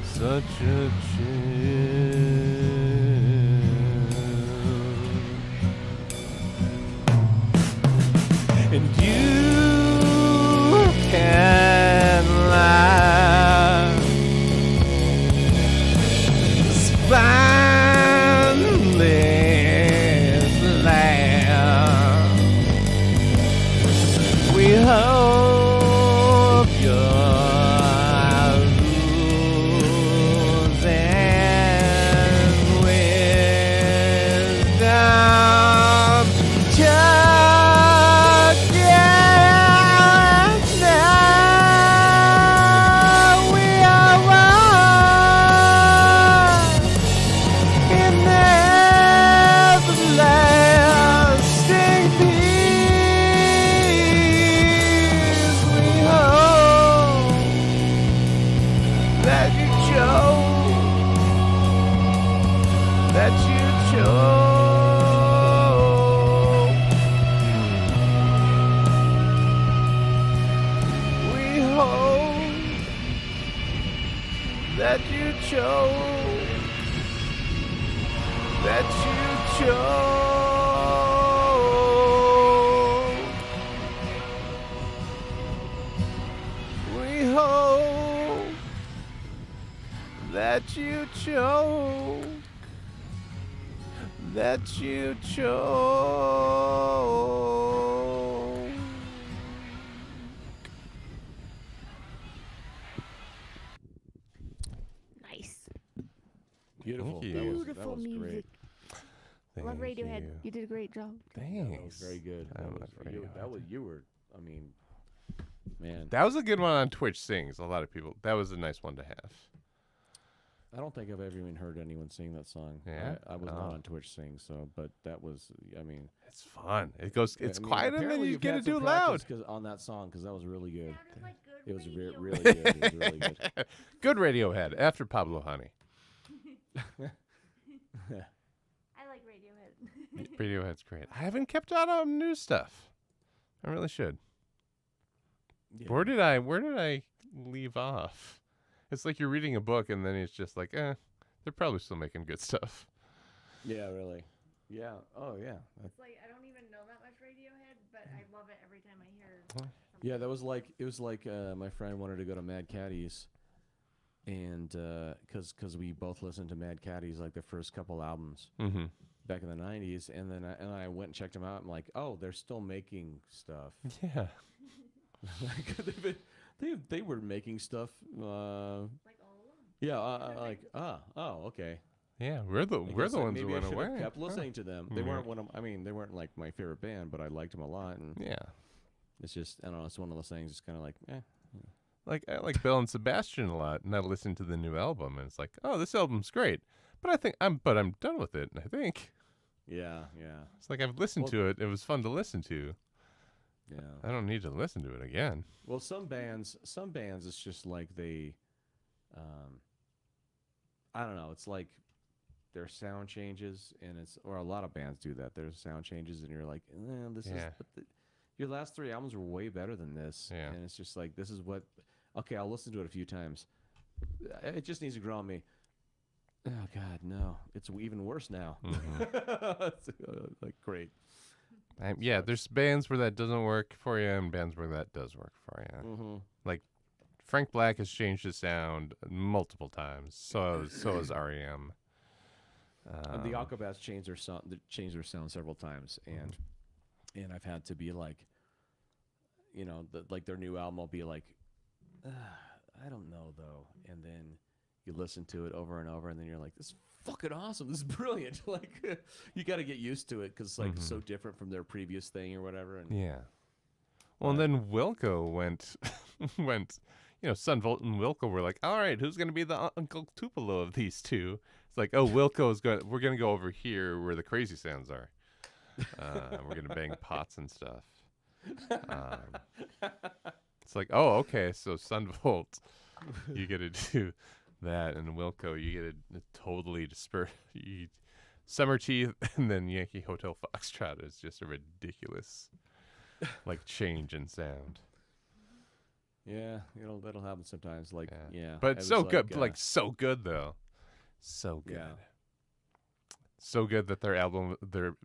such a chill. And you can laugh, spineless laugh. We hope you're losing wisdom. Just yet now we are one in everlasting peace. We hope that you chose. We hope that you chose. that you chose. We hope that you choke, that you choke. Nice. Beautiful. Thank That you. was, Beautiful that was music. great. Love Thank Radiohead. you. You did a great job. Thanks. That was very good. I That love was, Radiohead. you were, I mean, man. That was a good one on Twitch Sings. A lot of people. That was a nice one to have. I don't think I've ever even heard anyone sing that song. Yeah? I was Oh. not on Twitch Sing, so, but that was, I mean. It's fun. It goes. It's I mean, quiet and then apparently you you've get to had some do loud. practice on that song, because that was really good. Sounded like good It was radio. really good. It was really good. Good Radiohead after Pablo Honey. I like Radiohead. Radiohead's great. I haven't kept out on new stuff. I really should. Yeah. Where did I leave off? It's like you're reading a book and then it's just like, they're probably still making good stuff. Yeah, really. Yeah. Oh, yeah. It's like I don't even know that much Radiohead, but I love it every time I hear. Yeah, that was like it was like my friend wanted to go to Mad Caddies, and because we both listened to Mad Caddies like their first couple albums Mm-hmm. back in the '90s, and then I went and checked them out. I'm like, oh, they're still making stuff. Yeah. Like, they were making stuff. Like all along. Yeah, oh, okay. Yeah, we're the I we're guess the I- ones who maybe I went should away. have kept Huh. listening to them. They Yeah. weren't one of. I mean, they weren't like my favorite band, but I liked them a lot, and Yeah. it's just I don't know. It's one of those things. It's kind of like, Like I like Bill and Sebastian a lot, and I listened to the new album, and it's like, oh, this album's great, but I'm done with it. I think yeah. it's like I've listened Well- to it. It was fun to listen to. Yeah. I don't need to listen to it again. Well, some bands, it's just like they, I don't know. It's like their sound changes, and or a lot of bands do that. Their sound changes, and you're like, this is. Yeah. But your last three albums were way better than this, Yeah. and it's just like this is what. Okay, I'll listen to it a few times. It just needs to grow on me. Oh God, no! It's even worse now. It's, like great. Yeah, there's bands where that doesn't work for you, and bands where that does work for you. Mm-hmm. Like Frank Black has changed his sound multiple times. So has REM. The Aquabats changed their sound several times, and I've had to be like, like their new album, I'll be like, I don't know though, and then you listen to it over and over, and then you're like, this is fucking awesome, this is brilliant. Like you got to get used to it because it's like so different from their previous thing or whatever. And Yeah. Well, and then Wilco went. Sunvolt and Wilco were like, all right, who's going to be the Uncle Tupelo of these two? It's like, oh, we're going to go over here where the crazy sounds are. We're going to bang pots and stuff. It's like, oh, okay, so Sunvolt, you get to do that, and Wilco, you get to totally disperse. Summer Teeth and then Yankee Hotel Foxtrot is just a ridiculous, like, change in sound. yeah, that'll happen sometimes. Like yeah, But it it's was so good, like, so good though, so good, Yeah. so good that their album, their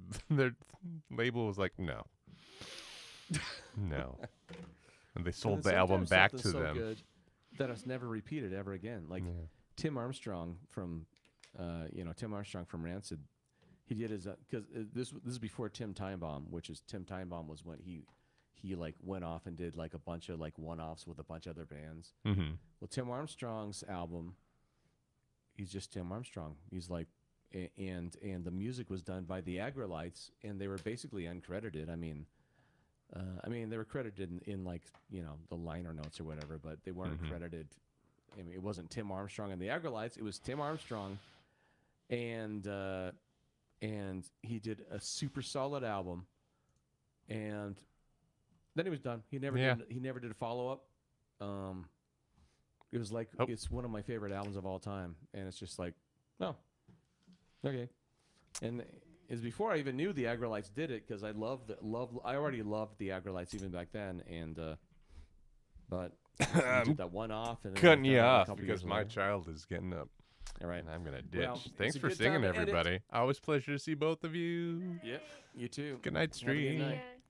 label was like, no, and they sold and the album sometimes back to something's so them. good that it's never repeated ever again. Like Yeah. Tim Armstrong from, Rancid. He did his because this is before Tim Timebomb, which is Tim Timebomb was when he like went off and did like a bunch of like one-offs with a bunch of other bands. Mm-hmm. Well, Tim Armstrong's album, he's just Tim Armstrong. He's like, and the music was done by the Agrolites, and they were basically uncredited. I mean, they were credited in like the liner notes or whatever, but they weren't credited. I mean, it wasn't Tim Armstrong and the Agrolites. It was Tim Armstrong, and he did a super solid album, and then he was done. He never did a follow up. It was like it's one of my favorite albums of all time, and it's just like, oh, okay. And it's before I even knew the Agrolites did it because I I already loved the Agrolites even back then, and but he did that one off and then Cutting he you done it a off couple because years my later. child is getting up. All right. And I'm gonna ditch. Well, it's Thanks a for good singing, time to edit. everybody. Always pleasure to see both of you. Yep. You too. Good night, Have a good stream. night. Yeah.